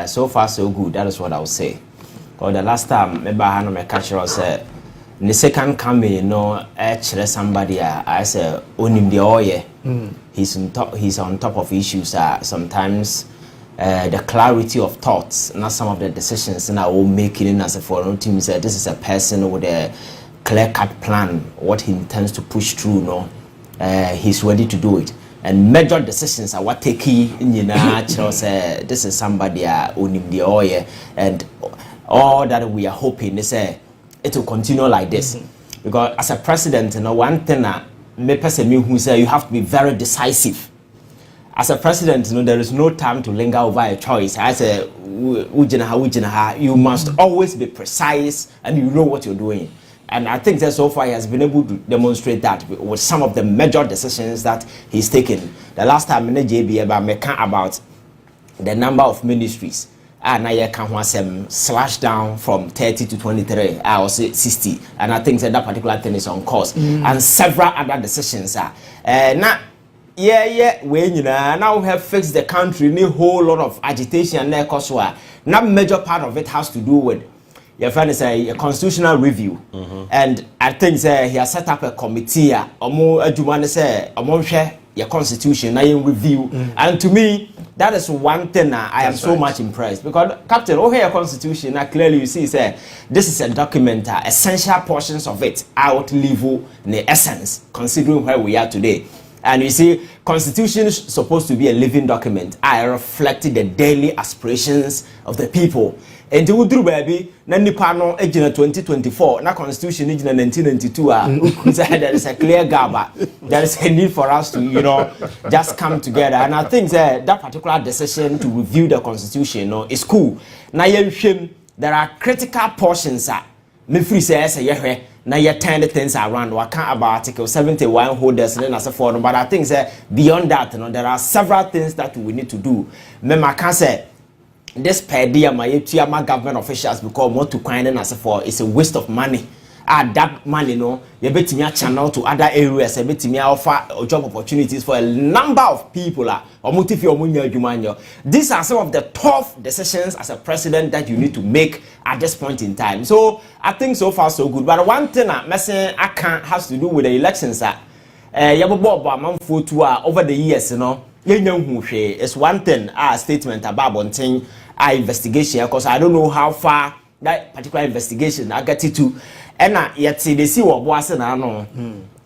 so far so good. That is what I would say. Because the last time, maybe I had my cultural said, the second coming, actually somebody I say onim the oye. He's on top of issues. Sometimes the clarity of thoughts, not some of the decisions, and I will make it as a foreign team. Say this is a person with a clear-cut plan, what he intends to push through. He's ready to do it. And major decisions are what Takyi in say this is somebody onim the oye, and all that we are hoping is it will continue like this. Because as a president, one thing me person who say you have to be very decisive. As a president, there is no time to linger over a choice. I say you must always be precise and you know what you're doing. And I think that so far he has been able to demonstrate that with some of the major decisions that he's taken. The last time in the JB about the number of ministries. Now you can slash down from 30 to 23, I will say 60. And I think that particular thing is on course. And several other decisions are. Now, when now we have fixed the country, a whole lot of agitation there, cause now major part of it has to do with your friend is a constitutional review, and I think he has set up a committee. Your constitution, review, and to me that is one thing I am so much impressed because Captain, your constitution. Now clearly you see, this is a document. Essential portions of it outlive the essence, considering where we are today. And you see, constitution is supposed to be a living document. I reflected the daily aspirations of the people. And to Uduru baby, Nani Pano, Ejina 2024, na constitution Ejina 1992. There is a clear gap. There is a need for us to, just come together. And I think that particular decision to review the constitution, is cool. Now there are critical portions. Me free say now you turn the things around. We can't about Article 71 holders and then as a forum. But I think beyond that, there are several things that we need to do. I can say this per day my government officials because more to coin as a for it's a waste of money. That money, you bet me a channel to other areas, you bet me offer job opportunities for a number of people. These are some of the tough decisions as a president that you need to make at this point in time. So I think so far so good. But one thing I can't has to do with the elections. Over the years, it's one thing statement about one thing investigation because I don't know how far that particular investigation I get it to. And yet they see what was an ano.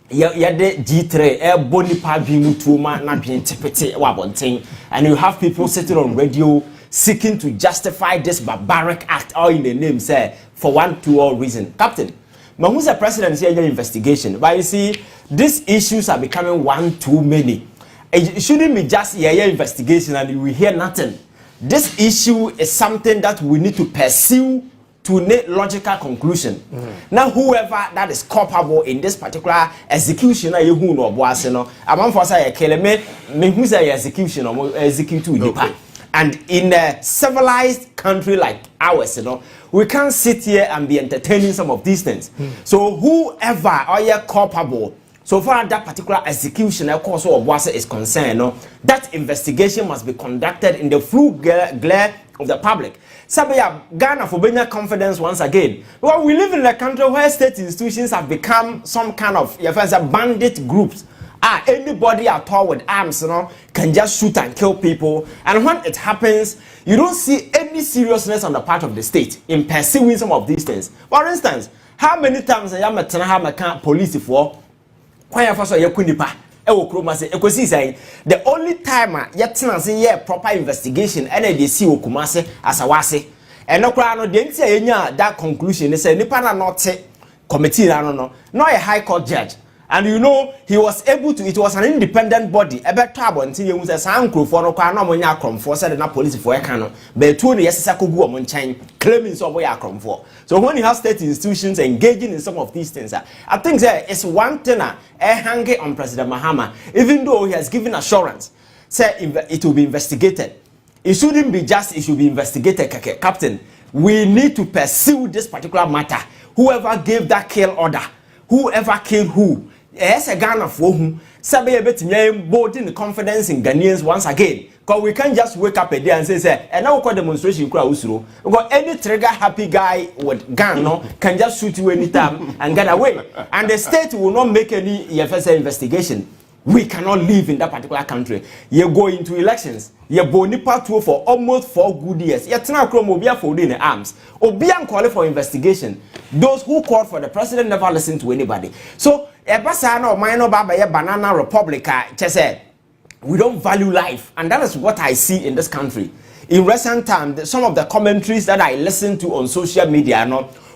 The G3 boni pabim to man not being tipete wabonting, and you have people sitting on radio seeking to justify this barbaric act all in the name say for one two or reason. Captain, but who's the president here investigation? But you see, these issues are becoming one too many. It shouldn't be just investigation and we hear nothing. This issue is something that we need to pursue to a logical conclusion. Now, whoever that is culpable in this particular execution, I'm for say who's a execution or execute. And in a civilized country like ours, we can't sit here and be entertaining some of these things. So whoever are culpable, so far that particular execution, of course, is concerned, that investigation must be conducted in the full glare of the public. Sabaya Ghana for being confidence once again. Well, we live in a country where state institutions have become some kind of bandit groups. Anybody at all with arms, can just shoot and kill people. And when it happens, you don't see any seriousness on the part of the state in pursuing some of these things. For instance, how many times I am a police for? The only time yet proper investigation and they see Okumase as a wase. And no crowd didn't say that conclusion. They say Nipana not committee, not a high court judge. And he was able to, it was an independent body, a better trouble until you was a sound crew for no crowd, no money for said and police for a canon. But 2 years ago, on chain claiming so way for. So when you have state institutions engaging in some of these things, I think there is one thing hanging on President Mahama, even though he has given assurance, say it will be investigated. It shouldn't be just, it should be investigated, Captain. We need to pursue this particular matter. Whoever gave that kill order, whoever killed who, as a Ghana for whom, Sabe bet me both in the confidence in Ghanaians once again. Because we can't just wake up a day and say, and now we call demonstration crowd usuro. Because any trigger happy guy with gun no can just shoot you anytime and get away. And the state will not make any EFSA investigation. We cannot live in that particular country. You go into elections. You boni patrol for almost 4 good years. You tell Obia folding the arms. Obia call for investigation. Those who called for the president never listened to anybody. So, Ebasano minor baba banana republica said, we don't value life, and that is what I see in this country. In recent times, some of the commentaries that I listen to on social media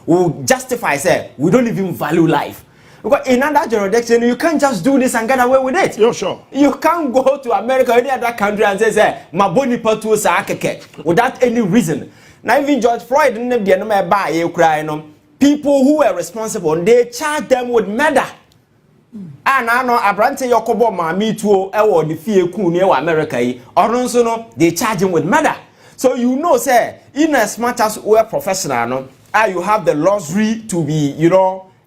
will justify say we don't even value life. Because in another jurisdiction, you can't just do this and get away with it. You're sure. You can't go to America or any other country and say, "My boni patu sa akeke," without any reason. Now even George Floyd didn't be no people who were responsible, they charged them with murder. And I know Abrante Yokobo Mami to ewo the fee ku near America, or also no, they charge him with murder. So you know, say, in as much as we're professional, no, you have the luxury to be,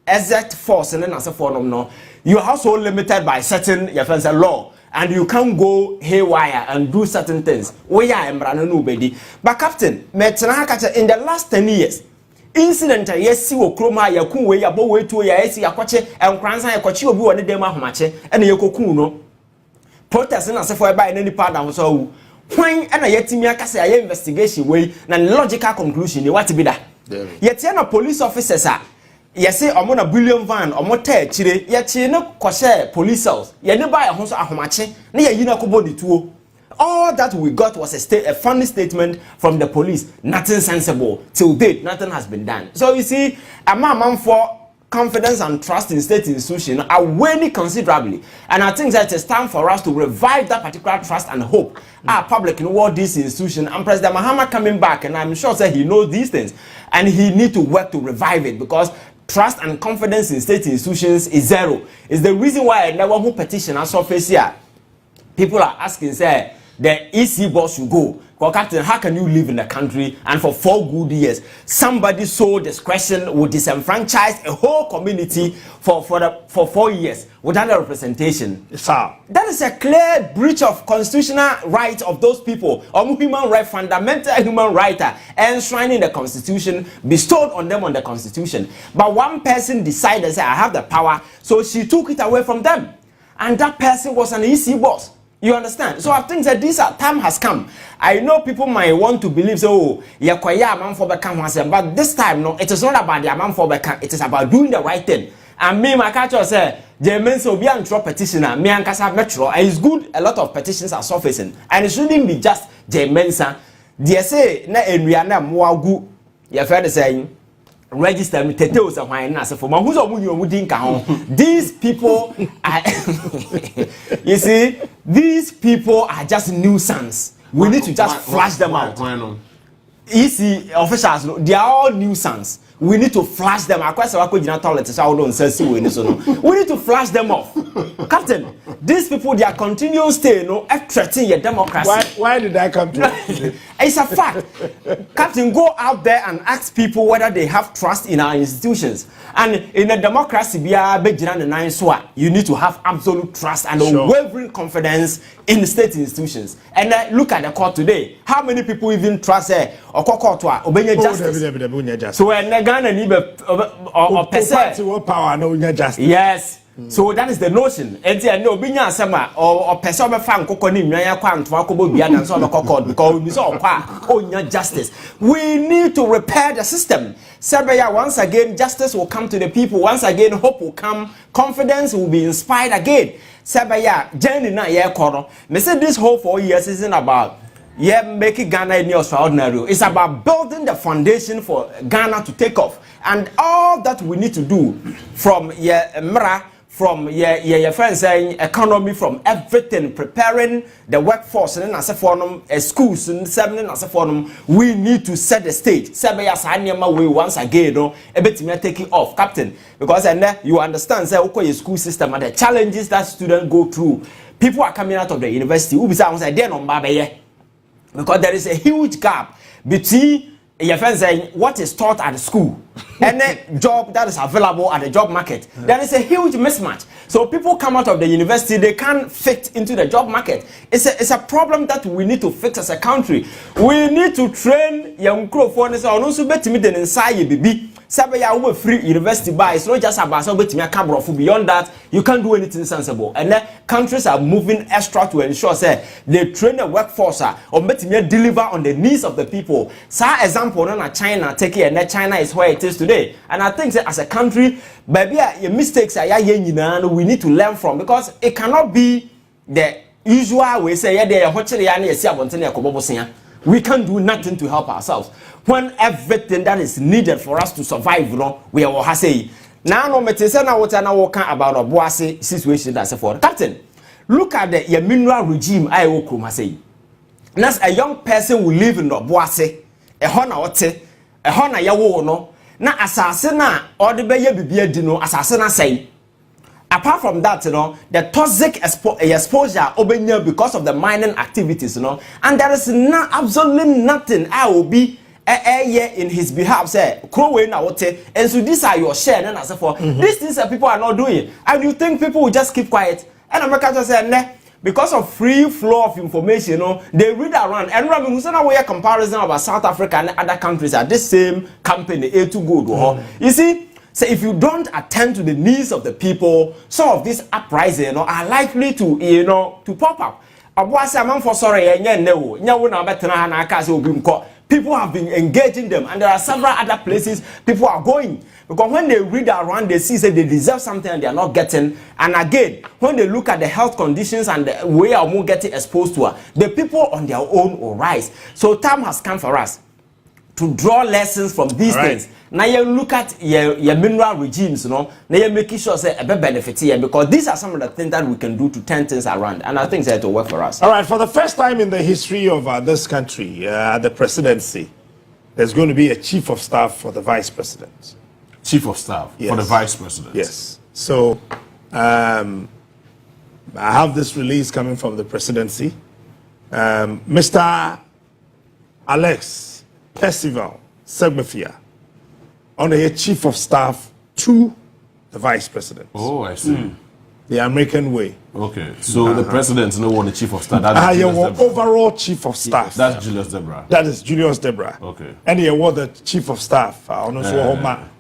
exert force and then as a form no, you are also limited by certain law, and you can't go haywire and do certain things. We are nobody. But Captain, in the last 10 years, incident yes si okroma ya kunwe ya bo wetu ya esi akwache enkransa ya kwachi obi woni dem ahomache ena yekokun no protest na sefo e bai na nipa da so wu hwan ena yetimi akase ya investigation we na logical conclusion ni what be da yetie na police officers a yesi omo na billion van omo ta chire yetie no kwose police cells ye ne bai ho so ahomache na ye yina kobo di tuo. All that we got was a funny statement from the police. Nothing sensible. Till date, nothing has been done. So you see, a man for confidence and trust in state institutions are waning considerably. And I think that it's time for us to revive that particular trust and hope. Our public in all these institutions. And President Mahama coming back, and I'm sure that he knows these things. And he needs to work to revive it, because trust and confidence in state institutions is zero. It's the reason why I never who petition and surface here. People are asking, say, the EC boss should go. Well, Captain, how can you live in the country and for 4 good years somebody's sole discretion will disenfranchise a whole community for 4 years without a representation? Sir. That is a clear breach of constitutional rights of those people, or human right, fundamental human right, enshrining the constitution, bestowed on them on the constitution. But one person decided, say, I have the power, so she took it away from them, and that person was an EC boss. You understand? So I think that this time has come. I know people might want to believe, so but this time, no, it is not about the amount for Beckham, it is about doing the right thing. And me, my catcher say, James will be a petitioner, me and Casa Metro, and it's good, a lot of petitions are surfacing, and it shouldn't be just James. They say, na Enriana Muagu, you've heard the saying. Register me teteos and why not for my who's these people are you see, these people are just nuisance. We need to just flash them out. You see, officials, they are all nuisance. We need to flash them. We need to flash them off. Captain, these people, they are continuing stay, threatening your democracy. Why did I come to it? It's a fact. Captain, go out there and ask people whether they have trust in our institutions. And in a democracy, you need to have absolute trust and unwavering confidence in state institutions. And look at the court today. How many people even trust justice? So when or power, no justice. Yes. So that is the notion. And no binya sama or person fan kokoni nyanya kwant wakobo bia na so kokod because we saw justice. We need to repair the system. Sebeya, once again justice will come to the people. Once again hope will come. Confidence will be inspired again. Sebeya, Jenny na ye kono. Me say this whole 4 years isn't about making Ghana extraordinary. It's about building the foundation for Ghana to take off. And all that we need to do from from your friends saying economy, from everything, preparing the workforce and as a forum, schools and seven as a forum, we need to set the stage. We once again, a bit me taking off, Captain, because and you understand, say, okay, school system and the challenges that students go through. People are coming out of the university who be saying, because there is a huge gap between your friend saying what is taught at school and a job that is available at the job market, there is a huge mismatch. So people come out of the university, they can't fit into the job market. It's a problem that we need to fix as a country. We need to train young crowdfunders on also better than inside BB. Sabaya free university buy. It's not just about somebody beyond that, you can't do anything sensible. And then countries are moving extra to ensure say they train the workforce or deliver on the needs of the people. So example, China, Takyi, and China is where it is today. And I think that as a country, baby, your mistakes are we need to learn from, because it cannot be the usual way say we can't do nothing to help ourselves when everything that is needed for us to survive, we are say. Now no matter what I know about a bossy situation that's for Captain. Look at the mineral regime I will say. As a young person who live in the bossy, a honor yawo no. Na asasena or the baby dino asasena say. Apart from that, the toxic exposure obenya because of the mining activities, and there is absolutely nothing I will be in his behalf. Say, and so these are your share, and as for these things that people are not doing, and you think people will just keep quiet? And America just said, because of free flow of information, they read around. And remember, we said a comparison about South Africa and other countries at this same company, A2 Good. You see. So if you don't attend to the needs of the people, some of these uprisings are likely to to pop up. People have been engaging them, and there are several other places people are going, because when they read around, they see that they deserve something and they are not getting. And again, when they look at the health conditions and the way are more getting exposed to the people on their own will rise. So time has come for us to draw lessons from these things. Now you look at your mineral regimes, now you making sure say a benefit here, because these are some of the things that we can do to turn things around, and I think that will work for us. All right, for the first time in the history of this country, the presidency, there's going to be a chief of staff for the vice president. Chief of staff for the vice president. Yes. So I have this release coming from the presidency. Mr. Alex Percival Segmafia, on the chief of staff to the vice president. Oh, I see. The American way. Okay, so the president no one the chief of staff. That's overall chief of staff. That's Julius Debra. That is Julius Debra. Okay. And you were the chief of staff.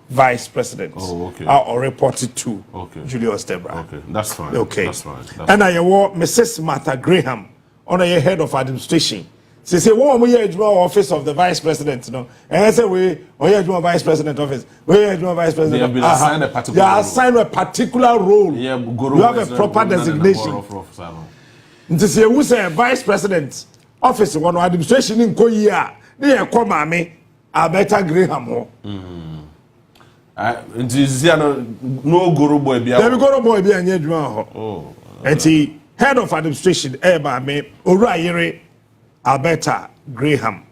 Vice president. Oh, okay. Or reported to Julius Debra. Okay, that's fine. Okay. That's fine. And I were Mrs. Martha Graham on a head of administration. She say, "What we are doing office of the vice president, and I say we are doing vice president office. We are doing vice president. They have been assigned a particular. They are assigned a particular role. Yeah, you have a proper designation. And to say who say vice president office one administration in Korea, they are come me Alberta Graham. No guru boy be. There we go boy be anya adwuma ho. Oh. And he head of administration ba me Owurayere Alberta Graham.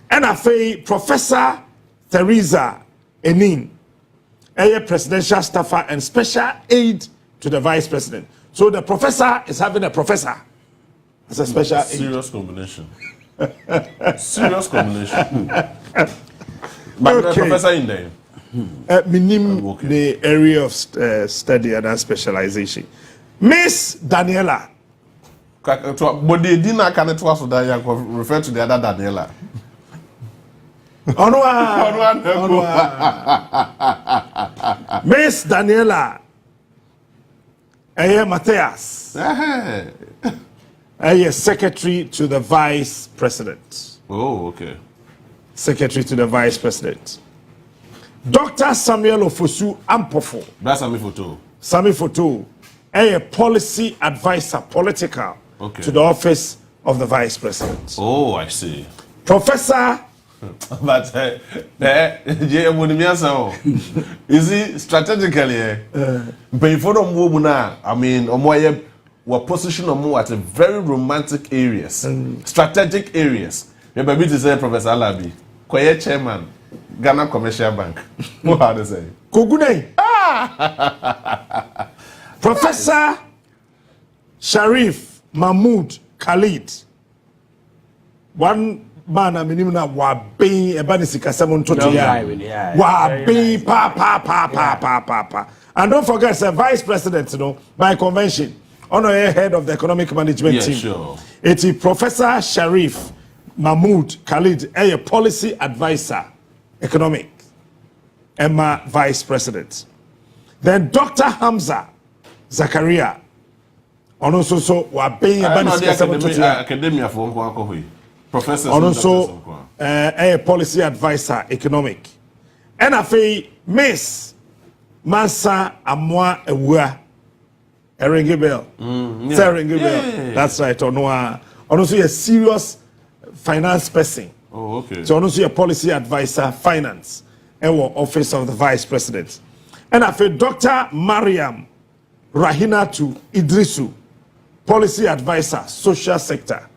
And I say Professor Theresa Enin, a presidential staffer and special aide to the vice president. So the professor is having a professor as a special aide. Serious combination. Serious combination. But the professor in there. Minim the area of study and specialization. Miss Daniela. But the dinner can refer to the other Daniela. Miss Daniela Matthias, secretary to the vice president. Oh, okay. Secretary to the vice president. Dr. Samuel Ofosu Ampofo. That's Sami Photo. Sami Photo, a policy advisor, political, to the office of the vice president. Oh, I see. Professor. But you see, strategically, before I mean, we're positioned at a very romantic areas, strategic areas. Maybe to say Professor Alabi, Kyei chairman, Ghana Commercial Bank. What how to say? Kogune. Professor Sharif Mahmoud Khalid, one man minim na wa ben e ba ne sikasem ntoto ya wa ben pa. And don't forget the vice president, by convention, head of the economic management team. Sure. It's Professor Sharif Mahmood Khalid, a policy advisor, economic, Emma vice president. Then Dr. Hamza Zakaria, also wa ben e ba ne sikasem ntoto ya academia for nko professor also a policy advisor economic and afi Miss Mansa Amwa Ewa Erengibel that's right also a serious finance person. Oh, okay. So also a policy advisor finance and office of the vice president and afi Dr. Mariam Rahinatu Idrisu policy advisor social sector.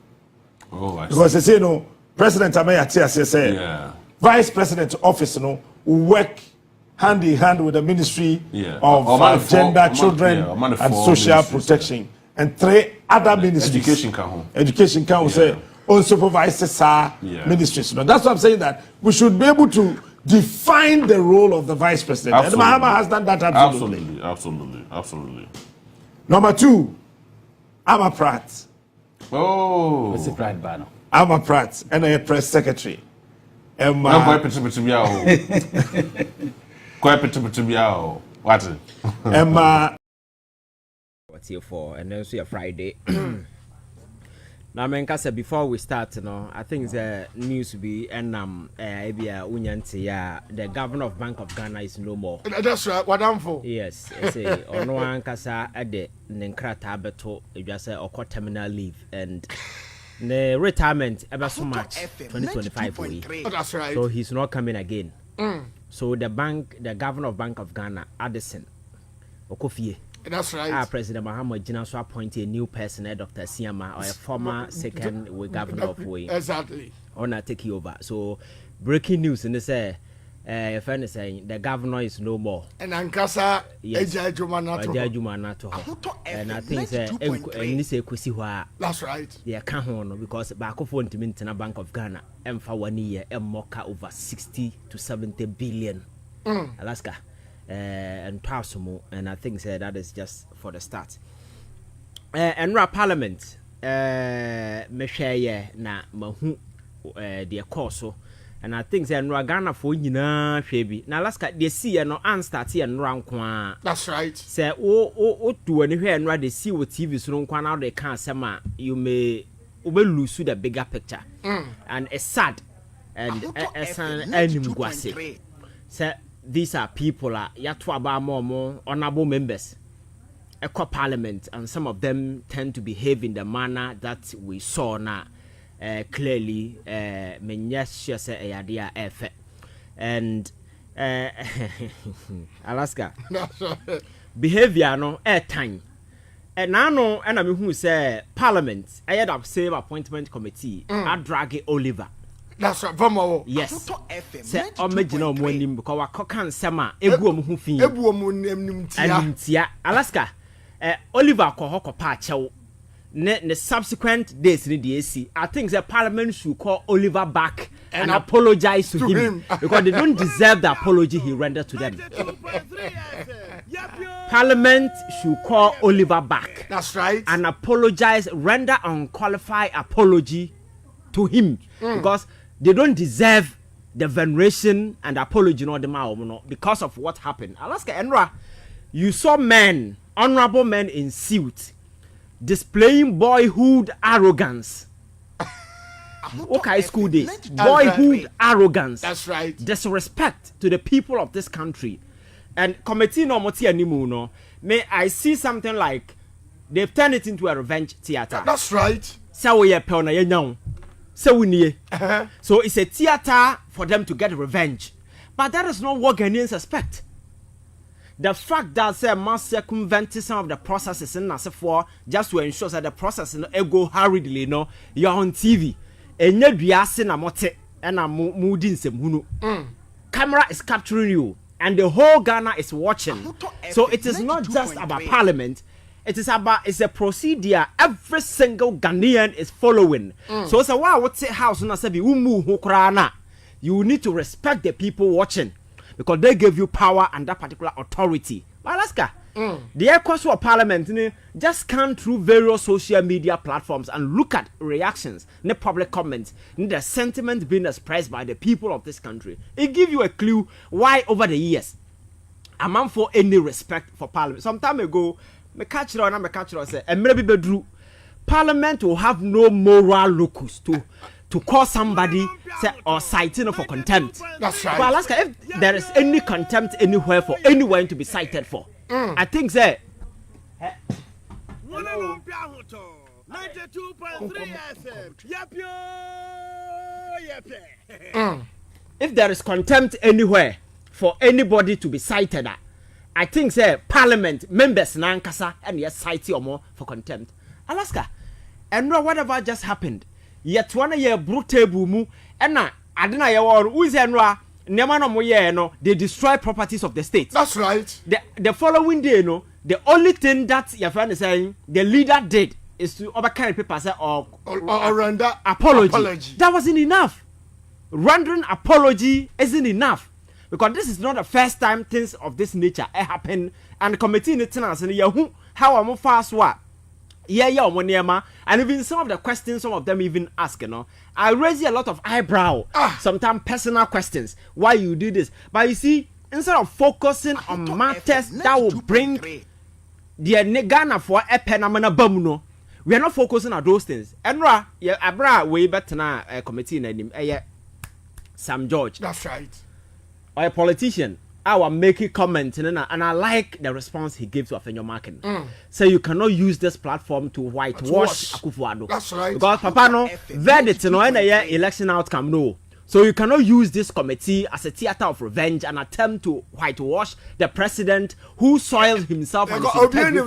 Oh, I see. Because they say, President Amayati say, Vice President office, work hand in hand with the Ministry of Gender, Children, and Social Protection, and 3 other ministries. Education can say unsupervised ministries. That's what I'm saying, that we should be able to define the role of the Vice President. Absolutely. And Mahama has done that absolutely. Absolutely. Number 2, Amma Pratt. Oh. What's the pride banner? Amma Pratt, and a press secretary. Emma. What? Emma. What's here for? And then see a Friday. Now, Menkasa, before we start, I think the news will be and the governor of Bank of Ghana is no more. That's right. What I'm for? Yes, I say on one kasa at the Nenkrata Beto, you just say or terminal leave and the retirement ever so much 2025 we. That's right. So he's not coming again. So the governor of Bank of Ghana, Addison Okofie. That's right. President Mahama Jina so appointed a new person, Dr. Siama, or a former second governor of Way. Exactly. On a take over. So breaking news in the say, if anything saying the governor is no more. And Ankasa Ejajumanato. And I think that's right. They can't on because back of one to maintain a Bank of Ghana and for 1 year and mocha over 60 to 70 billion. Alaska. And Tasumo, and I think that is just for the start. And Parliament, me share na mahu the course, and I think that Ghana for yina shebi. Na Alaska they see no start here and round kwa. That's right. Say do anywhere and they see what TV so kwa now they can't say you may lose the bigger picture. And it's sad and it's an enemy. Say these are people more honorable members eco parliament, and some of them tend to behave in the manner that we saw now clearly and Alaska behavior no time and now and who say parliament I had a save appointment committee I drag Oliver. That's right. Vamos. Yes. Say original money because I can't say ma. Ebu omu hufi. Ebu omu nimtia. Alaska. Oliver kohoko pachew. Ne subsequent days in the AC. I think the parliament should call Oliver back and apologize to him because they don't deserve the apology he rendered to them. Parliament should call Oliver back. That's right. And apologize, render unqualified apology to him because they don't deserve the veneration and apology because of what happened. Alaska Enra, you saw men, honorable men in suit, displaying boyhood arrogance. Okay, school days. Boyhood arrogance. That's right. Disrespect to the people of this country. And committee no moti animu no. May I see something like they've turned it into a revenge theater. That's right. So we are pona yenyong. So it's a theater for them to get revenge. But that is not what Ghanaians expect. The fact that say must circumvent some of the processes in for just to ensure that the process go hurriedly, you're on TV. And camera is capturing you and the whole Ghana is watching. So it is not just about parliament. it's a procedure every single Ghanaian is following. So it's a wow, what's it house na say bi umu ho kra na. You need to respect the people watching because they give you power and that particular authority. Alaska. The air course of parliament just scan through various social media platforms and look at reactions, the public comments, the sentiment being expressed by the people of this country. It gives you a clue why over the years a man for any respect for parliament. Some time ago, me catch it on say, and maybe bedru parliament will have no moral locus to call somebody say, or citing for contempt. That's right. But Alaska, if there is any contempt anywhere for anyone to be cited for, I think say. If there is contempt anywhere for anybody to be cited at, I think say parliament members nankasa and yes cite or more for contempt. Alaska, and no whatever just happened. Yet 1 year brutal mu and na adina ye war uzenwa nema no mo ye no they destroy properties of the state. That's right. The following day no the only thing that your friend is saying the leader did is to overcarry paper say or render apology. That wasn't enough. Rendering apology isn't enough because this is not the first time things of this nature happen and the committee in the tenants and yahu how am fast what and even some of the questions some of them even ask I raise a lot of eyebrow sometimes personal questions why you do this but you see instead of focusing on matters that will bring the Ghana for a penamana bamuno we are not focusing on those things and abra way better na committee name Sam George. That's right. Or a politician I will make a comment and I like the response he gives to Afenyo-Markin. So you cannot use this platform to whitewash Akufo-Addo. That's right. Because Papa no verdict no any election outcome no. So you cannot use this committee as a theater of revenge and attempt to whitewash the president who soiled himself and his integrity.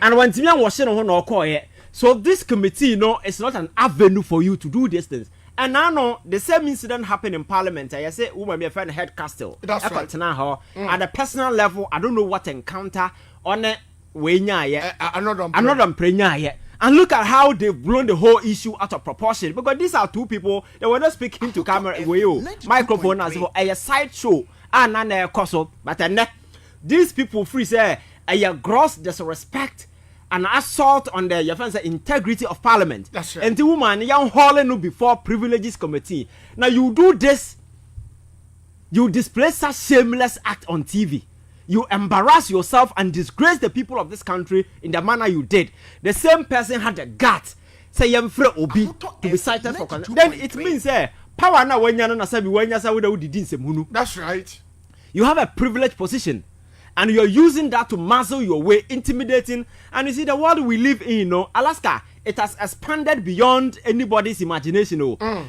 And when Timian was no so this committee it's not an avenue for you to do these things. And now the same incident happened in Parliament. I say, woman, my friend head castle. That's right. At a personal level, I don't know what encounter on a way. I'm not on prenya yet. And look at how they've blown the whole issue out of proportion. Because these are two people that were not speaking to camera, microphone as well. A sideshow. But these people free say a gross disrespect. An assault on the integrity of parliament. That's right. And the woman young hauling before privileges committee. Now you do this, you display such shameless act on TV. You embarrass yourself and disgrace the people of this country in the manner you did. The same person had the guts say Yemfre Obi to be cited for contempt. Then it means power na when you say we That's right. You have a privileged position. And you're using that to muzzle your way, intimidating. And you see, the world we live in, Alaska, it has expanded beyond anybody's imagination.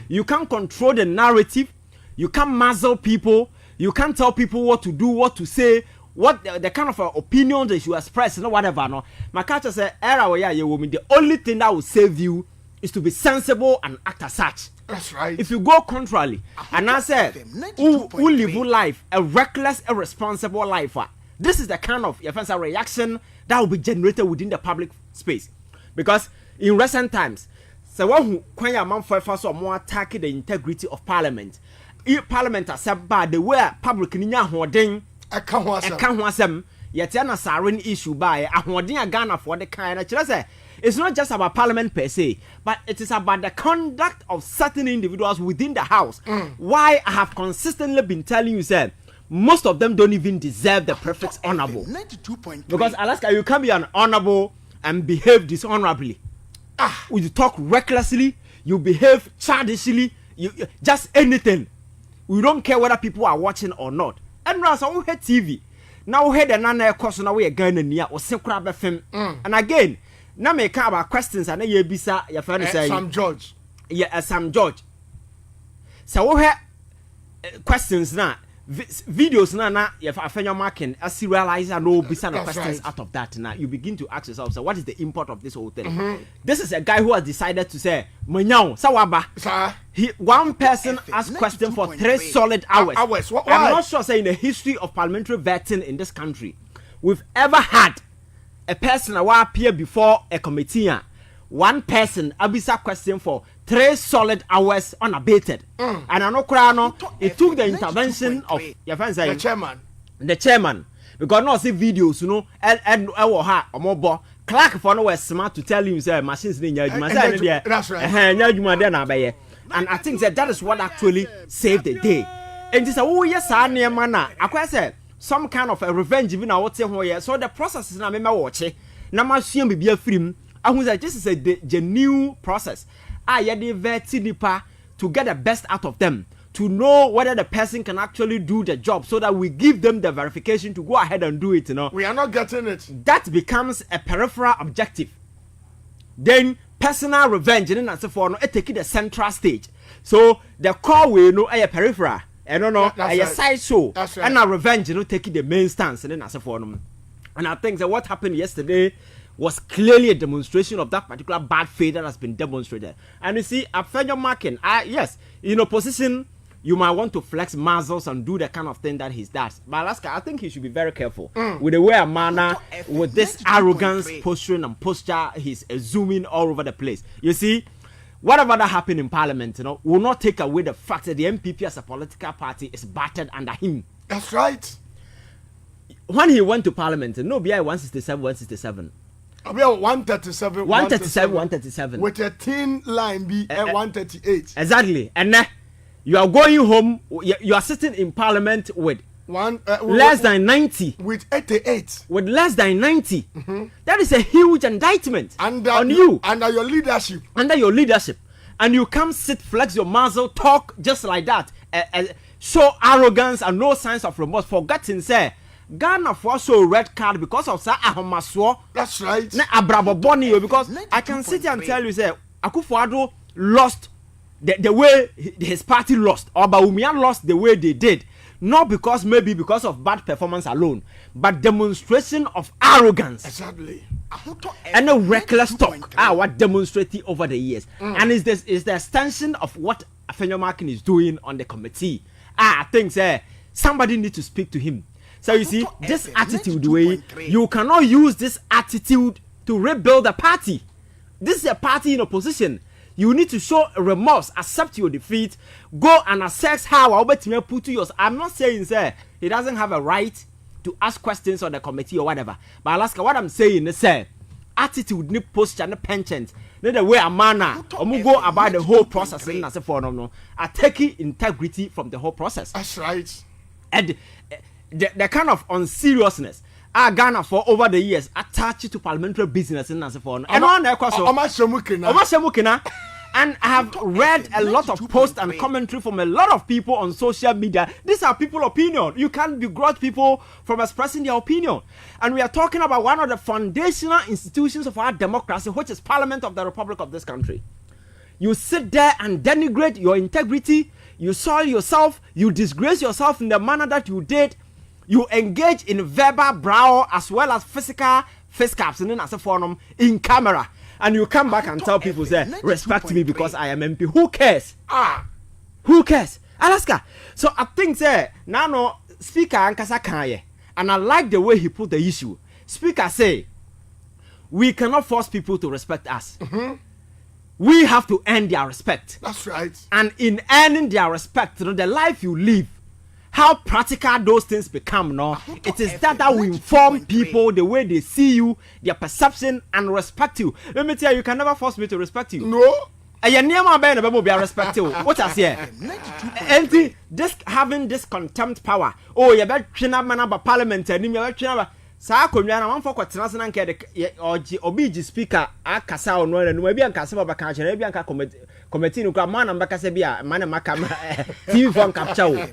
You can't control the narrative. You can't muzzle people. You can't tell people what to do, what to say, what the kind of opinion they should express, whatever. No, my culture said, the only thing that will save you is to be sensible and act as such. That's right. If you go contrarily, and I said, who live life, a reckless, irresponsible life, this is the kind of reaction that will be generated within the public space. Because in recent times, so when you man for more attacking the integrity of parliament, if parliament are said bad, the way public ninya hoarding, I can't want them, yet an sarin issue by a hoarding a Ghana for the kind of it's not just about parliament per se, but it is about the conduct of certain individuals within the house. Why I have consistently been telling you, sir, most of them don't even deserve the prefix honorable. Because Alaska, you can be an honorable and behave dishonorably. You talk recklessly, you behave childishly, you just anything. We don't care whether people are watching or not. And now so we had TV. Now we had another question now we are going near or secret film. And again, now me come about questions and you bisa your friend say Sam George. Yeah, Sam George. So we had questions now. Videos na if Afenyo-Markin as realize and no bisa no questions out of that now you begin to ask yourself so what is the import of this whole thing. This is a guy who has decided to say Manyao sawaba one person asked question for 3 solid hours. I'm not sure say in the history of parliamentary vetting in this country we've ever had a person who appear before a committee. One person abisa question for 3 solid hours unabated. And I it took the intervention of your friend the chairman. The chairman. Because no see videos, you know, and Clark for no was smart to tell him say machines in your that's right. And I think that is what actually saved the day. And this oh yes, I say some kind of a revenge even out here. So the process is na me watch. Na ma sua be a film. I was like this is a genuine process. I the vet to get the best out of them. To know whether the person can actually do the job so that we give them the verification to go ahead and do it, you know. We are not getting it. That becomes a peripheral objective. Then personal revenge and so for no it take the central stage. So the core we know a peripheral and no a side show and a revenge you know take the main stance and then so for no. And I think that what happened yesterday was clearly a demonstration of that particular bad faith that has been demonstrated. And you see, Afenyo-Markin, yes, in opposition, you might want to flex muscles and do the kind of thing that he does. But Alaska, I think he should be very careful with the way a manner, with this arrogance, posturing and posture he's assuming all over the place. You see, whatever that happened in Parliament, you know, will not take away the fact that the MPP as a political party is battered under him. That's right. When he went to Parliament, no BI 167. About 137. 137. With a thin line be at 138. Exactly. And you are going home, you are sitting in Parliament with less than 90. With 88. With less than 90. That is a huge indictment on you. Under your leadership. Under your leadership. And you come sit, flex your muzzle, talk just like that. Show arrogance and no signs of remorse. Forgetting, say, Ghana for so red card because of Sir Ahomaswo. That's right. Ne Abraboboni, because I can sit here and tell you, say, Akufo-Addo lost the way his party lost, or Bawumia lost the way they did. Not because maybe because of bad performance alone, but demonstration of arrogance. Exactly. And a reckless talk. What demonstrated over the years. And is the extension of what Afenyo-Markin is doing on the committee. I think somebody needs to speak to him. So you see, this attitude way, you cannot use this attitude to rebuild a party. This is a party in opposition. You need to show remorse, accept your defeat, go and assess how I'll bet you put to yours. I'm not saying, sir, he doesn't have a right to ask questions on the committee or whatever. But Alaska, what I'm saying is, sir, attitude, need posture, need penchant, need the way a manner, or go about the whole process. And as a form, I take integrity from the whole process. That's right. And the kind of unseriousness Ghana for over the years attached to parliamentary business in Nasifon. And on and I have read a lot of posts and commentary from a lot of people on social media. These are people's opinion. You can't begrudge people from expressing their opinion. And we are talking about one of the foundational institutions of our democracy, which is Parliament of the Republic of this country. You sit there and denigrate your integrity. You soil yourself. You disgrace yourself in the manner that you did. You engage in verbal brawl as well as physical face caps and then as a forum in camera. And you come back and tell people, say, respect me because I am MP. Who cares? Who cares? Alaska. So I think, say, now no Speaker Ankasa Kyei, and I like the way he put the issue. Speaker say, we cannot force people to respect us. We have to earn their respect. That's right. And in earning their respect, you know, the life you live, how practical those things become, no? It is that will inform people the way they see you, their perception, and respect you. Let me tell you, you can never force me to respect you. No. And you never be respect you. What I say? And this having this contempt power. Oh, you better train up man about parliament and you better train up. Sa konwa one for kwatena na nke de obi speaker akasa ono na no bi anka se baba kan chere bi anka committee no kwa man na mbaka bi a man maka TV phone capture wo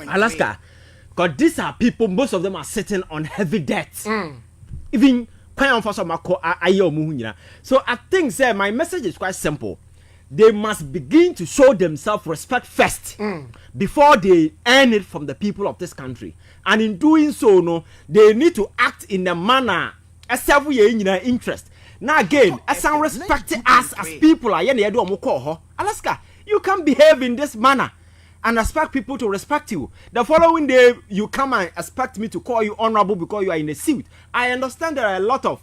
Alaska, because these are people, most of them are sitting on heavy debts. Even so I think sir, my message is quite simple. They must begin to show themselves respect first before they earn it from the people of this country. And in doing so, no, they need to act in a manner as self interest. Now again, as some respect us as people, Alaska, you can behave in this manner. and expect people to respect you. The following day, you come and expect me to call you honorable because you are in a suit. I understand there are a lot of,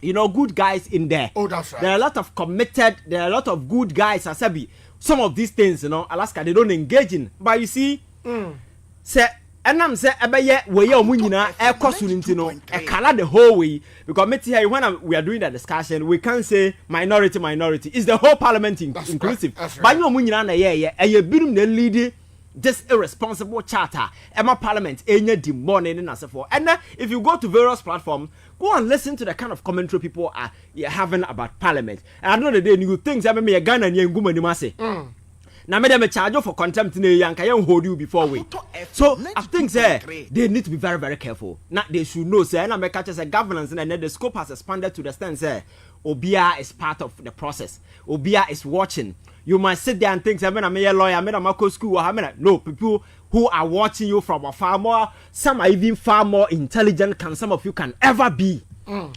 good guys in there. Oh, that's right. There are a lot of committed, there are a lot of good guys, Asabi. Some of these things, Alaska, they don't engage in. But you see, say, and I'm saying, we are munina, air cosunintino, a color the whole way. Because when we are doing that discussion, we can't say minority. It's the whole parliament inclusive. Right. But you munina, and you build the lead this irresponsible charter, Emma Parliament, any demon and so forth. And if you go to various platforms, go and listen to the kind of commentary people are having about Parliament. And I know that they new things. I mean, a gun and young woman, you must say. Now, madam, a charge for contempt in a young can hold you before we. So, I think they need to be very, very careful. Now, they should know, say, and I make a governance, and then the scope has expanded to the stand, say, Obia is part of the process. Obia is watching. You must sit there and think, I'm a lawyer, I'm a medical school, no, people who are watching you from afar more, some are even far more intelligent than some of you can ever be.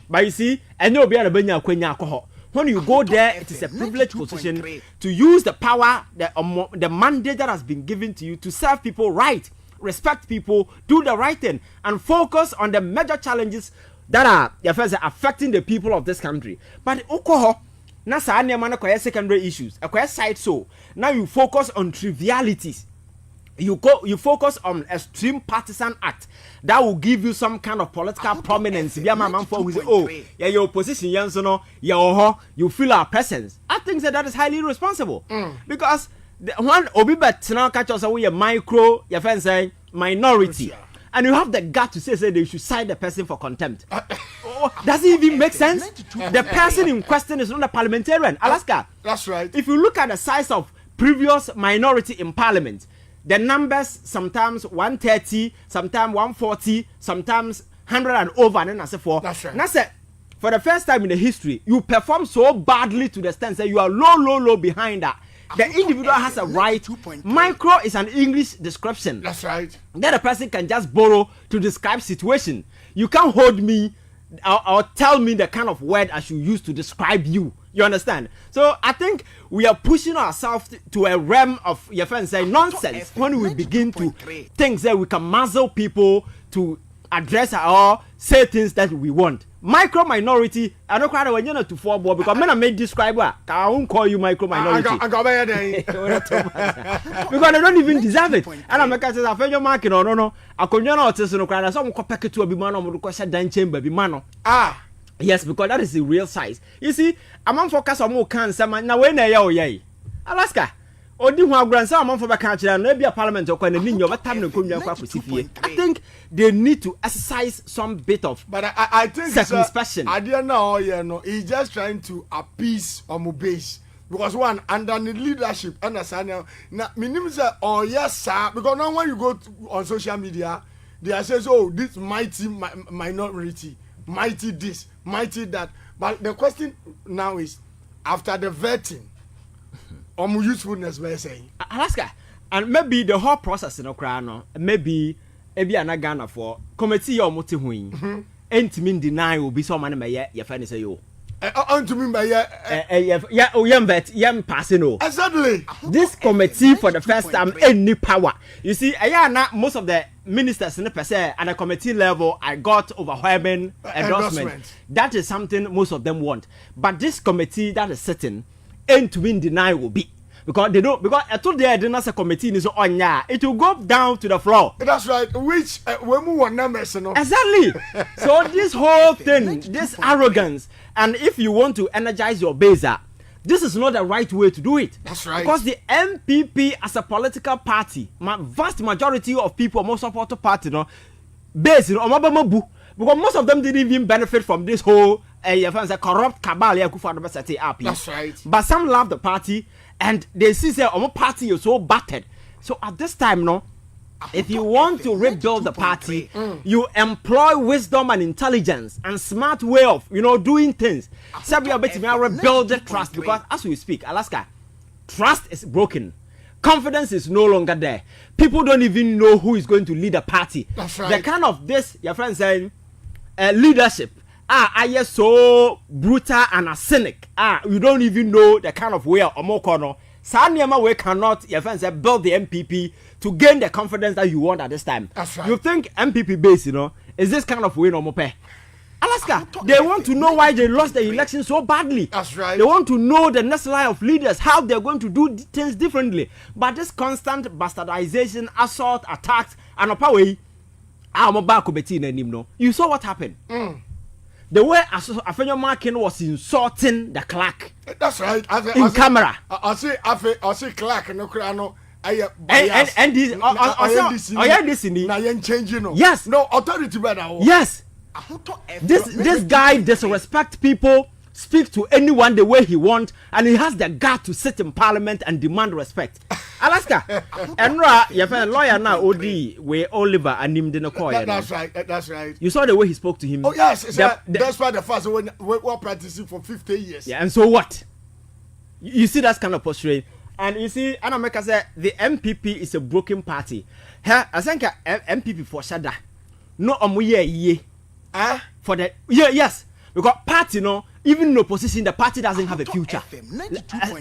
But you see, and you'll be able to when you go there, it is a privileged position to use the power, the mandate that has been given to you to serve people right, respect people, do the right thing, and focus on the major challenges that are affecting the people of this country. But now secondary issues, side so now you focus on trivialities. You focus on extreme partisan act that will give you some kind of political prominence. Your position, you feel our presence. I think that is highly irresponsible because one obibet now catch us away a micro, your friend saying minority, and you have the gut to say they should cite the person for contempt. Does it even make sense? The person in question is not a parliamentarian. Alaska. That's right. If you look at the size of previous minority in parliament, the numbers sometimes 130, sometimes 140, sometimes 100 and over, and so forth. That's right. Now, for the first time in the history, you perform so badly to the extent that you are low behind that. The individual has a right. Micro is an English description. That's right. That a person can just borrow to describe situation. You can't hold me or tell me the kind of word I should use to describe you. You understand? So I think we are pushing ourselves to a realm of your friends say nonsense when we begin to think that we can muzzle people to address or say things that we want. Micro minority, I don't quite when you're not to four board because men are made describe I won't call you micro minority. Because they don't even deserve it. And I'm a case of Afenyo-Markin or no. I could not tell you no some packet to a bimano or question dan chamber bimano. Yes, because that is the real size. You see, I'm on focus on more cancer. Now, when they are yay, Alaska, or do have grandson for the country and maybe a parliament or when you but time to I think they need to exercise some bit of. But I think circumspection. I didn't know, he's just trying to appease or base. Because one, under the leadership, understand now, minimum say, oh yes, sir, because now when you go on social media, they are saying, oh, this mighty minority. Mighty this, mighty that. But the question now is, after the vetting, usefulness we're saying. Alaska, and maybe the whole process in Ukraine, maybe an Ghana for committee or multi-wing, and mean deny will be so many your friend say you. To me by young passing. Exactly. This committee for the first time any power. You see, most of the ministers in the per se at the committee level I got overwhelming endorsement. That is something most of them want. But this committee that is sitting ain't to win deny will be. Because they don't, because I told the dinner committee is on it will go down to the floor. That's right. Which we move numbers, exactly. So this whole thing, this arrogance, and if you want to energize your base, this is not the right way to do it. That's right. Because the MPP as a political party, vast majority of people most support the party, based on because most of them didn't even benefit from this whole corrupt cabal. That's right. But some love the party. And they see say our party is so battered. So at this time, if you want to rebuild the party, you employ wisdom and intelligence and smart way of doing things. So we are better to rebuild the trust because as we speak, Alaska, trust is broken. Confidence is no longer there. People don't even know who is going to lead the party. That's right. The kind of this your friend saying leadership. I so brutal and a cynic. You don't even know the kind of way Omokono Sanyama we cannot your friends build the MPP to gain the confidence that you want at this time. That's right. You think MPP base, is this kind of way no more pay? Alaska, they want to know why they lost the election so badly. That's right. They want to know the next line of leaders, how they're going to do things differently. But this constant bastardization, assault, attacks, and way, you saw what happened. The way Afenyo-Markin was insulting the clerk. That's right. In camera. I see clerk no crano. And this, now you're changing. Yes. No authority better. Yes. This guy disrespect people, speak to anyone the way he want, and he has the gut to sit in parliament and demand respect. Alaska, Enra, your friend lawyer now, Odi, we Oliver and him didn't call. That's right. That's right. You saw the way he spoke to him. Oh yes, that's why the first when we're practicing for 50 years. Yeah, and so what? You see that kind of posture, and you see, Anameka said the MPP is a broken party. Here, I think MPP for Shada, no ye. For the yes, because party even in opposition the party doesn't have a future.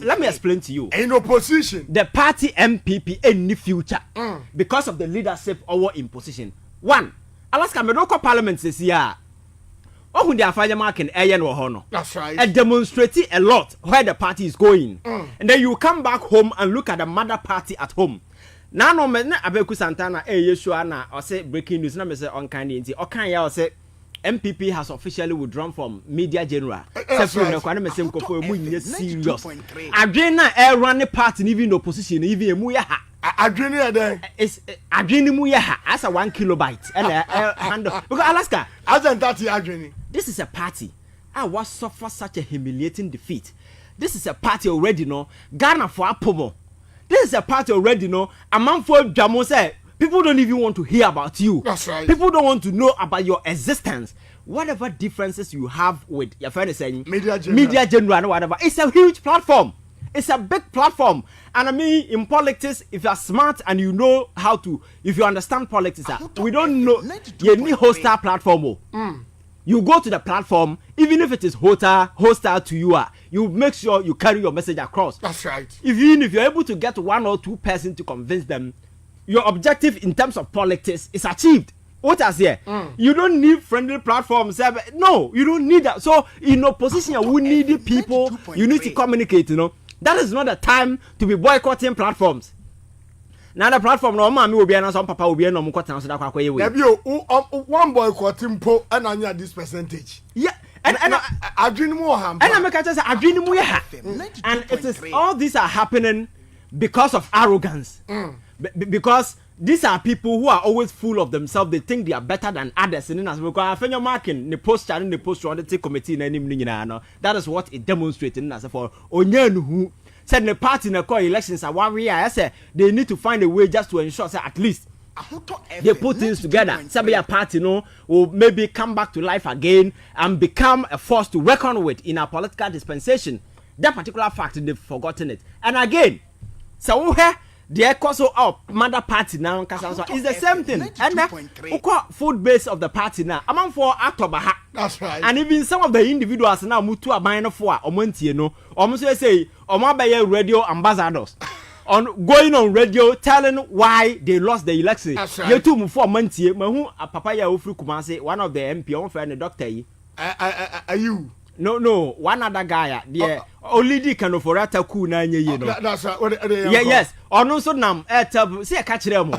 Let me explain to you. In opposition, the party MPP any future because of the leadership over in position. One, Alaska Medoko Parliament says yeah. Oh, when the Afenyo-Markin that's right. And demonstrating a lot where the party is going, and then you come back home and look at the mother party at home. Now no me na Abeku Santana Yeshua na or say breaking news na me say on kind inti o kan ya or say MPP has officially withdrawn from media general. Separate no kwa na me say nkofo emu nye serious. Adwen na run party even opposition even emu ya ha. Adwen ya den. Is adwen mu ya ha as a 1 kilobyte and handle because Alaska as an that adwen. This is a party I was suffer such a humiliating defeat. This is a party already Ghana for Apomo. This is a party already a man for Jamo say people don't even want to hear about you. That's right. People don't want to know about your existence. Whatever differences you have with your friend is saying media general and whatever, it's a huge platform. It's a big platform. And I mean in politics, if you are smart and you know how to, if you understand politics, we don't know you need hostile platform. You go to the platform, even if it is hostile to you, you make sure you carry your message across. That's right. Even if you're able to get 1 or 2 persons to convince them, your objective in terms of politics is achieved. What I say? You don't need friendly platforms. No, you don't need that. So in opposition, we need people. You need to communicate. That is not the time to be boycotting platforms. Now the platform no man will be an some papa will be no mo kwatan so da kwa ye we. One boycotting po and anya this percentage. Yeah. And adwin mu ham. And I make say adwin mu ha. And it is all these are happening because of arrogance. Because these are people who are always full of themselves. They think they are better than others. And as because Afenyo-Markin the post challenge the post on the committee na nim nyina that is what it demonstrated as for onyan who said the party in the core elections are one way. I said they need to find a way just to ensure that at least they put things together. Say a party will maybe come back to life again and become a force to reckon with in our political dispensation. That particular fact they've forgotten it. And again, so here the echo of mother party now is the same thing. And the food base of the party now among for October. That's right. And even some of the individuals now mutu abine for almost say radio ambassadors on going on radio telling why they lost the election. That's right. You two for months mahu papa ya ofru Kumasi one of the MP on friend doctor are you no one other guy the only the kind of forata ku na nye that's right. Yes ono so nam say catch them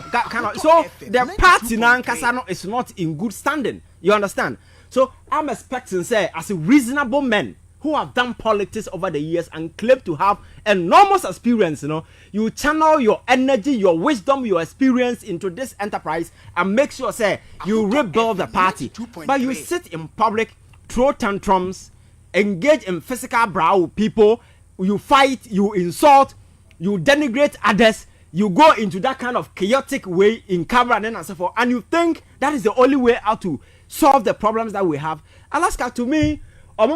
so the party na nkasa is not in good standing, you understand? So I'm expecting say as a reasonable men who have done politics over the years and claim to have enormous experience, you channel your energy, your wisdom, your experience into this enterprise and make sure say you rebuild the party. But you sit in public, throw tantrums, engage in physical brawl with people, you fight, you insult, you denigrate others, you go into that kind of chaotic way in camera and so forth, and you think that is the only way out to solve the problems that we have. Alaska, to me, a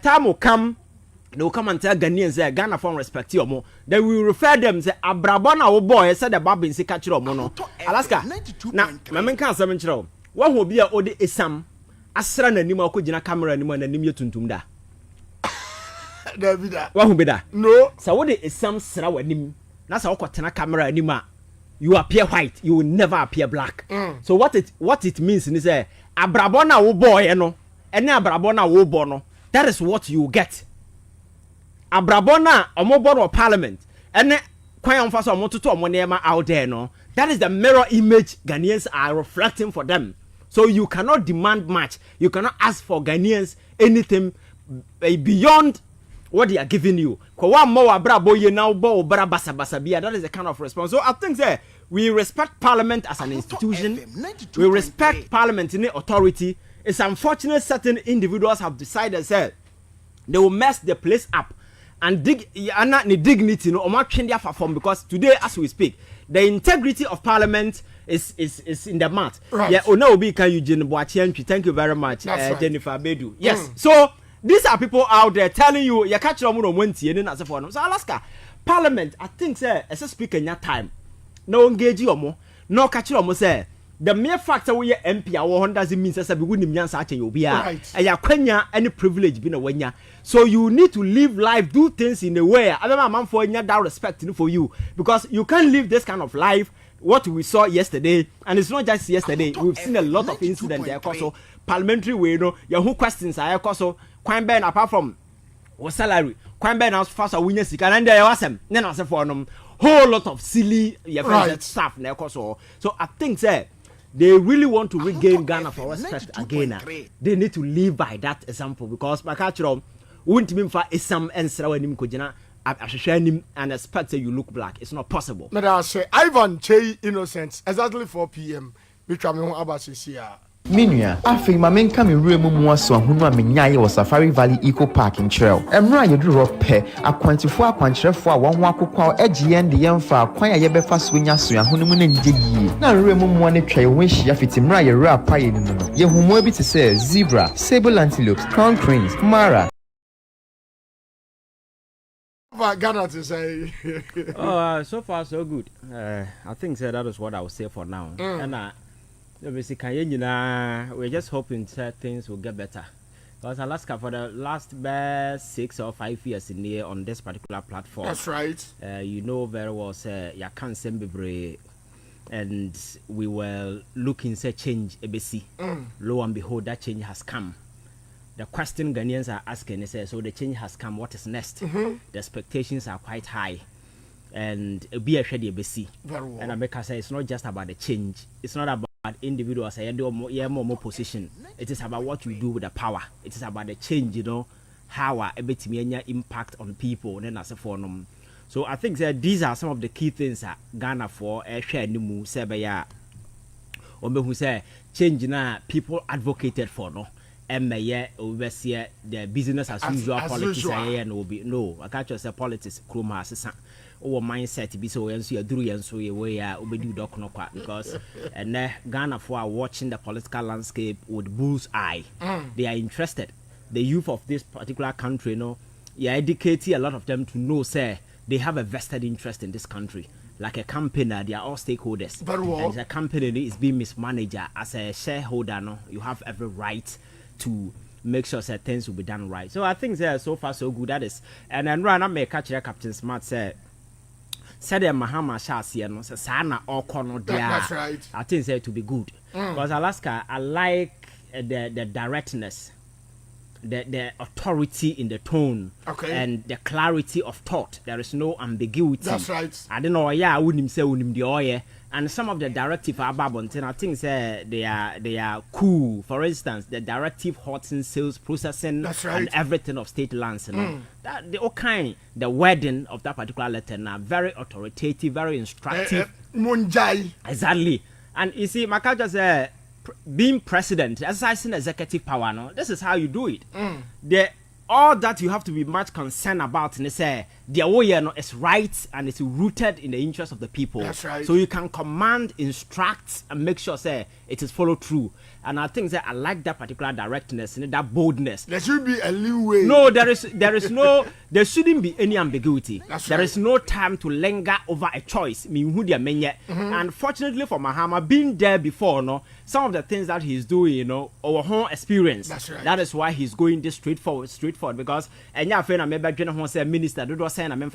time will come, they will come and tell Ghanaians that Ghana from respect you more. Then we refer them say Abrabona o boy said the Bob in Sectorial mono. Alaska. Now, my can't say what will be a ode isam asra na nima ko gina camera nima na nim yetuntum da. David. Who be that? No. So what is some sra wanim? That's how kwatena camera anima. You appear white, you will never appear black. So what it means is abrabona wo boy eno, ene abrabona wo bono. That is what you get. Abrabona omobono parliament, ene kwan on faso omototo omonema out there no. That is the mirror image Ghanaians are reflecting for them. So you cannot demand much. You cannot ask for Ghanaians anything beyond what they are giving you. That is the kind of response. So I think that we respect Parliament as an institution. We respect Parliament in the authority. It's unfortunate certain individuals have decided that they will mess the place up and dig dignity because today as we speak, the integrity of Parliament is in the mat. Right. Yeah, thank you very much, right. Jennifer Bedu. Yes. So these are people out there telling you you catch them on Wednesday and as a forum. So Alaska Parliament, I think say as a speaker in your time, no engage you more, no catch you say the mere fact that we are MP our doesn't mean that we wouldn't be such you be any privilege being a wenya. So you need to live life, do things in a way. I don't know, man, for that respect for you because you can't live this kind of life. What we saw yesterday, and it's not just yesterday, we've seen a lot of incidents there. Also, parliamentary way, your who questions are also quite bad apart from what salary, quite bad as fast as winners, and there was them. Then I said for them, whole lot of silly stuff. So I think that they really want to regain Ghana for respect again. They need to live by that example because my culture wouldn't mean for some answer when you could and expect that you look black. It's not possible. But I say Ivan Kyei innocent exactly 4 p.m. which I'm going about to see. Minua, afi ma menka me wura mu aso ahunu a menyaye wo Safari Valley Eco Park in Trail. Emra yeduro pe akwantifo akwankyerefo a won ho akokwa agye de yemfa akwan a yebefa so nya so ahunu mu na ngye yi. Na wura mu ne twa ye ho hia fitimra ye wura paye ni no. Ye humo bi te say zebra, sable antelopes, crown cranes, mara. Ghana to say. So far so good. I think that is what I will say for now. And we're just hoping that things will get better. Because Alaska for the last 6 or 5 years in here on this particular platform. That's right. You know very well, sir. You can't send me, and we were looking to change ABC. Lo and behold, that change has come. The question Ghanaians are asking is, so the change has come. What is next? The expectations are quite high, and be a shady ABC. And I make her say it's not just about the change. It's not about individuals. More position. It is about what you do with the power. It is about the change. You know how a bit impact on people. Then as a forum. So I think that these are some of the key things that Ghana for share new move. Say who say change na people advocated for no. Oversee the business as usual politics and will be no. I can't just say politics. Kroma assistant. Our mindset be so and so you do and so you way do doc no because and Ghana for watching the political landscape with bull's eye. They are interested. The youth of this particular country, you educate a lot of them to know, say they have a vested interest in this country. Like a company, they are all stakeholders. And the company is being mismanaged as a shareholder. You have every right to make sure that things will be done right. So I think so far so good. That is, and then right now may catch Captain Smart said Mahama Shasi say Sana or corner there. That's right. I think it to be good because Alaska, I like the directness, the authority in the tone, and the clarity of thought. There is no ambiguity. That's right. I don't know. I wouldn't say the oil. And some of the directive are babontin. I think they are cool. For instance, the directive halting sales processing and everything of state lands. That the kind the wording of that particular letter now very authoritative, very instructive. Munjai. Exactly. And you see, my culture says being president, exercising executive power. No, this is how you do it. All that you have to be much concerned about, and say the way no is right and it's rooted in the interest of the people. That's right. So you can command, instruct, and make sure say it is followed through. And I think that I like that particular directness and that boldness. There should be a leeway. No, there shouldn't be any ambiguity. There right. is no time to linger over a choice. And fortunately for Mahama, being there before, no, some of the things that he's doing, you know, our whole experience. That's right. That is why he's going this straightforward. Because minister do saying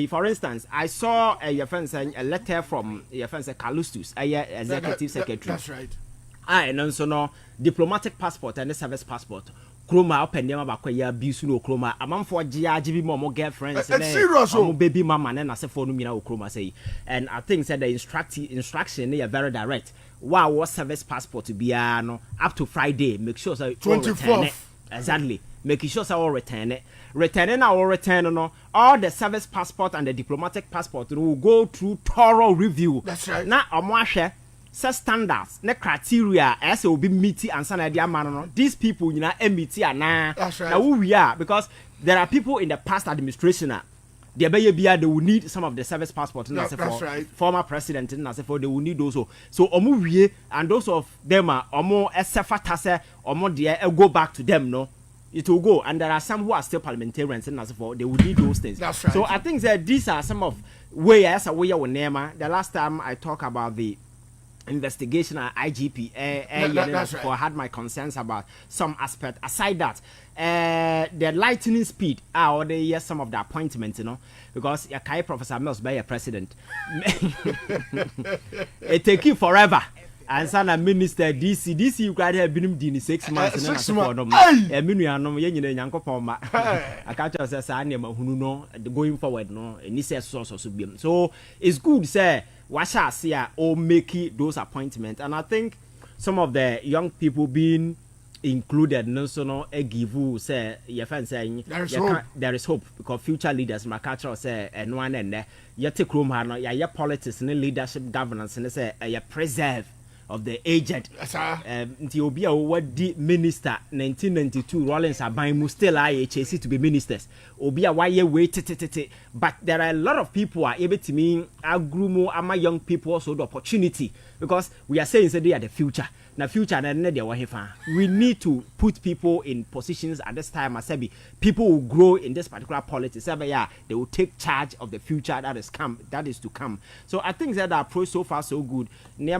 for instance, I saw a letter from your friend Callustus, executive secretary. That's right. And also no diplomatic passport and the service passport. Chroma open them about ya bisu no chroma. A man for GRGB more girlfriends and baby mama and I say for no chroma say. And I think said the instruction they are very direct. Wow, what service passport to be no up to Friday. Make sure so 24th. Exactly. Making sure so all return it. Returning our return no all the service passport and the diplomatic passport will go through thorough review. That's right. Now set standards, ne criteria as will be meeting and sana dia man. These people, you know, meet na. That's right. Now who we are, because there are people in the past administration they will need some of the service passports. That's right. Former president they will need those. So and those of them are go back to them, no. It will go, and there are some who are still parliamentarians and they will need those things. That's right. So I think that these are some of ways the last time I talked about the investigation at IGP, that's right. I had my concerns about some aspect. Aside that, the lightning speed, or the yes, some of the appointments, you know, because Kyei Professor must be a president. It take you forever. And son a minister DC you got have been in 6 months and 6 months. A minuanum yen yankopoma. I catch us as I name going forward, no, and this source of subium. So it's good, sir. What shall see or make those appointments? And I think some of the young people being included, no, so no, a give you say, your friend saying there is hope because future leaders, my culture say, and one and there, you take room, your politics and leadership governance, and say, a preserve of the aged. Until be a what minister 1992 Rollins are buying still IHAC to be ministers. Obi a why wait. But there are a lot of people are able to mean agrumo ama young people also the opportunity because we are saying that they are the future. Now future we need to put people in positions at this time as people will grow in this particular politics. They will take charge of the future that is to come. So I think that the approach so far so good. But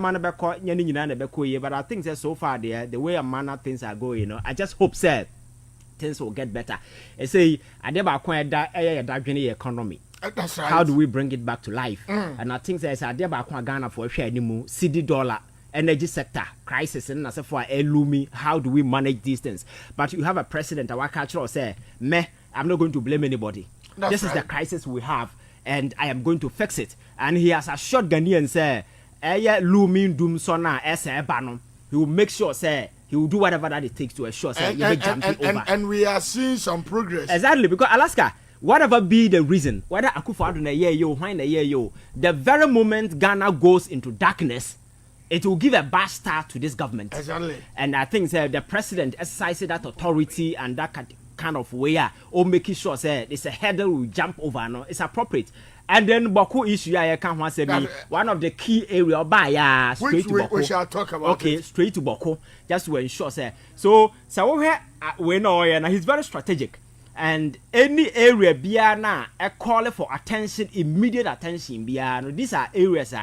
I think that so far the way a manner things are going, you know, I just hope things will get better. I say I never acquired that economy. That's right. How do we bring it back to life? And I think that I never acquired Ghana for a share anymore. CD dollar. Energy sector crisis and as for Lumi, how do we manage these things? But you have a president, our culture say, I'm not going to blame anybody. This is the crisis we have, and I am going to fix it. And he has assured Ghanaians, say, Lumi doom sona banon. He will make sure, say, he will do whatever that it takes to assure, say, and we are seeing some progress. Exactly, because Alaska. Whatever be the reason, whether Akufo-Addo na year, the very moment Ghana goes into darkness, it will give a bad start to this government. Exactly. And I think the president exercising that authority and that kind of way, or making sure it's a hurdle we jump over. No, it's appropriate. And then Boku issue, I can't want to say one of the key area by straight to Boku. We shall talk about. Okay, straight to Boku, just to ensure. So we know, and he's very strategic. And any area biana a call for attention, immediate attention. Biano, these are areas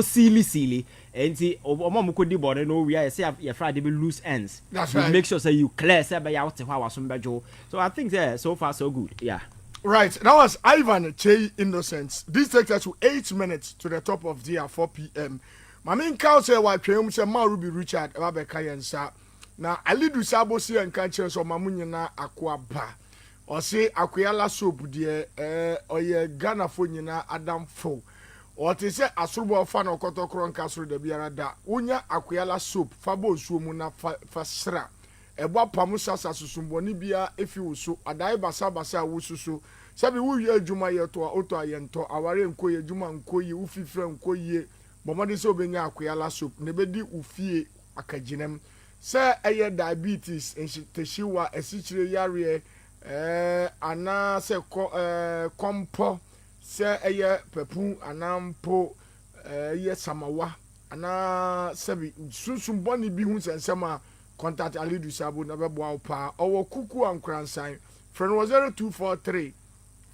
silly. And see, we are say your Friday be loose ends. That's right. Make sure you clear out so I think so far so good. Yeah. Right. That was Ivan Kyei Innocence. This takes us to 8 minutes to the top of the 4 p.m. My main cow say why Kyei say Ma Ruby Richard Abeka Yensa. Now I lead with Sabo see and catch so Mamunyana Aqua Ba. Or say Aquala soap dear or ye Ghana Funyana Adam Fo. Or te say asubo fa na okoto kron kasro de biara da unya akoyala soap fabo suomu na fasra ebo pamusa sasusumboni bia efi wuso adai basa wususu sabi wuye adwuma ye to oto ayento aware nkoye adwuma nkoye ufifra nkoye bomode se obenya akoyala soap ne bedi ufie akaginem se eye diabetes enhitehyiwa esichire yare ana se kompo se eye pepu anampo ye samawa ana sebi sunsun boni bi hu sensema contact Ali Dusabo na bebo pa owo kuku ankransan friend was 0243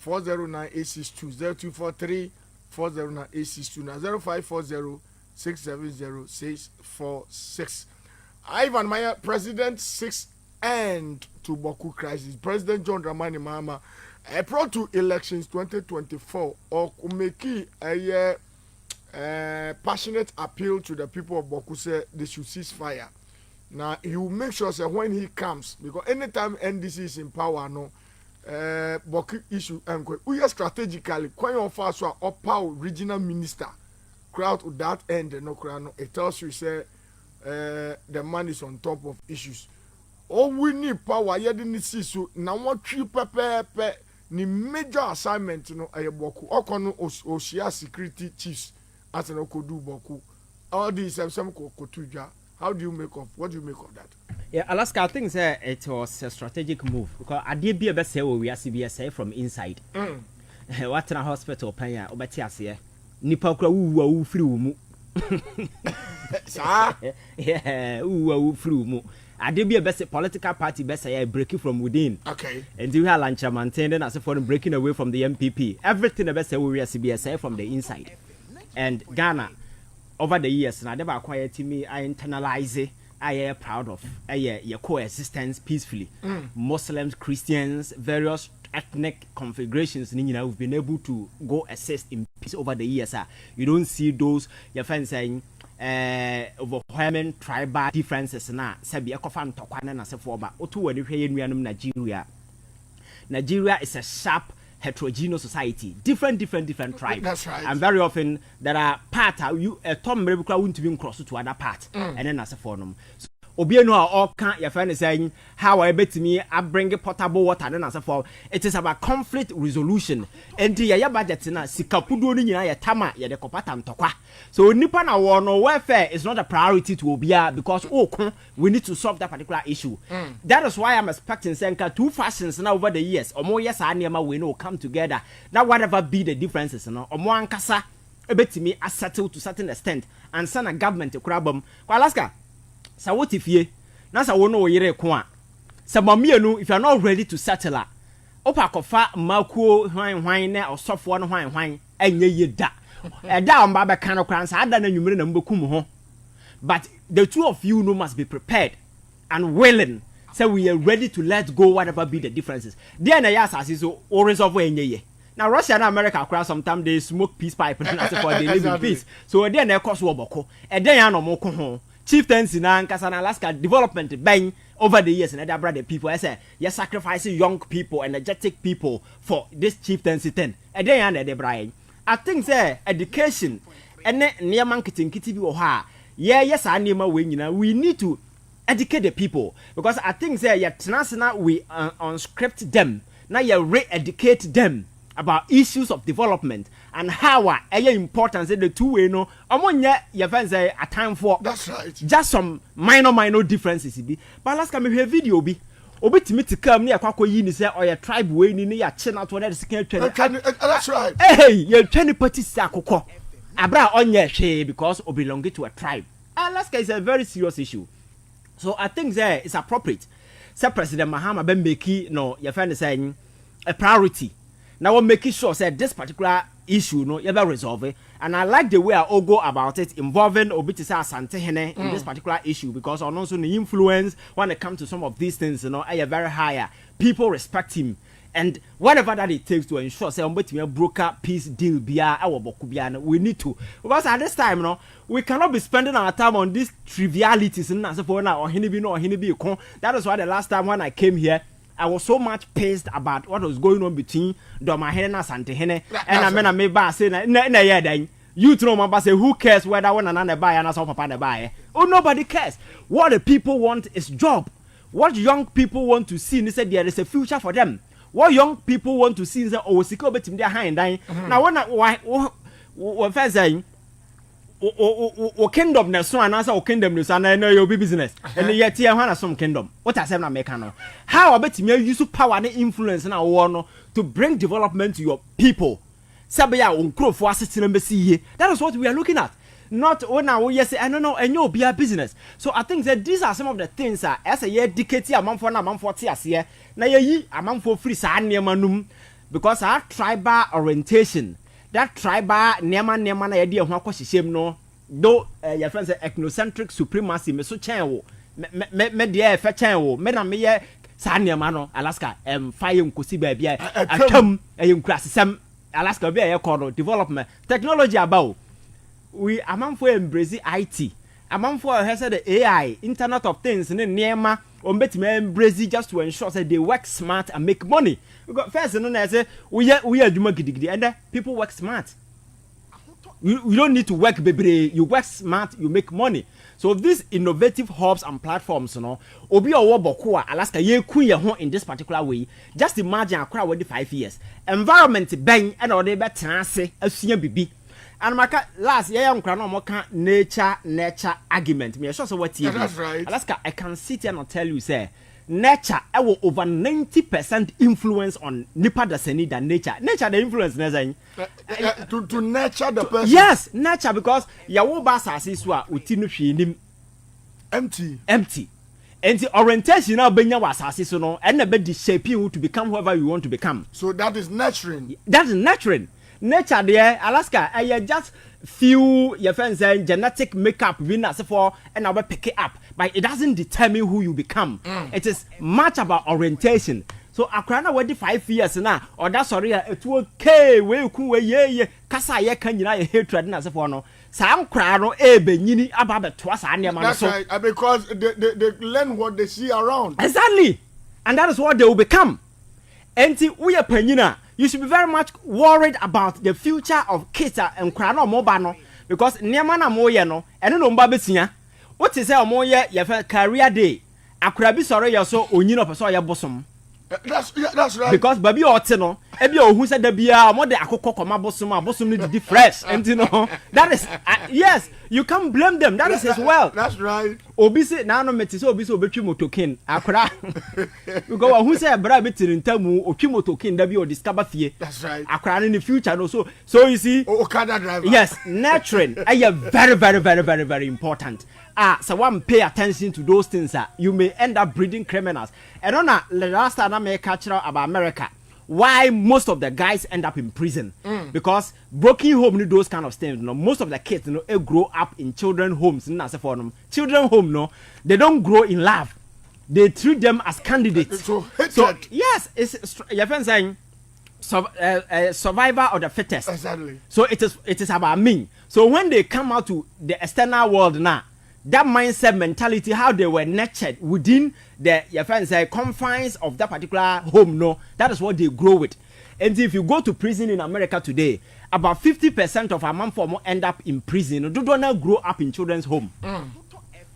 409 862 0243 409 862 na 0540 670 646. Ivan Maya President 6 end to Boku crisis. President John Dramani Mahama April to elections 2024 or kumeki a passionate appeal to the people of Boku say they should cease fire. Now he will make sure that when he comes, because anytime NDC is in power, no Boku issue we are strategically quite often so power regional minister crowd to that end no crowd. It tells you say the man is on top of issues. Oh, we need power. You didn't see so now. What tree pepe ni major assignment no aye Boku. Okono Oshia security chiefs as an Okodu Boku. All these have some kotuja. How do you make of? What do you make of that? Yeah, Alaska, I think it was a strategic move because I did be a best say we are CBSA from inside. What in a hospital paya obetias nipa kura wu free mu. Yeah, wu free mu. I did be a best political party best say breaking from within. Okay. And you have lunch maintained as a foreign breaking away from the MPP. Everything the best say we are CBSA from the inside. And Ghana over the years now never acquired to me I internalize it. I am proud of your coexistence peacefully. Muslims, Christians, various ethnic configurations, we've been able to go assist in peace over the years. You don't see those your friends saying overwhelming tribal differences now. Sabi ekofan tokwana na sefoba. Otu wani hweye nuanum Nigeria. Nigeria is a sharp heterogeneous society, different tribes. That's right. And very often there are parts you a Tom Rebecca won't even cross to other part, and then as a form. So Obiano all can't your friend is saying how I bet me I bring a potable water and as a form. It is about conflict resolution. And the ya budget na sikapudo ni ya tama ya de kopatan tokwa. So nipa na war no welfare is not a priority to Obia because we need to solve that particular issue. That is why I'm expecting Senka two fashions now over the years. Or more yes we know come together. Now whatever be the differences, or more ankasa ebetimi a settle to certain extent and send a government to crabum. Alaska. So what if ye? Nasa wono yere kwa. Sa mamienu if you are not ready to settle opa kofa makuo hwan na osofo no hwan enye ye da. Da on baba kan okran sa ada na nwumire na mbekum ho. But the two of you no must be prepared and willing. So we are ready to let go whatever be the differences. There na yas as so o resolve enye ye. Now Russia and America across sometimes they smoke peace pipe and as for they live in peace. So there na cost wo boko. E den ya no mo ko ho. Chieftains in Ankasana Alaska development bang over the years and other brother people. I say you're sacrificing young people, energetic people for this chieftaincy thing. And then the Brian. I think say education and near marketing kitty or ha. Yeah, yes, I need my wing, we need to educate the people because I think say yeah, we unscript them. Now you re-educate them about issues of development and how important the two way no your fans say a time for that's right just some minor differences be but last time we video be obi timi to come near kwako yi ni say or your tribe way ni ya chena to that second that's right hey you 20 parties akoko abra onye hwe because we belong to a tribe Alaska is a very serious issue so I think there is appropriate say President Mahama be make no your friend is saying a priority. Now we're making sure that this particular issue no ever resolve it. And I like the way I all go about it involving Obitisa Santehene in this particular issue because on also the influence when it comes to some of these things, are very higher. People respect him. And whatever that it takes to ensure say a broker peace deal we need to because at this time we cannot be spending our time on these trivialities and as for now or that is why the last time when I came here I was so much pissed about what was going on between Domahene and Santehene and I made by saying then you throw my say who cares whether one another buy and also papa buy oh nobody cares what the people want is job what young people want to see they said there is a future for them what young people want to see is oh secure betim their hand now when first saying o kingdom na so anasa o kingdom no so na your business and yet here na some kingdom what I say na make no how obetimi use power and influence na wo no to bring development to your people sabe ya onkrofo asese na mbesi ye that is what we are looking at not when we yes I don't know and you be a business so I think that these are some of the things as a year decade amamfo na amamfo te ase na yi amamfo free sa niema num because our tribal orientation that tribal nema na ye de ho akoshishem no do your friends say ethnocentric supremacy me so chen wo me de fe chen wo me na me ye sa nema no Alaska fire nkosi ba bia atwam enkurasesem Alaska bia ye call development technology about we amamfo embrace IT amamfo has said the AI internet of things ne nema ombetime embrace just to ensure that they work smart and make money because first no na say we adwuma gidigidi and people work smart you don't need to work bebre you work smart you make money so these innovative hubs and platforms obi owo boko Alaska ye ku ye ho in this particular way just imagine akora with 5 years environment ben and o dey betra ase asua bibi and maka last year nkra no mo ka nature argument me sure so what you that's right Alaska I can sit here and tell you say nature will over 90% influence on nipa dasani than nature the influence to nurture the person yes nature because yawo ba asase so a oti no hwe nim empty and the orientation now benya wa asase so no and na be the shape you to become whoever you want to become so that is nurturing nature there Alaska just few your friends genetic makeup winners for and I will pick it up but it doesn't determine who you become it is much about orientation so akrana we 5 years na or that sorry it okay we ku we ye kasa ye kan nyina ye hatred na se for no sa ankra no benyini aba beto asa anema no so that's right because they learn what they see around exactly and that is what they will become enti we panyina you should be very much worried about the future of kids and crano moba no because niema na mo ye no eno no mba betia what is say omo ye ye career day akura bi soro ye so onyi no person ye bosom that's right because baby ote no e bi ohun say da bia omo de akokko koma bosom ni di fresh and you know that is yes you can't blame them that is as well that's right obi say na no meti say obi say obetwi motokin akura because ohun say bra betiri ntamu otwi motokin da bi o discover fie that's right akura in the future no so you see Okada driver yes nurturing are very important so one pay attention to those things you may end up breeding criminals and on the last time I make catch about America why most of the guys end up in prison because broken home those kind of things most of the kids grow up in children homes children home no they don't grow in love they treat them as candidates so yes it's your friend saying survivor of the fittest exactly so it is about me so when they come out to the external world now that mindset mentality how they were nurtured within the your friends confines of that particular home no that is what they grow with and if you go to prison in America today about 50% of our man form end up in prison do not grow up in children's home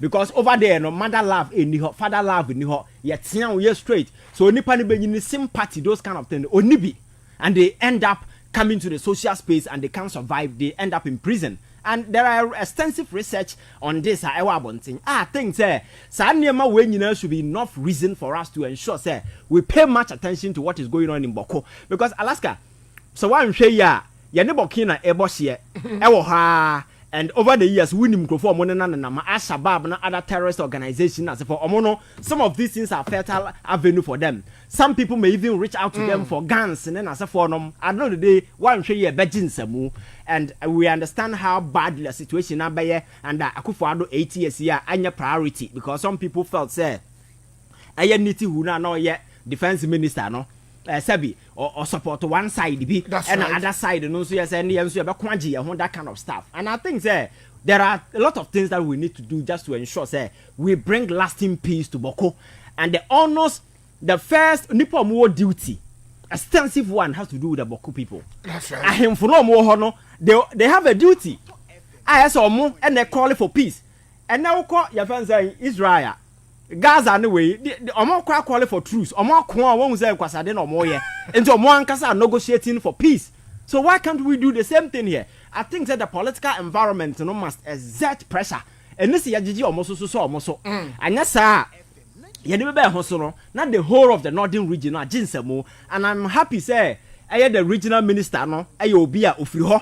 because over there no mother love in her father love in her yet straight so nipa ni be sympathy those kind of things onibi and they end up coming to the social space and they can't survive they end up in prison. And there are extensive research on this. I think there should be enough reason for us to ensure we pay much attention to what is going on in Boko because Alaska. So one say ya Burkina Eboshie Ewoha and over the years we microphone Al-Shabaab and other terrorist organizations as for Omono. Some of these things are fertile avenue for them. Some people may even reach out to them for guns and then as a for them. At the end of the day, one say ya Bejin Samu. And we understand how bad the situation is there and Akufo-Addo 8 years here anya priority because some people felt say aye niti huna no ye defense minister no sabi or support one side be and right. Other side no so yes and so be kwaji that kind of stuff and I think say there are a lot of things that we need to do just to ensure say we bring lasting peace to Boko and the honors the first nipo more duty extensive one has to do with the Boko people. That's right. They have a duty. I saw more and they call for peace. And now call your friends saying Israel, Gaza anyway. The Omo call for truce. Omo won't say Kwasadin or more. And so more are negotiating for peace. So why can't we do the same thing here? I think that the political environment must exert pressure. And this is almost so. And yes, sir. Not the whole of the northern region, and I'm happy say I the regional minister no Ayobia Ufriho.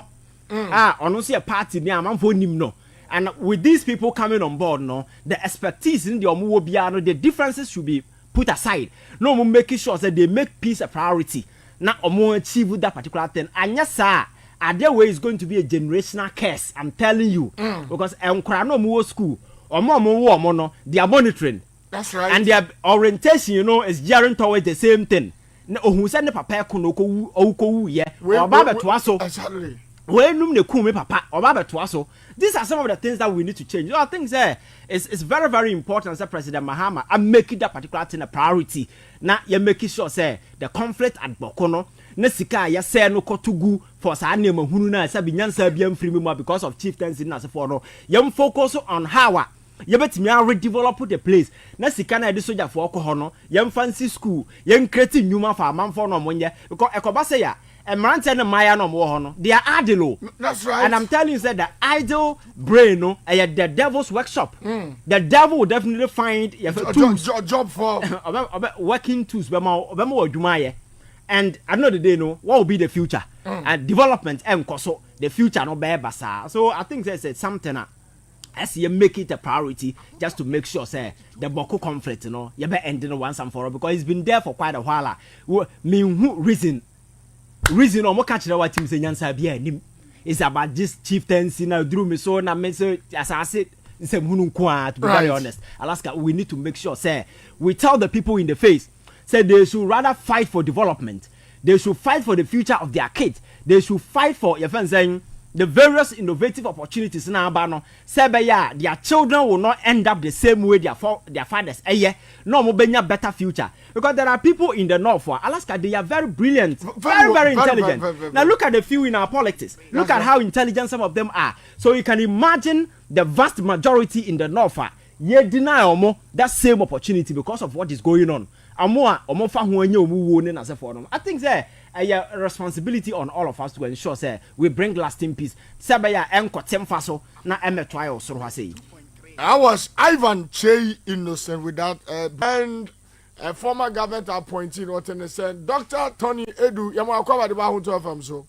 Honestly a party near man for him no. And with these people coming on board, no, the expertise in the Omuobiano, the differences should be put aside. No more making sure that they make peace a priority. Now Omo achieve that particular thing. And yes, sir, other way is going to be a generational curse. I'm telling you. Because Enkrano Muo school, Omo, they are monitoring. That's right. And their orientation, is gearing towards the same thing. Who send the papa kunoko yeah, or Baba Twaso. Exactly. When the kume papa or Baba Twaso. These are some of the things that we need to change. I think it's very, very important, Sir President Mahama, and making that particular thing a priority. Now you're making sure, say, the conflict at Bokono, Nesika, ya say no kotugu for Sanema Hununa, Sabinyan Serbian free because of chieftains in Nasafono. Young focus on how. You bet me redevelop the place. Na sika na de soja for alcohol no. Yem fancy school. Yem creating new for a man for no money. Because ekobase ya. E marante na maya no mo ho no. They are idle. That's right. And I'm telling you that the idle brain no, the devil's workshop. The devil will definitely find job for working tools. And at the end of the day, no, what will be the future? And development and so the future no be basa. So I think that's something as you make it a priority just to make sure say the Boko conflict you be ending once and for all, because it's been there for quite a while. Reason or more catch what team say nyansa bia nim is about this chieftaincy na Oduro me so na me say as I said say hunu kwa, to be very honest. Alaska, we need to make sure say we tell the people in the face say they should rather fight for development. They should fight for the future of their kids. They should fight for your friends saying the various innovative opportunities in Abano, Sebeya, their children will not end up the same way their fathers. No more better future. Because there are people in the north for Alaska, they are very brilliant, very intelligent. Very. Now look at the few in our politics. Look at how intelligent some of them are. So you can imagine the vast majority in the north ye deny that same opportunity because of what is going on. I think there a responsibility on all of us to ensure say we bring lasting peace. Sabaya enko temfaso na emetwayo so say. I was Ivan Kyei innocent with that and a former government appointee what and said Dr. Tony Edu yamo akwa de ba ho to fam so.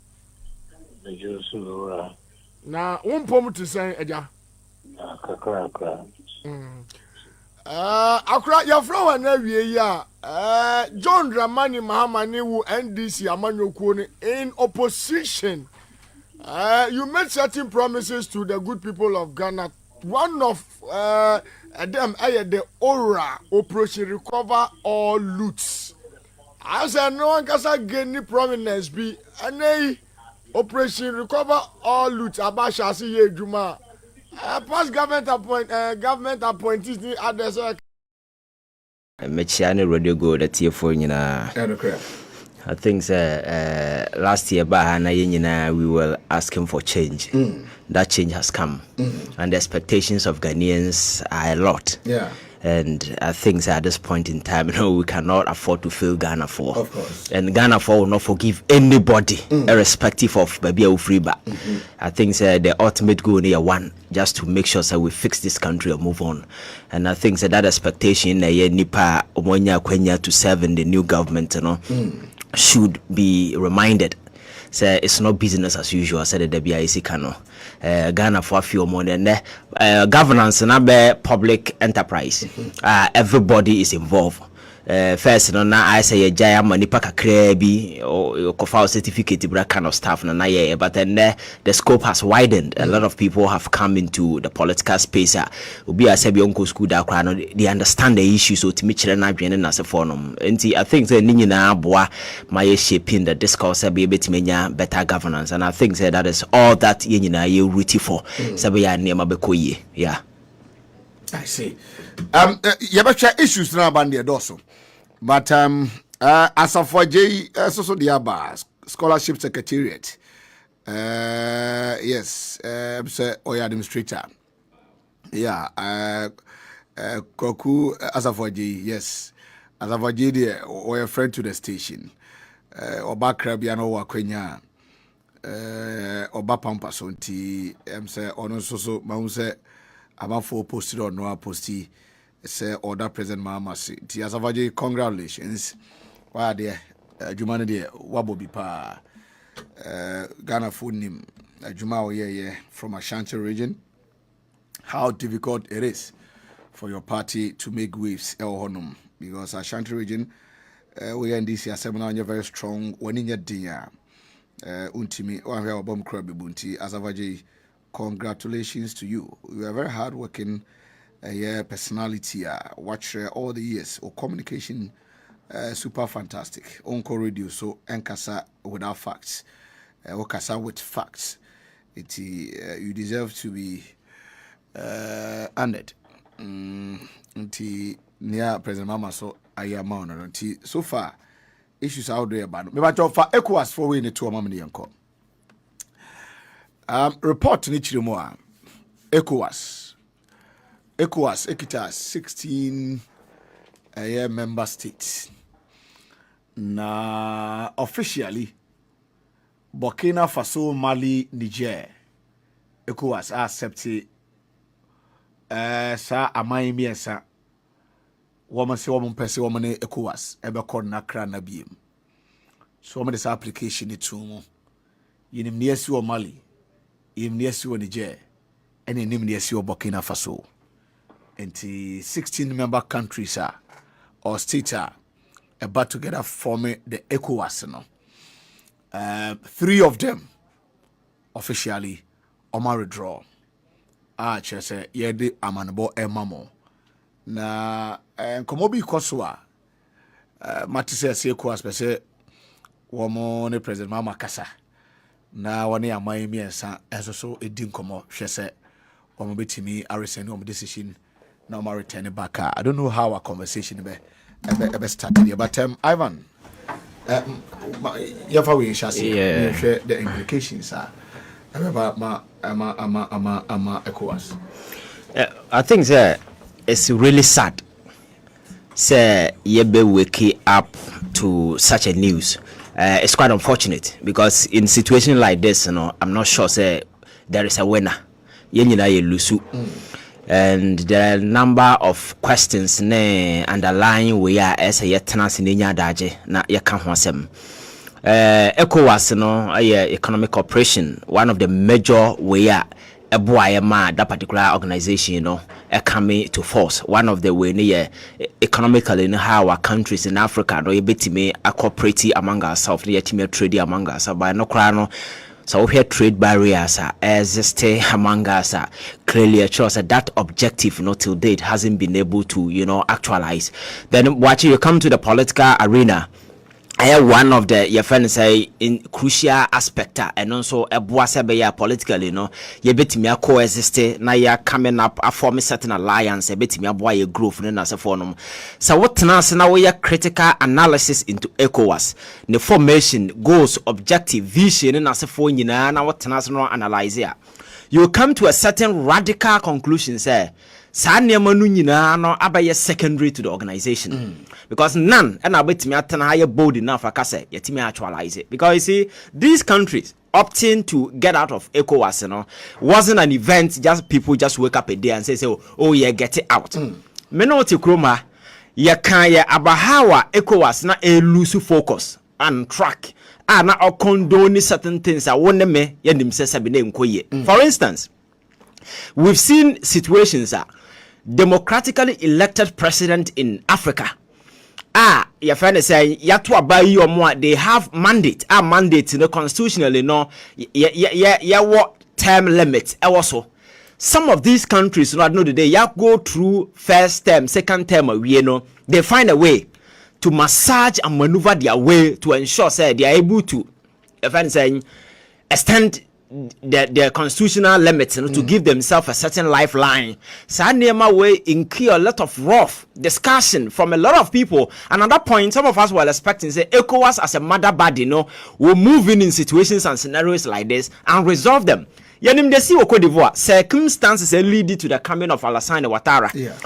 Na umpom to say eja. Kakra. Akra your flower na wie ya John Dramani Mahamani wu NDC amanyoku in opposition. You made certain promises to the good people of Ghana. One of them the Aura Operation Recover All Loots. I said no one can gain any prominence be any Operation Recover All Loots abasha si ye juma. Past government appointees ni others. Mechiane radio go that year for I think last year we were asking for change. That change has come. And the expectations of Ghanaians are a lot. Yeah. And I think at this point in time, we cannot afford to fail Ghana for. Of course. And Ghana for will not forgive anybody, irrespective of baby or free back. I think the ultimate goal here one, just to make sure that we fix this country or move on. And I think that expectation Nipa Omonya Kwenya to serve in the new government, should be reminded. Say it's not business as usual. Said the BIC Kano, Ghana for a few more than governance and a public enterprise. Everybody is involved. First, I say a giant money pack a crabby or file certificate, that kind of stuff. But then the scope has widened. A lot of people have come into the political space. Ubi a sebi uncle school they understand the issue. So to meet and as a forum. And I think the Nina Bois my shaping the discourse be able to make better governance. And I think that is all that you rooting for. Sabia Nema Bekoye. Yeah. I see. You have issues now about the dorsal. But as of for J, so the Abba Scholarship Secretariat, yes, Oya Administrator, yeah, Koku as of for J, yes, as of for J, or a friend to the station, or Bakrabiano or Quenya, oba pampa so nti say ono so ma say amafo posted or no posti say order President Mahama nti asavaje congratulations wa there adwuma no there wabo bi pa Ghana phone nim adwuma oyeye from Ashanti region, how difficult it is for your party to make waves honum because Ashanti region we are in this year seminar very strong when in your dinner untimi one here bomb crab bunti asavaje congratulations to you. You are very hard working personality watch all the years or communication super fantastic onko radio so enkasa without facts okasa with facts it you deserve to be honored nti near President Mama so ayama on nti so far issues out there about me but for ECOWAS for we need to amam yanko report ni chirimo a ECOWAS ekita 16 member states na officially Burkina Faso, Mali, Niger ECOWAS accept sa amai miesa woman se woman pese woman ECOWAS ebe kor na kra na biem so woman this application it to mo yinim ne asi wo Mali yinim ne asi wo Niger ene nim ne asi wo Burkina Faso enti 16 member countries or states are about together forming the ECOWAS no 3 of them officially Omar withdraw chese yede amanbo emamo na komobi koswa matise se ECOWAS pese womo ne President Mama kasa na woni amai miensa enso so edi nkomo hwese womo betimi areseni womo decision na Omar return back. I don't know how our conversation be started here, but Ivan we shall see the implications are about ECOWAS. I think it's really sad say you be waking up to such a news. It's quite unfortunate because in situation like this, I'm not sure say there is a winner. And there are a number of questions underlying we are as a tenants in Inya Daje na yaka hwasem. ECOWAS economic cooperation, one of the major way that particular organization coming to force. One of the way economically how our countries in Africa no betime cooperate among ourselves, yet trade among us. By no crano. So we have trade barriers exist among us. Clearly, it shows that objective, till date, hasn't been able to, actualize. Then, watching you come to the political arena, one of the your friends say in crucial aspect, and also a boasebeya politically, you bet me a coexist. Now you coming up a form certain alliance, a bit me a boy a growth in as a form. So what now we are critical analysis into ECOWAS, the formation, goals, objective, vision, and as a phone, now what national analyze here. You come to a certain radical conclusion, say. Manu no abaye secondary to the organization because none and I bet me higher bold enough akase yetimi actualize it because you see these countries opting to get out of ECOWAS wasn't an event just people just wake up a day and say oh yeah get it out menoti kroma ya kan ya abahawa ECOWAS na lose focus and track na condone certain things wonne me yenim sese be na nkoye. For instance, we've seen situations democratically elected president in Africa. Your friend is saying yatwa ba yi omo they have mandate. Mandate constitutionally what term limit also. Some of these countries know the day go through first term, second term they find a way to massage and maneuver their way to ensure say they are able to your friend saying extend their constitutional limits to give themselves a certain lifeline. Sanema way incur a lot of rough discussion from a lot of people. And at that point, some of us were expecting say ECOWAS as a mother body, will move in situations and scenarios like this and resolve them. Yanim de si Côte d'Ivoire, circumstances lead to the coming of Alassane Ouattara. Yeah.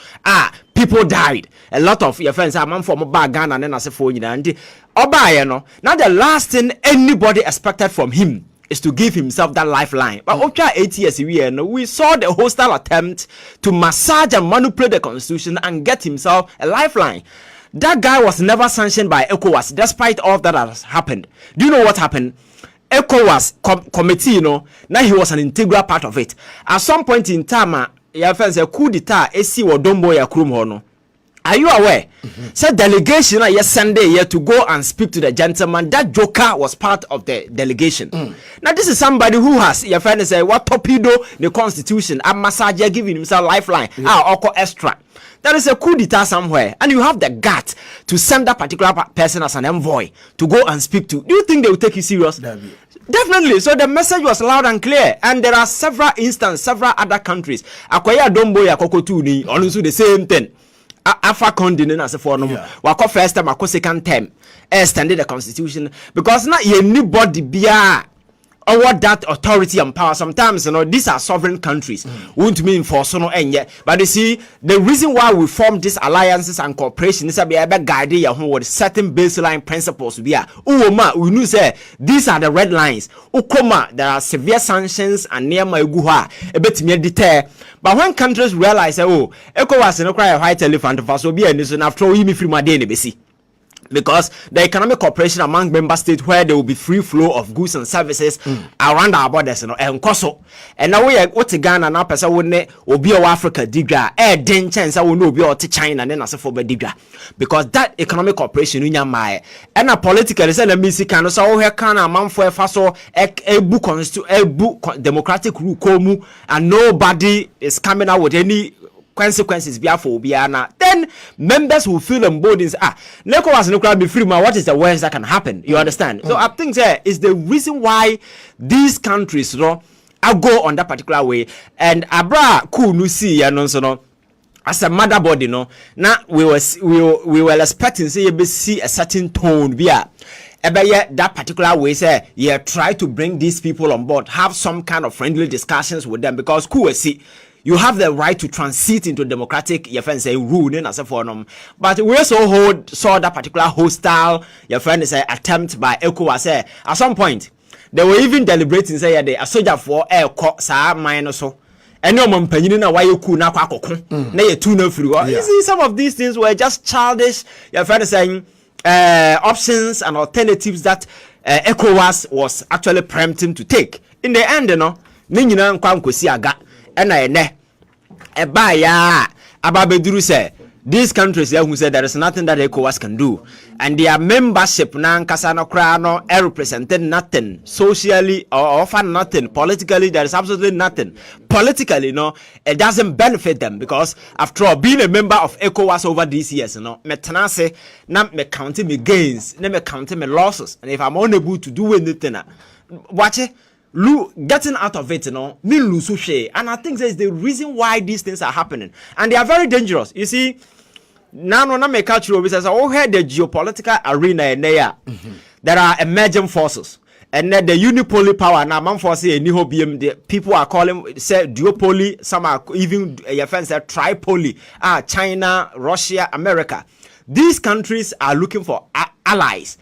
People died. A lot of your friends are from Ghana and then as a phone. Now the last thing anybody expected from him is to give himself that lifeline. But after 8 years, we saw the hostile attempt to massage and manipulate the constitution and get himself a lifeline. That guy was never sanctioned by ECOWAS, despite all that has happened. Do you know what happened? ECOWAS committee, now he was an integral part of it. At some point in time, your friends a coup d'etat, AC or Dombo ya Krum. Are you aware? So delegation yes Sunday here to go and speak to the gentleman. That joker was part of the delegation. Now this is somebody who has your friend say what torpedo the constitution and massage giving himself lifeline. Oko extra. There is a coup d'etat somewhere, and you have the gut to send that particular person as an envoy to go and speak to. Do you think they will take you serious? Definitely. So the message was loud and clear, and there are several instances, several other countries. Akwaya Dombo ya Kokotuni, also the same thing. Alpha condemning as a form. Wako first time, wako second time. Extended the constitution because not anybody be over that authority and power. Sometimes these are sovereign countries. Won't mean for so and yet. But you see, the reason why we form these alliances and corporations is to be able to guide you with certain baseline principles. We know say these are the red lines. Ukoma, there are severe sanctions and near my guha a bit me deter. But when countries realize ECOWAS no cry a white elephant for so be and after all, you me free my day see. Because the economic cooperation among member states where there will be free flow of goods and services around our borders, and Koso. And now we are what Ghana now person wouldn't be Africa digra, den chance I will know be to China and then as for digra. Because that economic cooperation in your mind and a political is a music and so here can a man for a faso a book democratic rule komu and nobody is coming out with any consequences for Biana, then members will feel emboldened. Neko was no crowd be free, man. What is the worst that can happen? You understand? So I think there is the reason why these countries, go on that particular way. And Abra Kunusi and as a mother body, now we were expecting see a certain tone via. That particular way, say, try to bring these people on board, have some kind of friendly discussions with them because you have the right to transit into democratic rule as a forum. But we also saw that particular hostile attempt by ECOWAS. At some point, they were even deliberating say a soldier for air sa minus so. And no man penny na why you could na you too no free. You see, some of these things were just childish. Saying options and alternatives that ECOWAS was actually preempting to take. In the end, Nina Kwankosi aga. Ababeduru say these countries who said there is nothing that ECOWAS can do, and their membership represented nothing socially or often nothing politically. There is absolutely nothing politically. It doesn't benefit them because after all, being a member of ECOWAS over these years, me tenase na me counting me gains, na me counting me losses, and if I'm unable to do anything, watch it. Getting out of it, me lose share. And I think that is the reason why these things are happening. And they are very dangerous. You see, now me cultural business, I heard the geopolitical arena in there. There are emerging forces. And then the unipolar power, now man for say the people are calling say duopoly, some are even your friends say tripoly. China, Russia, America. These countries are looking for allies.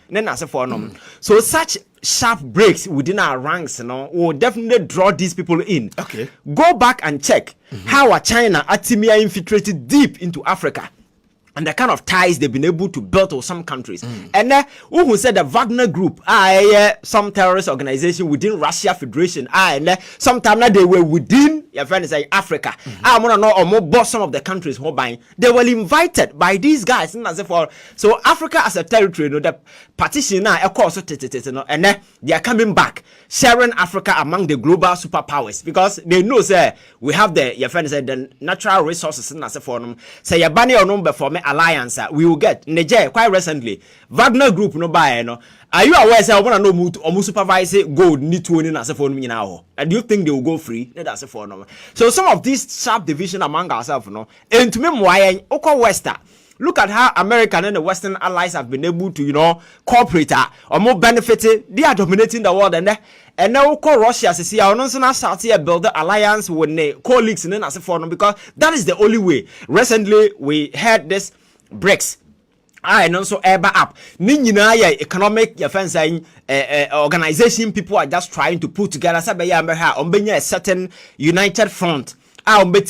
So such sharp breaks within our ranks, will definitely draw these people in. Okay. Go back and check how China Atimia infiltrated deep into Africa. And the kind of ties they've been able to build with some countries. And who said the Wagner Group, some terrorist organization within Russia Federation, and sometimes they were within your friend say Africa. I want to know or more boss some of the countries who buying. They were invited by these guys. So Africa as a territory, the partition now, of course, and they are coming back, sharing Africa among the global superpowers because they know say we have the your friend say the natural resources in as a forum. Say your banner or number for me. Alliance we will get Niger quite recently Wagner Group no buy are you aware say I want to know or supervise gold need to win as a phone now and do you think they will go free that's a phone so some of these sharp division among ourselves and to me why Western look at how America and the Western allies have been able to cooperate or more benefited. They are dominating the world and now Russia see our national start here build the alliance with the colleagues in as a forum because that is the only way. Recently we had this BRICS and also eba up. Ninyina ye economic organization people are just trying to put together. Sabe ya mbeha ombenya a certain united front.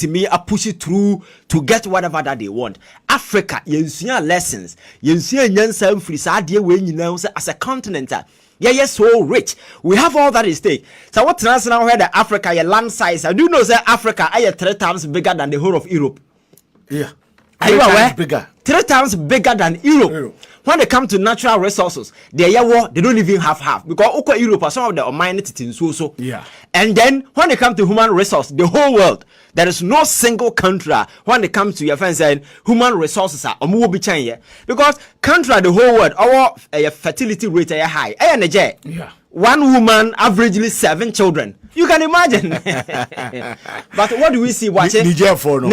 Me a push it through to get whatever that they want. Africa, yensuya lessons, yensuya nyansa free sadie we nyina as a continent. Yeah, so rich. We have all that at stake. So what now where the Africa your land size? I do know that Africa are 3 times bigger than the whole of Europe. Yeah. Are you aware? Bigger. 3 times bigger than Europe. When they come to natural resources, they don't even have half because Europe are some of the minority so. Yeah. And then when they come to human resource, the whole world, there is no single country when it comes to your friends saying human resources are because country the whole world our fertility rate are high. Yeah. 1 woman averagely 7 children. You can imagine. But what do we see? Niger for no.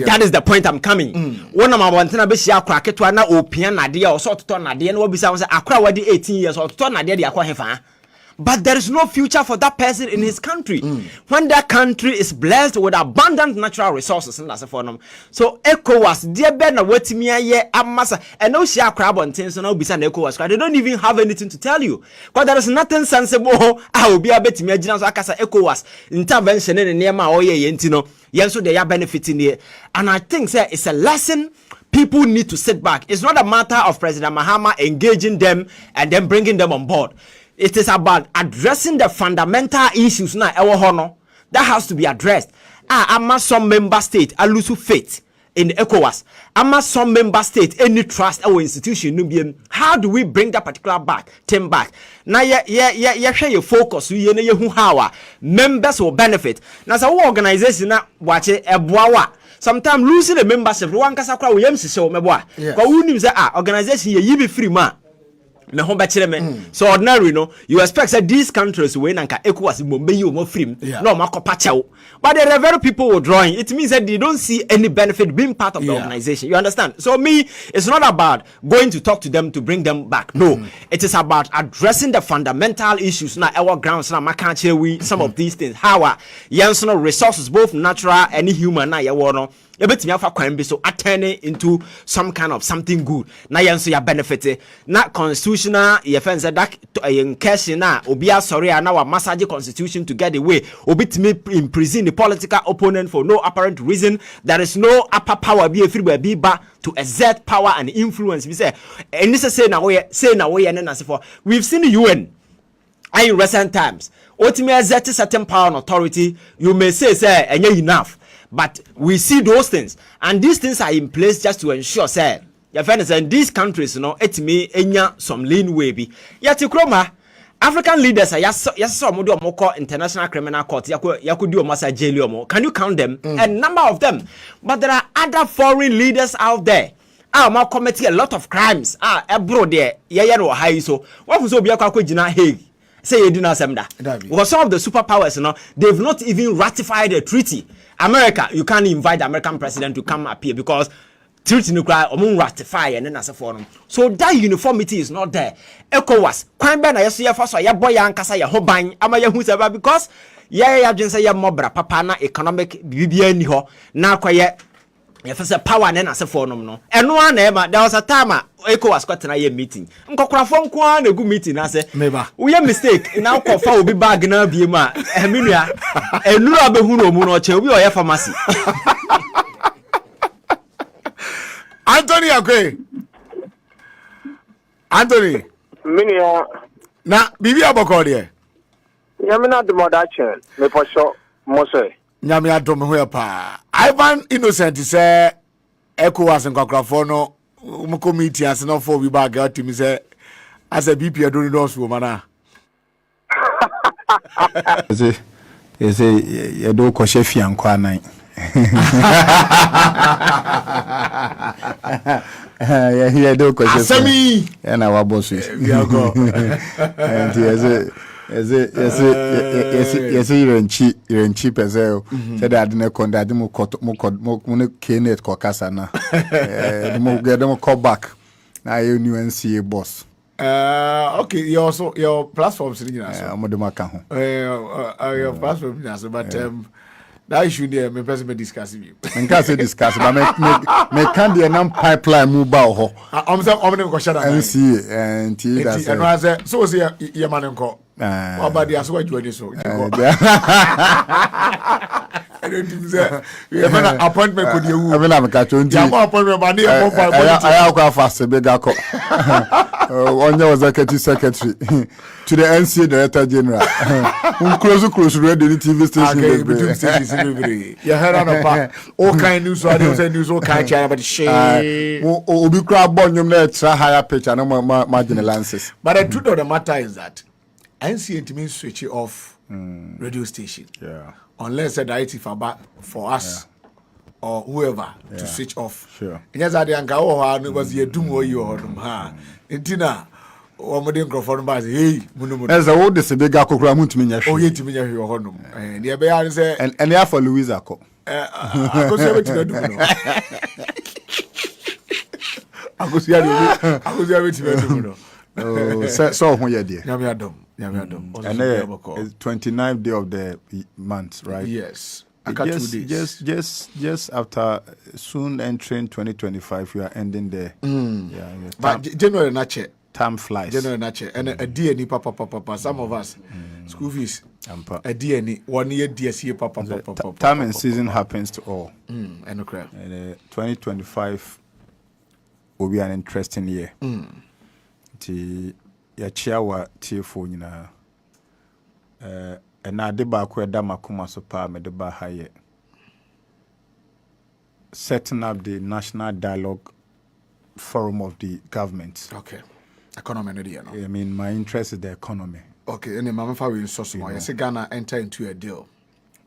That is the point I'm coming. One of my wanting to be share crack to an opian idea or sort of ton idea and what be sounds akra wadi 18 years or ton idea the akwa hefa. But there is no future for that person in his country. When that country is blessed with abundant natural resources, and that's for them. So ECOWAS, dear Ben, what me amasa, and no share crab on things, so no beside ECOWAS. They don't even have anything to tell you. Because there is nothing sensible. I will be a bit me so I can say ECOWAS intervention in near my oye yentino. Yes, so they are benefiting here. And I think sir, it's a lesson. People need to sit back. It's not a matter of President Mahama engaging them and then bringing them on board. It is about addressing the fundamental issues now. That has to be addressed. I'm some member state I lose faith in the ECOWAS. I'm some member state any trust our institution. How do we bring that particular team back? Now share your focus. How members will benefit. Now so organization now watch it sometimes losing the membership. One kasakwa we show me boy. But who knows that organization you be free man. So ordinary, you expect that these countries when ECOWAS more free, no makopacho. But there are very people withdrawing. It means that they don't see any benefit being part of the organization. You understand? So it's not about going to talk to them to bring them back. No, it is about addressing the fundamental issues. Now our grounds now some of these things. How resources, both natural and human. Now so turning into some kind of something good. Now you are benefited. Not constitutional. You find that in case now obia sorry now a massage constitution to get away. Obit me imprison the political opponent for no apparent reason. There is no upper power be free be back to exert power and influence. We say and this is say now and then as for we've seen the UN in recent times. Ultimately exert certain power and authority. You may say and enough. But we see those things, and these things are in place just to ensure, say, your friends in these countries, it may enya some leeway be. Yet, Kroma, African leaders are yes, some more international criminal court. Yaku do massa jail. Can you count them? A number of them, but there are other foreign leaders out there. More committing a lot of crimes. Abroad there, no high so. What was Obiakwa Jina Hague? Say you do not because some of the superpowers, they've not even ratified a treaty. America, you can't invite the American president to come up here because treaty nuclear ratify and then as a forum. So that uniformity is not there. ECOWAS, crime ban I see first ya boy ankasa ya hoban amaya whoever because ya just say ya mobra papa na economic bibia ni ho na kwaye ya first power and then as a forum no. And one there was a time ECOWAS got na ye meeting. Nkokrafo nko na gu meeting na say we mistake now kofa obi bag na bie ma eminua enu abehu no mu no che obi oye pharmacy. Anthony Minia na bibi aboko de Yamina de modachen me for sure mo say nyame adom ho pa Ivan Innocent say ECOWAS nkokrafo no committee as no for we bag out to me say as a BP adoni no so mana Ese yedo ko shefi anko anan yedo ko shefi asemi na wa boss we go and yes irenchi pese said I didn't contact mo Kenneth Kokasa na mo get them call back na you NCA boss. Okay, your platforms in modemaka ho your platform but That issue there, me person me discuss with you. I can't say discuss, but me can't be a pipeline move out. I'm saying I'm going to shut down. And see and tea. And I say so say your man call. What about the as what you do so? I don't think so. You have an appointment with you. I mean, I'm catching. You have an appointment with me. I have quite fast. Big ako. One year was secretary to the NCA Director General. Close read the TV station. You heard on the back. All kind news, so I don't say news. All kind of about shit. Obi crab bon you let higher pitch and no marginal lances. But the truth of the matter is that NCA to me switch off radio station. Yeah. Unless the IT for us or whoever to switch off. Sure. And yes, I didn't go. Was your doom or you or them? Ha. Intina. Or Modern Crawford by hey, as the oldest big Akokramun to me. Oh, yet to me your honum. And the Abear say, and there for Louisa. I go say what you do. I go see what you do. Oh, so when you're there. Yamiadom. And it's 29th day of the month, right? Yes. Just after soon entering 2025, we are ending there. Yeah. But January nache. Time flies. January nache. And a DNA papa. Some of us school fees. A DNA 1 year DSC papa. Time and season happens to all. And 2025 will be an interesting year. Ya chiawa TFO nyina na de ba ko da makoma so pa me de ba haye setting up the National Dialogue Forum of the Government. Okay. Economy no dey no. I mean, my interest is the economy. Okay, and mama fa we so small. You say Ghana enter into a deal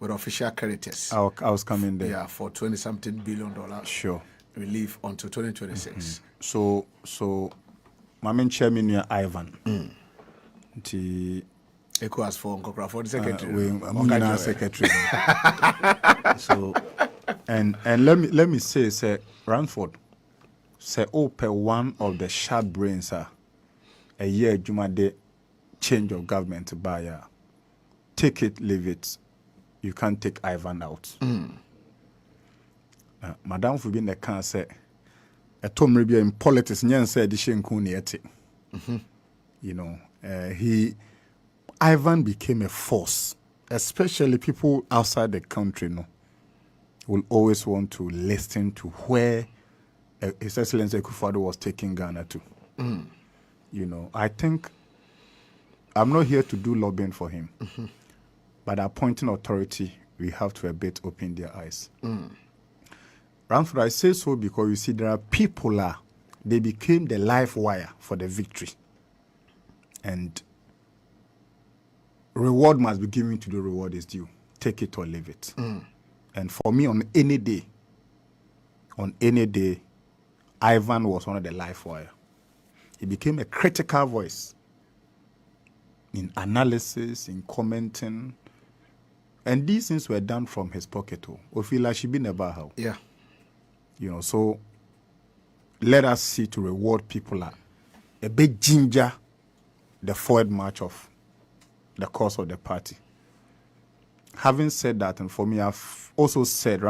with official creditors. I was coming there. Yeah, for $20-something billion. Sure. Relief until 2026. So my main chairman is Ivan. The ECOWAS for Nkokra for the secretary. We secretary. So and let me say Ranford say open one of the sharp brains a year Jumade change of government by take it, leave it. You can't take Ivan out. Madam Fubin the can say a Tom Rebia in politics, Nyan said the Shenkunieti. You know, Ivan became a force, especially people outside the country, will always want to listen to where His Excellency Akufo-Addo was taking Ghana to. You know, I think I'm not here to do lobbying for him, but appointing authority, we have to a bit open their eyes. Ranford, I say so because you see there are people they became the life wire for the victory. And reward must be given to the reward is due. Take it or leave it. And for me, on any day, Ivan was one of the life wire. He became a critical voice in analysis, in commenting. And these things were done from his pocket. Ofila she been about how. Yeah. You know, so let us see to reward people a big ginger the forward march of the cause of the party. Having said that, and for me, I've also said,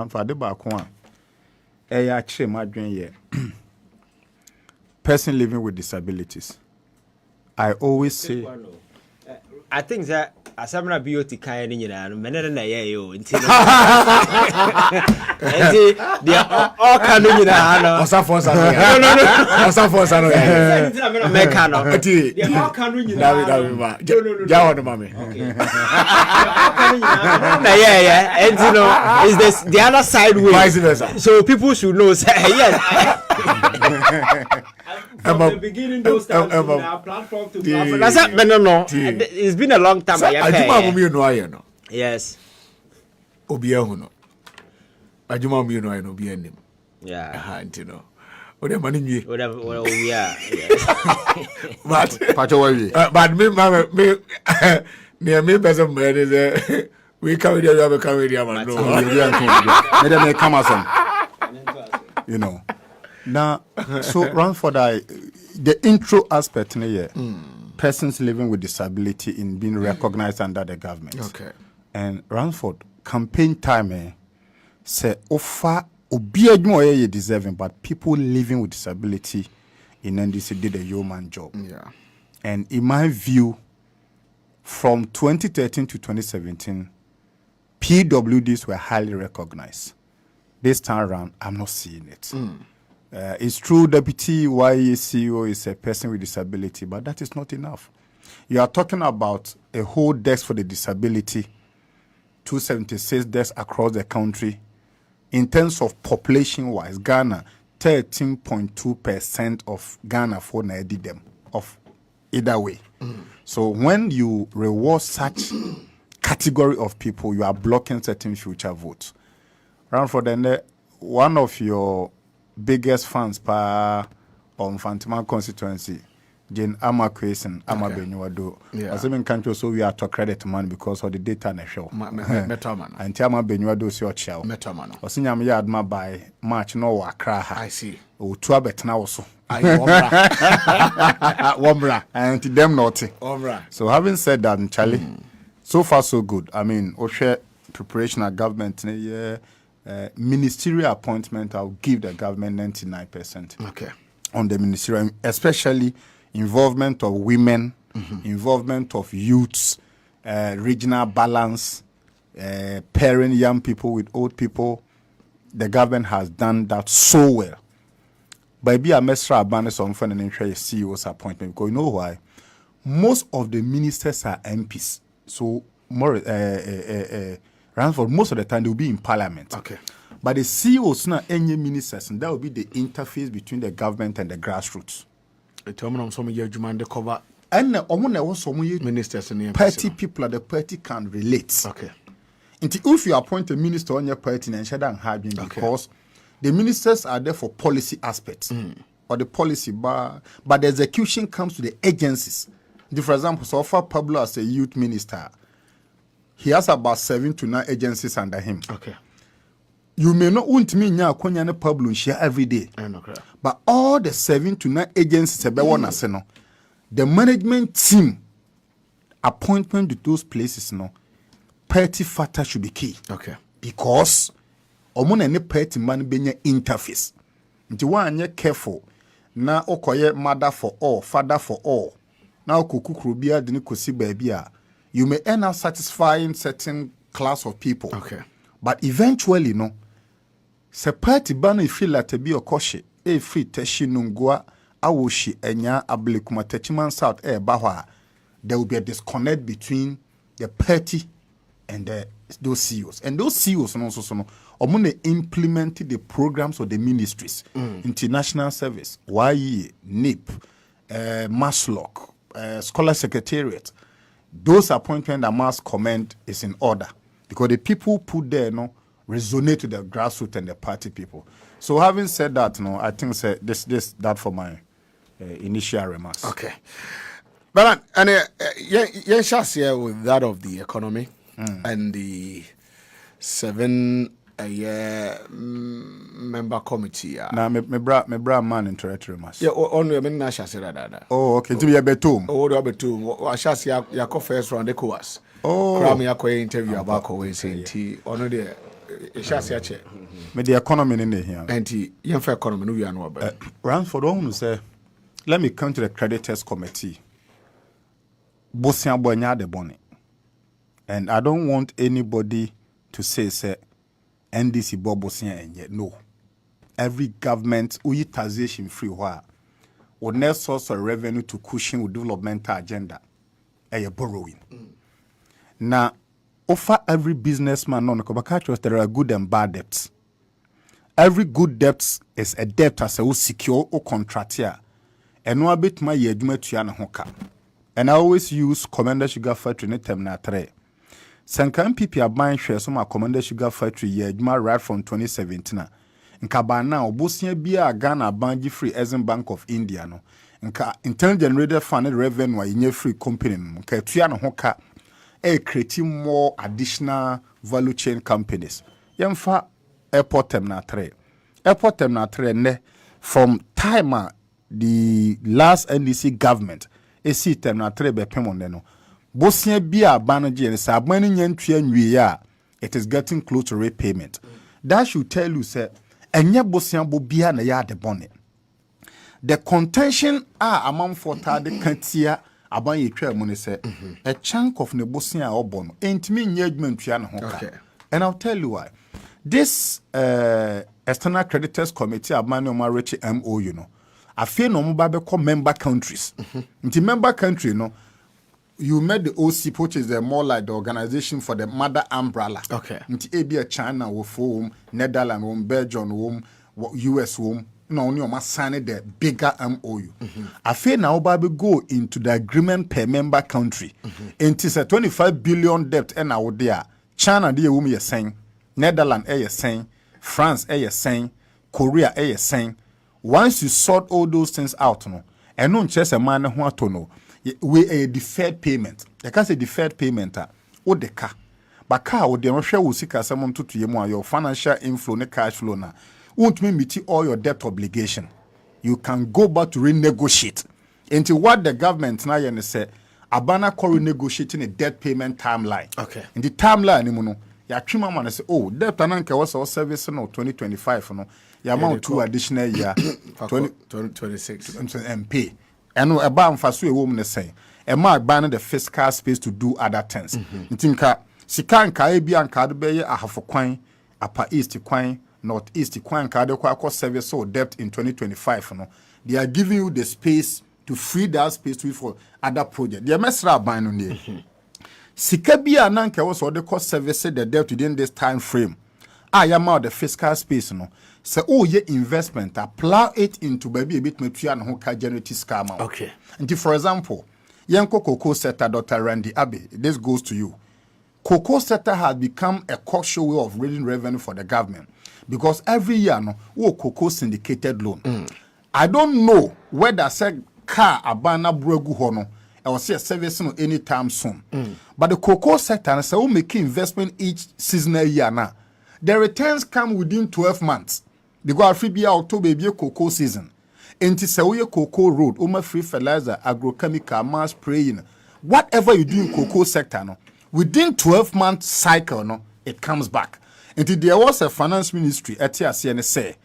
person living with disabilities. I always say, I think that asamna beauty Kyei ni nyina no menere na ye yo nti no enti dia all kan nyina ha no osafo sa no osafo sa no enti na me ka no enti dia all kan nyina no ja wo no mame na yeah enti no is this the other side way vice versa. So people should know say yes. From the beginning, those times on our platform to platform. That's it, but no. It's been a long time. Yes. Obiahuno. Ajuma mu no no bi anim. Yeah. Antino. Ode mani nwie. Ode yeah. But Pacho wawi. But me me person me dey we come with you come with you man. No. Me come as you know. Now, so Ranford, the intro aspect in here, persons living with disability in being recognized under the government. Okay. And Ranford, campaign time say offer obi adwuma ye deserving, but people living with disability in NDC did a yeoman job. Yeah. And in my view, from 2013 to 2017, PWDs were highly recognized. This time around, I'm not seeing it. It's true, Deputy YE CEO is a person with disability, but that is not enough. You are talking about a whole desk for the disability, 276 desks across the country. In terms of population-wise, Ghana, 13.2% of Ghana for them of either way. So when you reward such category of people, you are blocking certain future votes. Round for the one of your biggest fans on Fantima constituency, Jane Amakwesen, Amabenyuado. Yeah. As in country, so we are to credit man because of the data and the show. Metaman. And Tiama Benyuado is your child. Metaman. Osinyam yard ma by March no wakra. I see. O tuabet now also. Wombra. And to them naughty. Wombra. So having said that, Charlie, so far so good. I mean, Oshe preparation of government, ministerial appointment, I'll give the government 99%. Okay. On the ministerial, especially involvement of women, involvement of youths, regional balance, pairing young people with old people. The government has done that so well. But be a mesra abandon some fun and interest CEO's appointment because you know why? Most of the ministers are MPs. So more for most of the time they will be in parliament. Okay. But the CEOs not any ministers, and that will be the interface between the government and the grassroots. Some year Jumande cover And also ministers and party people at the party can relate. Okay. Until if you appoint a minister on your party and shut down having because the ministers are there for policy aspects or the policy but the execution comes to the agencies. For example, so far Pablo as a youth minister, he has about 7 to 9 agencies under him. Okay. You may not want me now Kwanyane Pablo share every day. But all the 7 to 9 agencies the management team appointment to those places party factor should be key. Okay. Because omuna any party man benya interface. Nti wanye careful na okoye mother for all, father for all. Na okukukuru bia de ne kosi baabi a you may end up satisfying certain class of people. Okay. But eventually se party bana free latebi okoshe e free teshi nungwa awoshi enya ablekuma techiman south bahwa there will be a disconnect between the party and those CEOs. And those CEOs also implement the programs of the ministries, international service, YE, NIP, MASLOC, Scholar Secretariat. Those appointments that must commend is in order because the people put there resonate with the grassroots and the party people. So having said that, I think that for my initial remarks. Okay. But yeah, shares here with that of the economy and the 7 member committee. Now, me bra man in territory mas. Yeah, only na share that. Oh, okay. To be a betum. Oh, do betum. I share ya first round the course. Oh. Kram ya interview about we say ti ono de share che. Me the economy in here. And yen for economy no we are no about. Round for one say, let me come to the creditors committee. Bosia bonya de boni. And I don't want anybody to say NDC bobosia and yet no. Every government we taxation free where or net source of revenue to cushion with developmental agenda. Borrowing. Now offer every businessman there are good and bad debts. Every good debt is a debt as a secure or contractor. And no bit my yeduma to hoka. And I always use Commander Sugar Factory in Terminal 3. Sankan people are buying shares from Commander Sugar Factory yeduma right from 2017. Nka ba now Bosnia bia Ghana banji free Exim Bank of India no. Nka internal generated fund revenue inye free company no. Nka tuya no hoka creating more additional value chain companies. Yemfa Airport Terminal 3. Airport Terminal 3 from time the last NDC government esi Terminal 3 be pemon no. Bosnia bia banaji and sabani nyantua nwie a it is getting close to repayment. That should tell you, sir, enye bosia bo bia na ya de bone. The contention among for the kantia aban ye twa mu ne say a chunk of ne bosia obo no entimi engagement twa ne ho. And I'll tell you why. This external creditors committee Afenyo-Markin reach MO, you know. Afenyo-Markin be called member countries. Into member country, no. You met the OC, which is more like the organization for the mother umbrella. Into ABA China, home, Netherlands, home, Belgium, home, US, home. No, only almost signed the bigger MOU. Afenyo-Markin go into the agreement per member country. It is a 25 billion debt, and out there, China, the woman, you're saying, Netherlands, you're saying, France, you're saying, Korea, you're saying. Once you sort all those things out, no, and non just a man who to know. We a deferred payment. You can say deferred payment. O de car, but car o de no share will seek someone to your financial inflow, ne cash flow na. Won't meet all your debt obligation. You can go back to renegotiate. Into what the government now you say, Abana call renegotiating a debt payment timeline. In the timeline, you know, ya chima man say, oh, debt ananke was our service no 2025 no. Ya amount 2 additional year 2026 MP. And a ban for so a woman say, a mark ban the fiscal space to do other things. Ntinka sikan Kyei and Kadebe a half a coin, upper east coin, northeast coin, Kadeko service or debt in 2025. No, they are giving you the space to free that space to for other projects. They are mesra ban on there. Sikabia nanke was what the cost service the debt within this time frame. I am out the fiscal space no. So ye investment apply it into baby a bit material and who generate scam out. And for example, Yanko Cocoa Setter Dr. Randy Abbey, this goes to you. Cocoa Setter has become a cautious way of raising revenue for the government because every year no cocoa syndicated loan. I don't know whether said car abana bregu hono or say service no anytime soon. But the cocoa sector say we make investment each seasonal year now. The returns come within 12 months. They go free be October be cocoa season. Enti say we cocoa road, free fertilizer, agrochemical, mass spraying. Whatever you do in cocoa sector no, within 12 month cycle no, it comes back. Enti there was a finance ministry at TRC say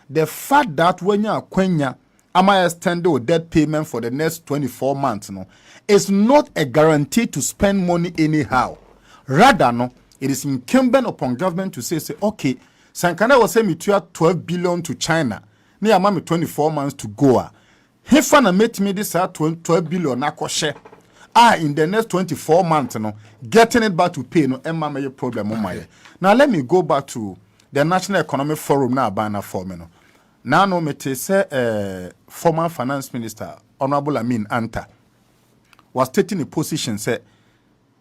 the fact that when you kwenya ama extend the debt payment for the next 24 months no, is not a guarantee to spend money anyhow. Rather no, it is incumbent upon government to say okay, Sankana was saying me 12 billion to China. Me amami 24 months to go. Hefana met me this 12 billion na share. In the next 24 months, no, getting it back to pay no emma problem on my. Now let me go back to the National Economic Forum now banner for me no. Now no me say former finance minister Honorable Amin Anta was taking a position say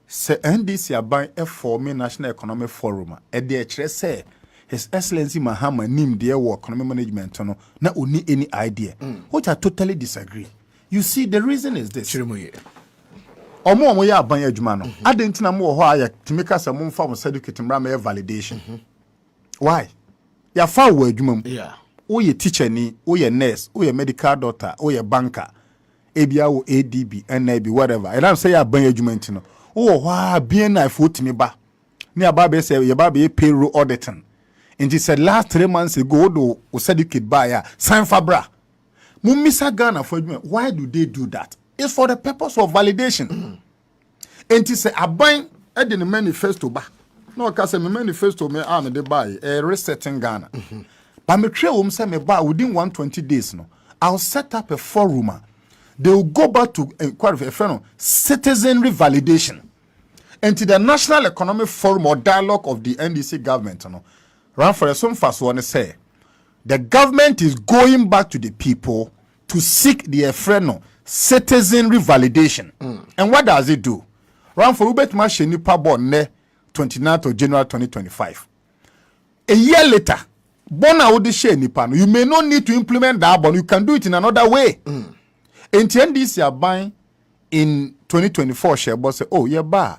NDC aban F4 National Economic Forum at the HRS say His Excellency Mahama nim their work economic management no na uni any idea. Which I totally disagree. You see, the reason is this. Omo ya aban adwuma no. Adentina mo ho aya timika se mo mfa mo certificate mra me validation. Why? Ya fa wo adwuma mu. Yeah. O ye teacher ni, o ye nurse, o ye medical doctor, o ye banker. Ebia wo ADB, NIB, whatever. And I'm say ya aban adwuma ntino. O ho bien na ifotimi ba. Ni ababe say ye ba be payroll auditing. And he said last 3 months ago, do certificate buyer, sign fabra. Mumisa Ghana for why do they do that? It's for the purpose of validation. And he said, I buy a manifesto ba. No, because my manifesto me arm they buy a resetting Ghana. But me try say me buy within 120 days. No, I'll set up a forum. They will go back to inquire for citizenry validation. And to the National Economic Forum or dialogue of the NDC government. No, run for some fast one say the government is going back to the people to seek the Afenyo citizenry validation. And what does it do? Run for Ubet Machine Pabon 29th of January 2025. A year later, Bona Odishe Nipano, you may not need to implement that, but you can do it in another way. And NDC are buying in 2024 share boss say, oh, yeah,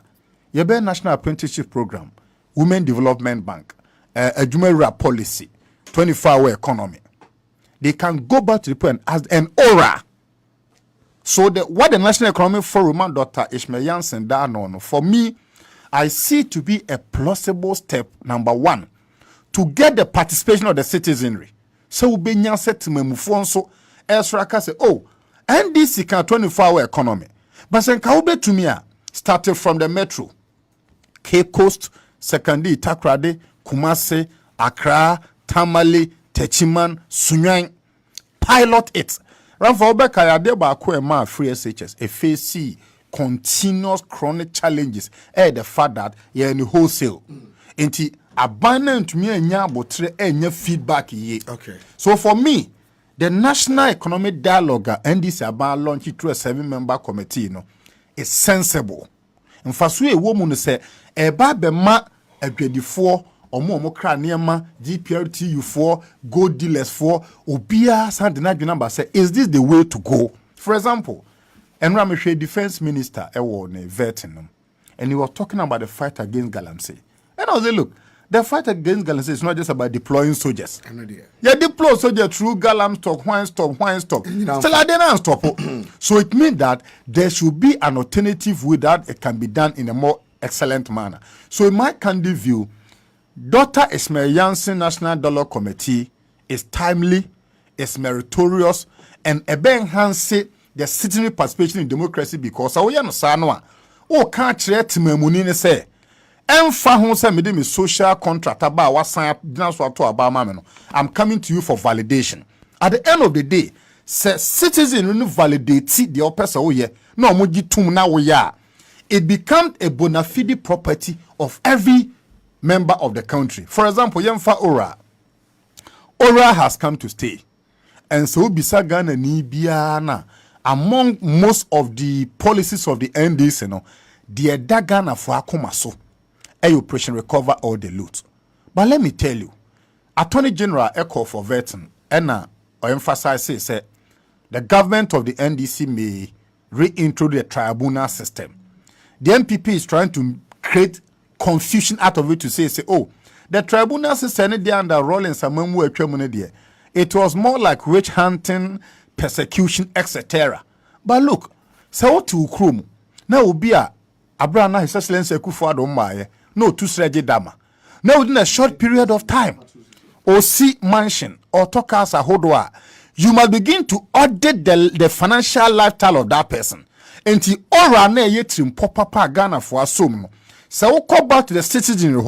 National Apprenticeship Program, Women Development Bank, a Jumera policy, 24-hour economy. They can go back to the point as an aura. So what the National Economic Forum Dr. Ishmael Jansen done for me, I see to be a plausible step, number one, to get the participation of the citizenry. So we be set to memufonso elsewhere say, oh, NDC can 24-hour economy. But sen kaube to me started from the metro, Cape Coast, Secondary, Takrade, Kumasi, Accra, Tamale, Techiman, Sunyang, pilot it. Ramfa Obeka ya deba ko ma free SHS, FAC, continuous chronic challenges. The fact that you're in the wholesale. Inti abandon to me enya botre enya feedback ye. Okay. So for me, the National Economic Dialogue and this about launch through a 7-member committee, is sensible. In fact, we woman say e ba be ma adwadifoɔ ɔmo kra niema GPRTU4 gold dealers for obia sand na dwena say is this the way to go? For example, Enramehwe defense minister ewo ne vetting, and he was talking about the fight against galamsey. And I was like, look, the fight against galamsey is not just about deploying soldiers. Yeah, deploy soldiers through galam stop, wine stop. Still I didn't stop. So it means that there should be an alternative way that it can be done in a more excellent manner. So in my candid view, Dr. Ismail Jansen National Dollar Committee is timely, is meritorious, and enhance the citizen participation in democracy because I no sanwa. Oh, can't treat me say. Emfa ho say me de me social contract about what sign dance to about mameno. I'm coming to you for validation. At the end of the day, say citizen no validate the person oh yeah. No mo gitum na wo ya. It becomes a bona fide property of every member of the country. For example, Yemfa Ora. Ora has come to stay. And so bisa Ghana ni biana among most of the policies of the NDC, the Ghana for akomaso. Operation recover all the loot. But let me tell you, Attorney General Echo for vetting, and emphasize say the government of the NDC may reintroduce the tribunal system. The MPP is trying to create confusion out of it to say, oh, the tribunal system they under Rollins and it was more like witch hunting, persecution, etc. But look, so to Krum now be a Abraham His Excellency Akufo-Addo Mbaye no to Sreje Dama. Now within a short period of time, or see mansion or talk as a hodwa, you must begin to audit the financial lifestyle of that person. And the ora ne yetrim papa Ghana for assume. So come back to the citizen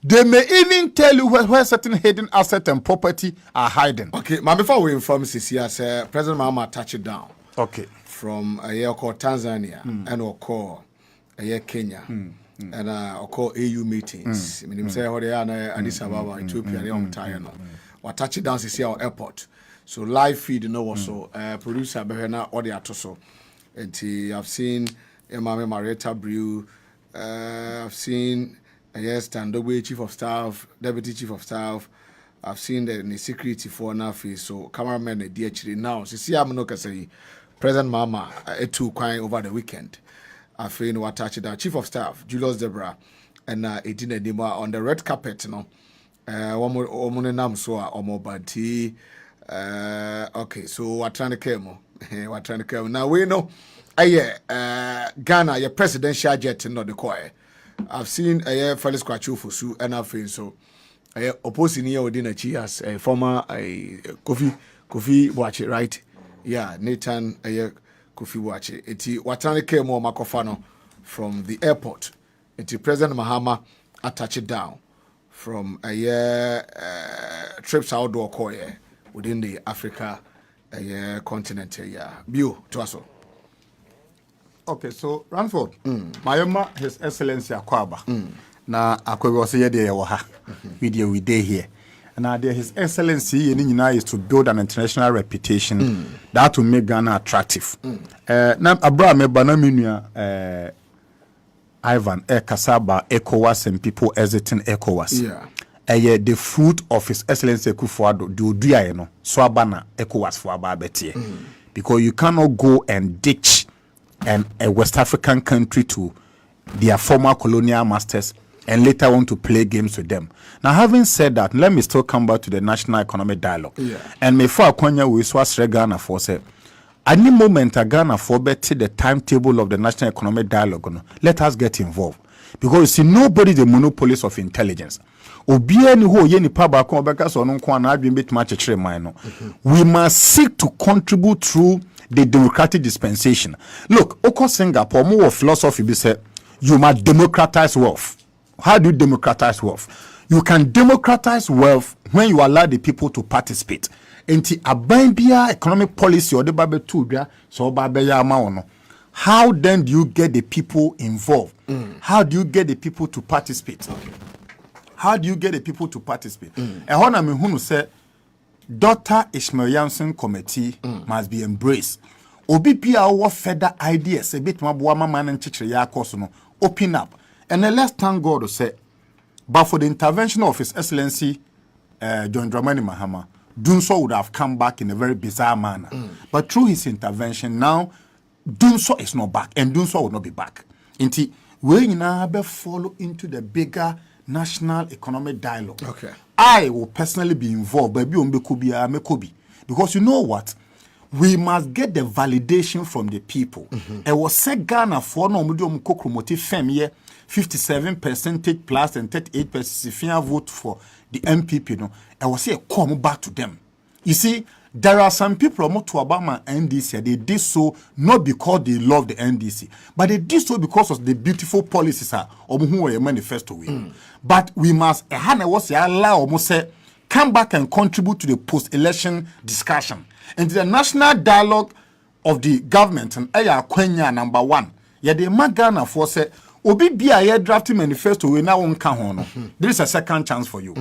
they may even tell you where certain hidden assets and property are hiding. Okay, but before we inform CCS, President Mahama touch it down. Okay. From a year called Tanzania and or call a year Kenya and or call AU meetings. I mean, say how they are Addis Ababa, Ethiopia, they on Tayano. Or touch it down CC our airport. So live feed, also producer Behena or the Atoso. And I've seen Mame Marietta Brew. I've seen Standowe Chief of Staff, Deputy Chief of Staff. I've seen the security for Nafi. So cameraman the DHD now. See, I'm not say President Mama etu kwai over the weekend. Afenyo what touch it. Chief of Staff Julius Debra and Edina Dima on the red carpet. No, one more nam so omo banti. Okay, so what trying to come? What trying to come? Now we know. Ghana, your presidential jet in the choir. I've seen Felix Kwachu Fusu and I've seen so opposing here within a cheers, a former Kofi watch it, right? Yeah, Nathan Kofi watch it. It's Watani came more Makofano from the airport. It's President Mahama touch it down from a year trips outdoor choir within the Africa continent. Yeah, Bio to us all. Okay, so Ranford, Mayoma, His Excellency Akwaba. Na Akwabi was here there we day here. And now His Excellency is to build an international reputation that will make Ghana attractive. Na Abra me banaminia Ivan Kasaba ECOWAS and people exiting ECOWAS. Yeah. The fruit of His Excellency Akufo-Addo do no swabana ECOWAS for ababetie. Because you cannot go and ditch and a West African country to their former colonial masters and later want to play games with them. Now, having said that, let me still come back to the National Economic Dialogue. Yeah. And before Akwanya we swas Ghana for say, any moment Ghana for better the timetable of the National Economic Dialogue, let us get involved. Because you see, nobody the monopolist of intelligence. Obiani ho ye nipa ba ko obeka so no nko na adwen betima chekere man no. We must seek to contribute through the democratic dispensation. Look, Oko Singapore, more philosophy be said, you must democratize wealth. How do you democratize wealth? You can democratize wealth when you allow the people to participate. Enti abambia economic policy or the babe tudra so babe ya ma. How then do you get the people involved? How do you get the people to participate? How do you get the people to participate? And when I mean say Dr. Ishmael Yamson committee must be embraced. Obi pia our further ideas a bit more boama man and teacher ya course no open up. And then let's thank God to say, but for the intervention of His Excellency John Dramani Mahama, Dunso would have come back in a very bizarre manner. But through his intervention now, Dunso is not back, and Dunso will not be back. Inti we now follow into the bigger national economic dialogue. Okay. I will personally be involved, but because you know what? We must get the validation from the people. I was said Ghana for no medium promotive fem here, 57% plus and 38% if you vote for the MPP. No, I was say come back to them. You see, there are some people who to Obama NDC. They did so not because they love the NDC, but they did so because of the beautiful policies of who a manifesto with. But we must allow come back and contribute to the post-election discussion and to the national dialogue of the government. And Kwenya number one. Yeah, the Magana for say Obi BIA drafting manifesto we now on Kahono. There is a second chance for you.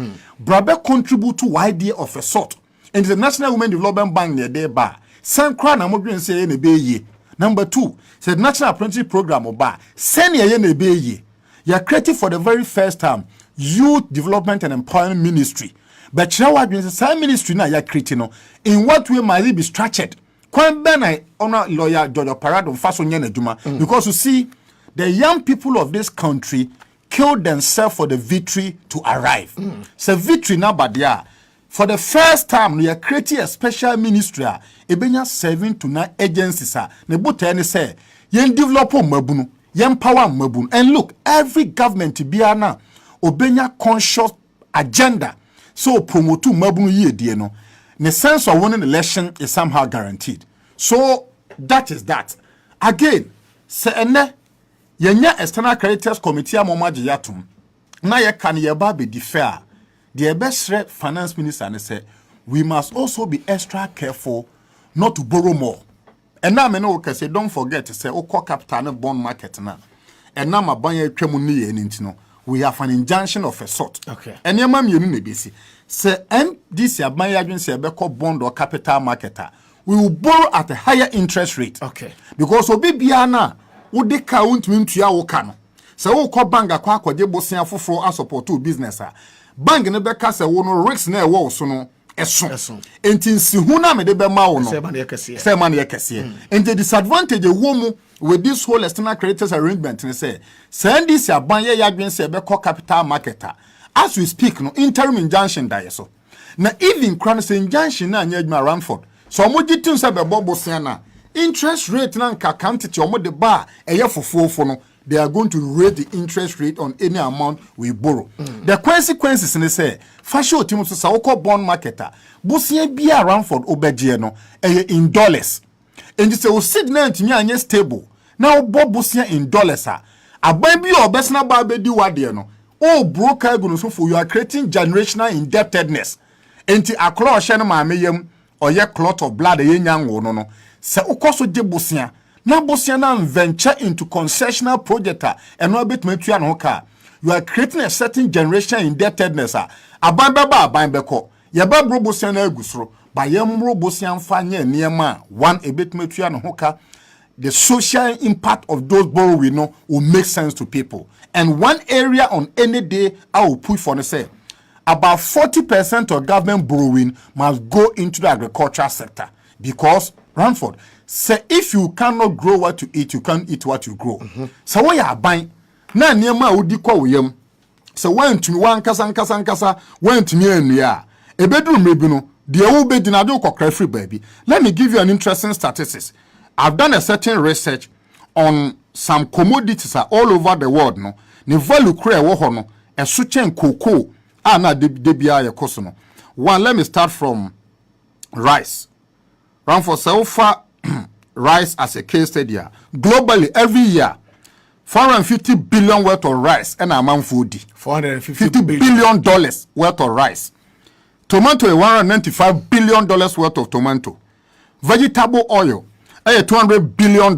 Brabe contribute to idea of a sort. And the National Women Development Bank near there bar. San Kran and say in a bay. Number two, said National Apprenticeship Program or bar. Send ye in a bay. You are creating for the very first time Youth Development and Employment Ministry. But you know what means the same ministry now you're creating. In what way might it be structured? Kwan ben I honor lawyer George Parado Faso Nyene Juma. Because you see, the young people of this country killed themselves for the victory to arrive. So victory now but yeah. For the first time, we are creating a special ministry. Ebenya 7 to 9 agencies. Ne say, yen develop mabunu, yen power mabunu. And look, every government to be now, obenya conscious agenda. So promote mabunu ye dieno. The sense of winning election is somehow guaranteed. So that is that. Again, se ene yenya external creditors committee amomaji yatum. Na ye kan ye ba be defer. The best finance minister and say we must also be extra careful not to borrow more. And now I know say don't forget to say oko capital and bond market now. And now my banya tremuni and we have an injunction of a sort. Okay. And your mom you need be see. Say this ya banya say beko bond or capital marketer. We will borrow at a higher interest rate. Okay. Because obi biana wo de ka untumi ntua wo ka no. Say wo ko bank akwa akwaje bosia foforo a support to business bank ne be ka se wo no risks na e wo so no eso enti nsihu na me de be ma wo no se man ye kese enti disadvantage wo mu with this whole external creditors arrangement ne say send this aban ye yadwen se be call capital marketer as we speak no interim injunction da yeso na even crown say injunction na anya adwuma Ranford so mo gitun se be bobo sen na interest rate na nka quantity omo de ba eye fofofo no they are going to raise the interest rate on any amount we borrow. The consequences in the say, fashion team to Saoko bond marketer, Bosia be around for Obegiano, in dollars. And you say, oh, Sydney to me and stable. Now, Bob Bosia in dollars, a baby or best na baby do what no. Oh, broker for you are creating generational indebtedness. Enti a cloth shanama mayem or ye clot of blood a young one no. Se Okoso de Bosia. Na Bosiana venture into concessional project and no bit metu an hoka. You are creating a certain generation indebtedness. Abamba beko. Yaba bro Bosiana gusro. Ba yemro Bosian fanye niema one a bit metu an hoka. The social impact of those borrowing no will make sense to people. And one area on any day I will push for the say about 40% of government borrowing must go into the agricultural sector because Ranford say if you cannot grow what you eat, you can't eat what you grow. So what you are buying? Na niema udi kwa uyem. So when to me one kasa when to me enya. Ebedu mebino. The ube dinado kwa free baby. Let me give you an interesting statistics. I've done a certain research on some commodities all over the world. No, ne value kura wo ho no eso chen cocoa na de bia ye koso no. One, let me start from rice. Run for Selfa rice as a case study. Globally, every year, 450 billion worth of rice and amount food. $450 billion worth of rice. Tomato, $195 billion worth of tomato. Vegetable oil, $200 billion.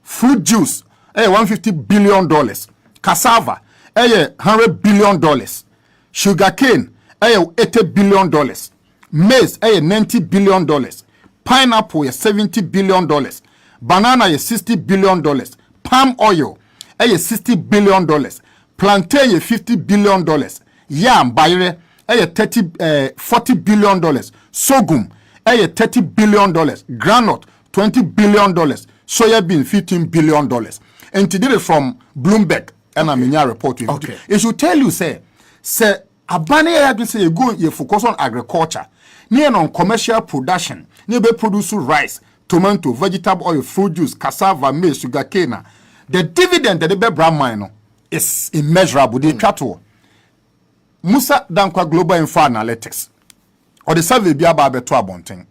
Fruit juice, $150 billion. Cassava, $100 billion. Sugarcane, $80 billion. Maize, $90 billion. Pineapple, $70 billion. Banana, $60 billion. Palm oil, $60 billion. Plantain, $50 billion. Yam, bayre, $40 billion. Sorghum, $30 billion. Granite, $20 billion. Soya bean, $15 billion. And today from Bloomberg, and I'm in your report. Okay. It should tell you, say, Abane ya say you go you focus on agriculture. Near on commercial production. Near be produce rice, tomato, vegetable oil, fruit juice, cassava, maize, sugarcane. The dividend that they be brand mine is immeasurable. They try to Musa Dankwa Global Info Analytics. Or the survey be about beto abonten.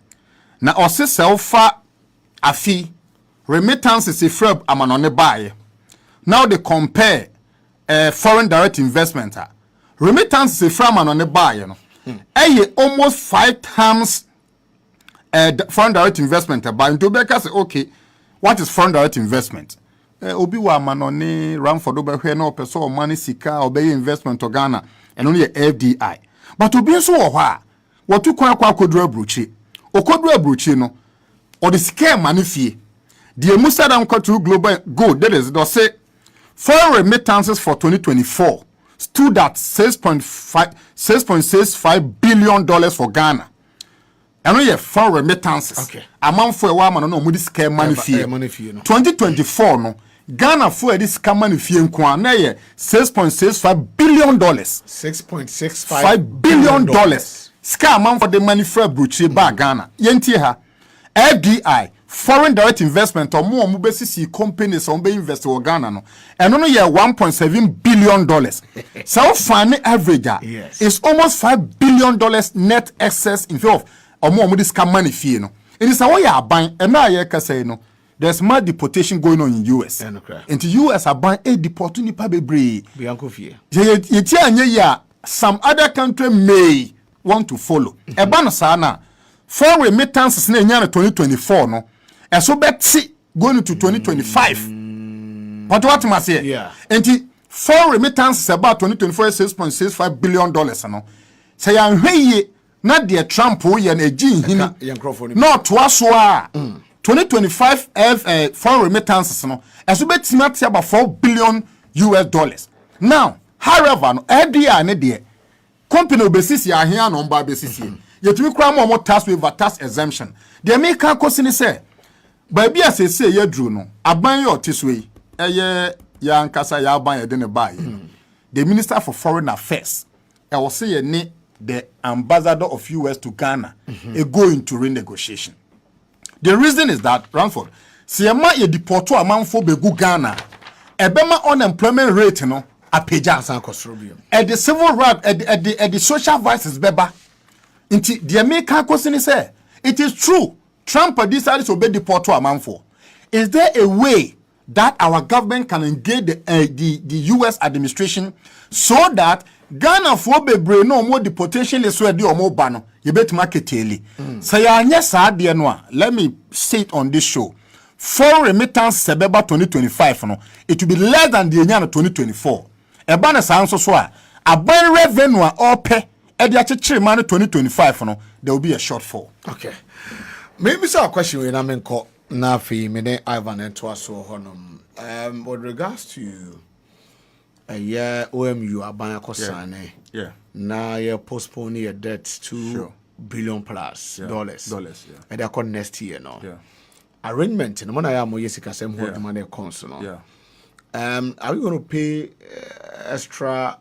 Na ose selfa afi remittances if freb amanone buy. Now they compare foreign direct investment. Remittance is from on the buy, you know. Almost 5 times foreign direct investment. But into Becca say, okay, what is foreign direct investment? Obi wa manone ram for do be no person money sika obey investment to Ghana and only FDI. But obi so ho what to kwa Okudzeto Ablakwa. Okudzeto Ablakwa no or the scare money fee. The Musa dan to global go that is do say foreign remittances for 2024 stood at $6.65 billion for Ghana. And we have foreign remittances. Okay. Amount for a woman no mudi scare money fee. 2024 no Ghana for this scare money fee nkwa na ye $6.65 billion. $6.65 billion. Scare amount for the money for Ablakwa ba Ghana. Yenti ha FDI foreign direct investment or more mubesisi companies on be invest in Ghana no and only $1.7 billion. So funny average is almost $5 billion net excess in favor of or more this money fee no. It is a way you buying and now you can say no. There's more deportation going on in US. Into US are buying a deport to nipa bebre. Bianco fee. Some other country may want to follow. Ebana sana foreign remittances in 2024 no. And so Betsy going into 2025. What must say? Yeah. And foreign remittances about 2024 $6.65 billion. No. Say I'm here not the Trump who and a gene not to us 2025 foreign remittances no. And so Betsy not say about $4 billion US. Now, however, no idea ne there. Company basis ya here no ba basis. Yet we cry more tax waiver tax exemption. The American question say baby as say ye drew no aban your tiswe ya nkasa ya aban ye de ne buy. The Minister for Foreign Affairs I was say ne the ambassador of US to Ghana go into renegotiation. The reason is that Ranford Siema ye deporto amanfo begu Ghana ebema unemployment rate no apeja at the civil right at the social vices beba inti the American question is say it is true Trump decided to obey the portal amanfo. Is there a way that our government can engage the US administration so that Ghana for bebre no more deportation is where the omo bano you bet market early. Say yes let me say it on this show. Foreign remittance September 2025 no it will be less than the year 2024. E bana sa so so a ban revenue or pay e dia chechire man 2025 no there will be a shortfall. Okay. Maybe so a question we na menko na fi me ne Ivan ento aso honom. With regards to a year OMU aban akosane. Yeah. Na ye postpone your debt to billion plus dollars. Yeah. And they are next year no. Yeah. Arrangement no man ya mo yesika sem hold money cons no. Yeah. Are we going to pay extra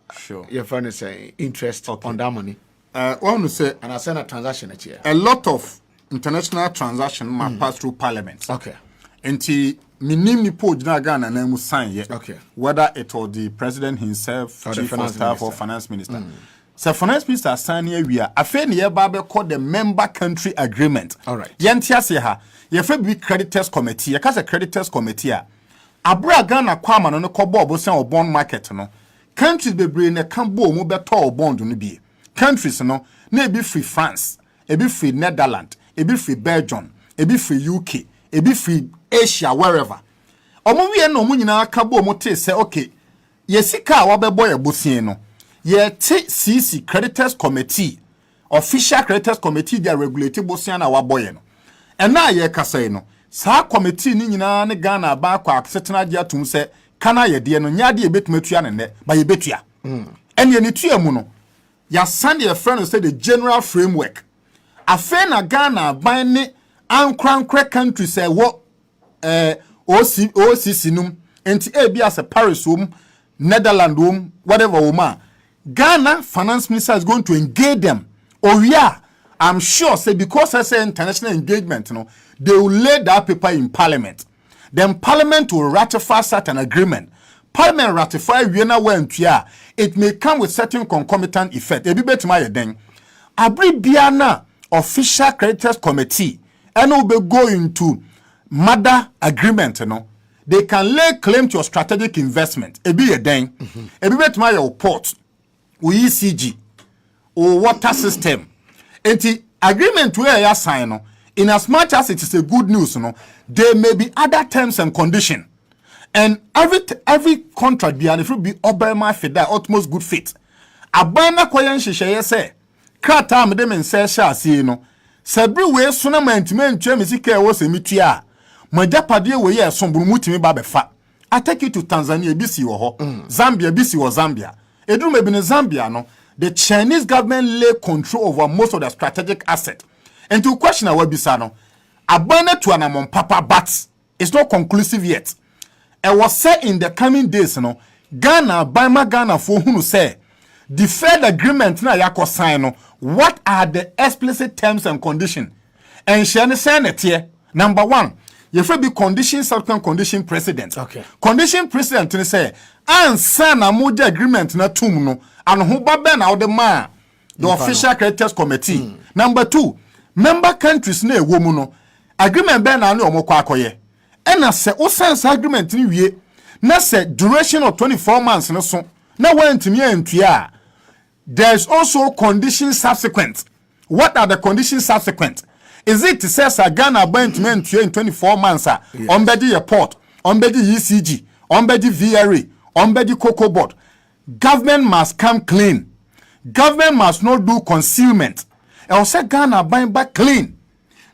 your friend is saying interest on that money? I want to say and I send a transaction at year. A lot of international transactions must pass through Parliament. Okay. And minimum po Ghana na mu sign yet. Okay. Whether it was the president himself, or chief of staff, or finance minister. So finance minister sign here we are. Afenyo-Markin called the member country agreement. All right. Yentia se ha. Yefe be creditors committee. Yekase creditors committee. Abra Ghana kwama no kobo obosan o bond market no. Countries bebre ne kambo mu beto o bond no bi. Countries no na be free France, e be free Netherlands, e be free Belgium, e be free UK, e be free Asia wherever. Omo wie no mu nyina kabo mu te se okay. Yesika a wabebo ye bosin no. Ye te CC creditors committee, official creditors committee they regulate bosin na waboye no. And na ye kasa no. Sa committee ni nyina ne Ghana ba kwa aksetena dia tum se kana ye de no nyade ye betumatua ne ba ye betua. And ye ni tua mu no. Ya send your friend say the general framework. Afen na Ghana ban ne ankrankre country say what OCC num enti ebi as a Paris Netherlands whatever woman. Ghana finance minister is going to engage them. Oh yeah, I'm sure say because I say international engagement, they will lay that paper in Parliament. Then Parliament will ratify certain agreement. Parliament ratify Vienna went yeah. It may come with certain concomitant effect. Ebi bet my den. Abri biana official creditors committee and will be going to mother agreement, They can lay claim to your strategic investment. Ebi den. Ebi bet my port. ECG or water system. And the agreement where you sign, in as much as it is a good news, there may be other terms and conditions. And every contract be and if it be Obama for that utmost good faith. Abana kwayan shisha say, krata me dem say sha see no. Sabri we suna mentiment chemisi was a mitia. My japade we ye sombru mutimi ba befa. I take you to Tanzania bisi wo Zambia bisi wo Zambia. Edu maybe in Zambia, the Chinese government lay control over most of the strategic asset. And to question our bisano, abandoned to an among papa, but it's not conclusive yet. It was said in the coming days, Ghana, Bama Ghana for who say, deferred agreement na yako sign, what are the explicit terms and conditions? And she understand it here. Number one, you be condition, subsequent condition precedent. Okay. Condition precedent to say, and sign a moja agreement na tumno, and who baben out the man, the official creditors committee. Number two, member countries ne womuno, agreement ben anu omokwakoye. And I say, o sense agreement ni wie, na say duration of 24 months na so, na went to me and tia. There's also conditions subsequent. What are the conditions subsequent? Is it says a Ghana appointment in 24 months? Ombedi report, ombedi ECG, ombedi VRA, ombedi cocoa board. Government must come clean. Government must not do concealment. I say Ghana buying back clean.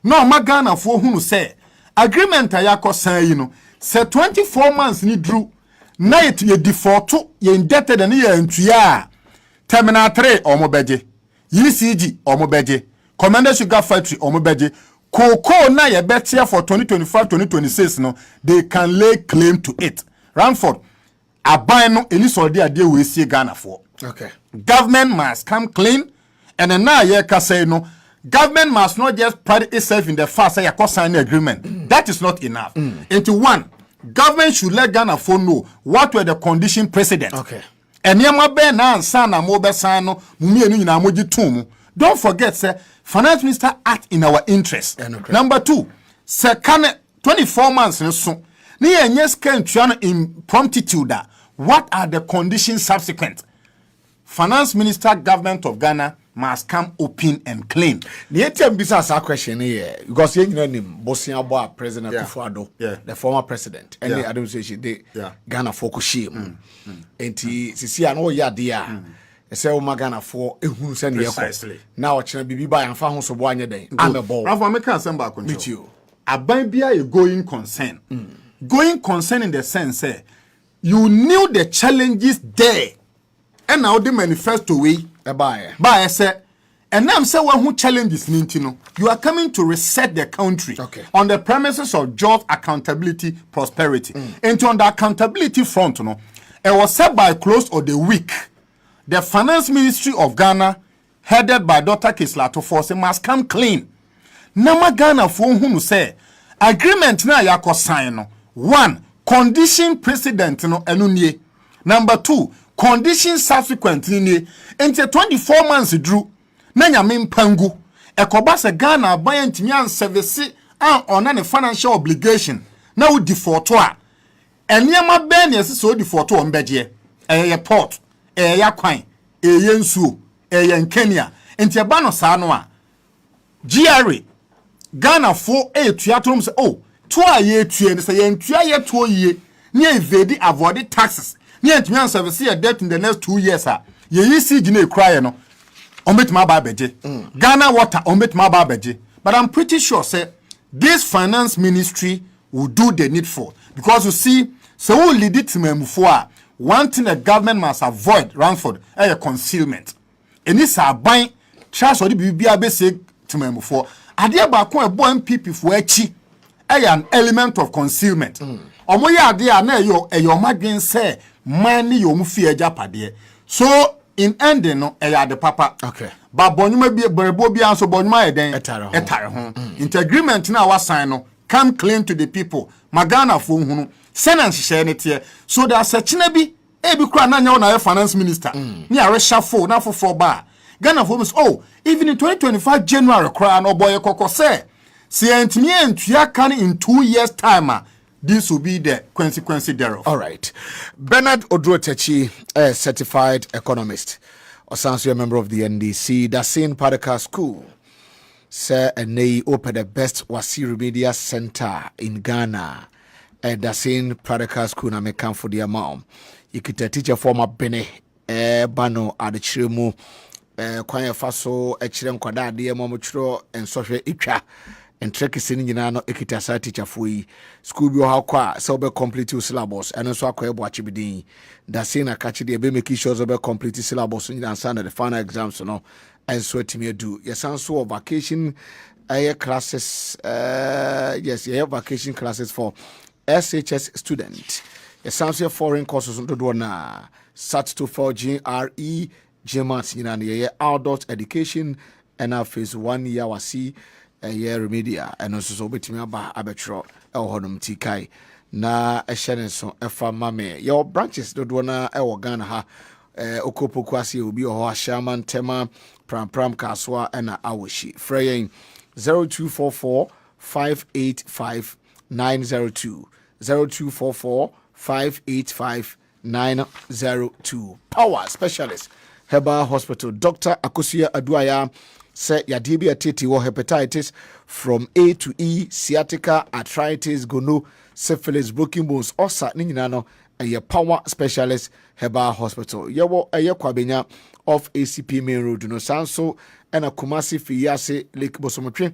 No, my Ghana for who say agreement ayako say say 24 months ni drew. Night ye default to ye indebted and ye entria. Terminal 3 omobeje, ECG omobeje. Commander Sugar Factory omobeje cocoa na ye better for 2025-2026 they can lay claim to it. Ranford aban no any soldi ade we see Ghana for. Okay. Government must come clean and na ye ka say government must not just pride itself in the fact say you sign agreement. That is not enough. Into one, government should let Ghana for know what were the condition precedent. Okay. And yama be na ansa na mo be sign no mumienu nyina moji tum. Don't forget, sir, finance minister act in our interest. Number two, sir, can 24 months so. Near yes can in promptitude. What are the conditions subsequent? Finance minister, government of Ghana must come open and clean. The ATM business question here because you know him, Bosnia Boa President Kufuado, the former president, and the administration, they Ghana focus him. And he see an old yard. Say Ghana for who send precisely. Now it's be by and found so one day. I'm a ball. Rafa, make a send back with you. A bambia going concern. Going concern in the sense, you knew the challenges there. And now the manifesto way. By say, and now say one who challenges Nintino. You are coming to reset the country on the premises of jobs, accountability, prosperity. And on the accountability front, it was said by close of the week. The Finance Ministry of Ghana, headed by Dr. Kislato Force, must come clean. Nama Ghana for whom say agreement na yako sign. 1 condition precedent no eno nie. Number 2 condition subsequent nie. Enti 24 months drew na nyame mpangu ekoba se Ghana aban ntimi an service an on an financial obligation na wo default a eniema ben ye so default o mbegye ye port ya kwan ye nsuo ye nkania enti eba no saa no a GRA Ghana fo etua tom se oh to a ye tue ne se ye ntua ye to ye ne evade avoid taxes ne ntimi an service ye debt in the next 2 years a ye yisi gine ekura no ometima ba beje Ghana water ometima ba beje. But I'm pretty sure say this finance ministry will do the needful because you see so we lead it to for one thing the government must avoid Ranford a concealment and this are buying charge or the bibia be say to me for ade ba ko ebo MPP for echi an element of concealment omo ya ade a na eyo madwen say man ni yo mu fie japade so in ending no the papa okay but bonuma bi berebo bi anso bonuma eden etare ho into agreement na wa sign no come clean to the people magana fo hunu senance share ne tie so there searchina bi e bi kura na nya na finance minister ni are shafo na fo ba Ghana for oh even in 2025 January kura no boy kokko say entimi entua kan in 2 years time this will be the consequence thereof. All right. Bernard Oduro Takyi, a certified economist, also a member of the NDC, Dasin Padaka School, say and they open the best Wasiru Media Center in Ghana. Dasin Padaka School na mekan for the amount. You could teach a former Bene Bano at the Chirimu, Kwanya Faso, a Chiram Kwada, dear Momuchro, and Social Icha. And trick is in no ekita sa teacher fui school bi ha kwa so be complete syllabus and so akwa ebo achibidin da say na catch dey be make sure so be complete syllabus in answer the final exams no and so etimi do yes so vacation classes yes vacation classes for SHS student yes so foreign courses do na sat to 4 GRE GMAT in adult education and our phase 1 year wasi Remedia and also so betimi aba abetro honum tikai na ehye so efa mame your branches do na Ghana ha okopo kwase obi ho Shaman Tema pram kaswa na awoshi freyin 0244 585 902 0244 585 902 power specialist Herbal Hospital Dr. Akosia Aduaya say yade bi atete wo hepatitis from A to E, sciatica, arthritis, gono, syphilis, broken bones, ulcer ni nyina no a power specialist Herbal Hospital. Yewo kwabenya off ACP main road no sanso na Kumasi Fiyase Lake Bosomotwe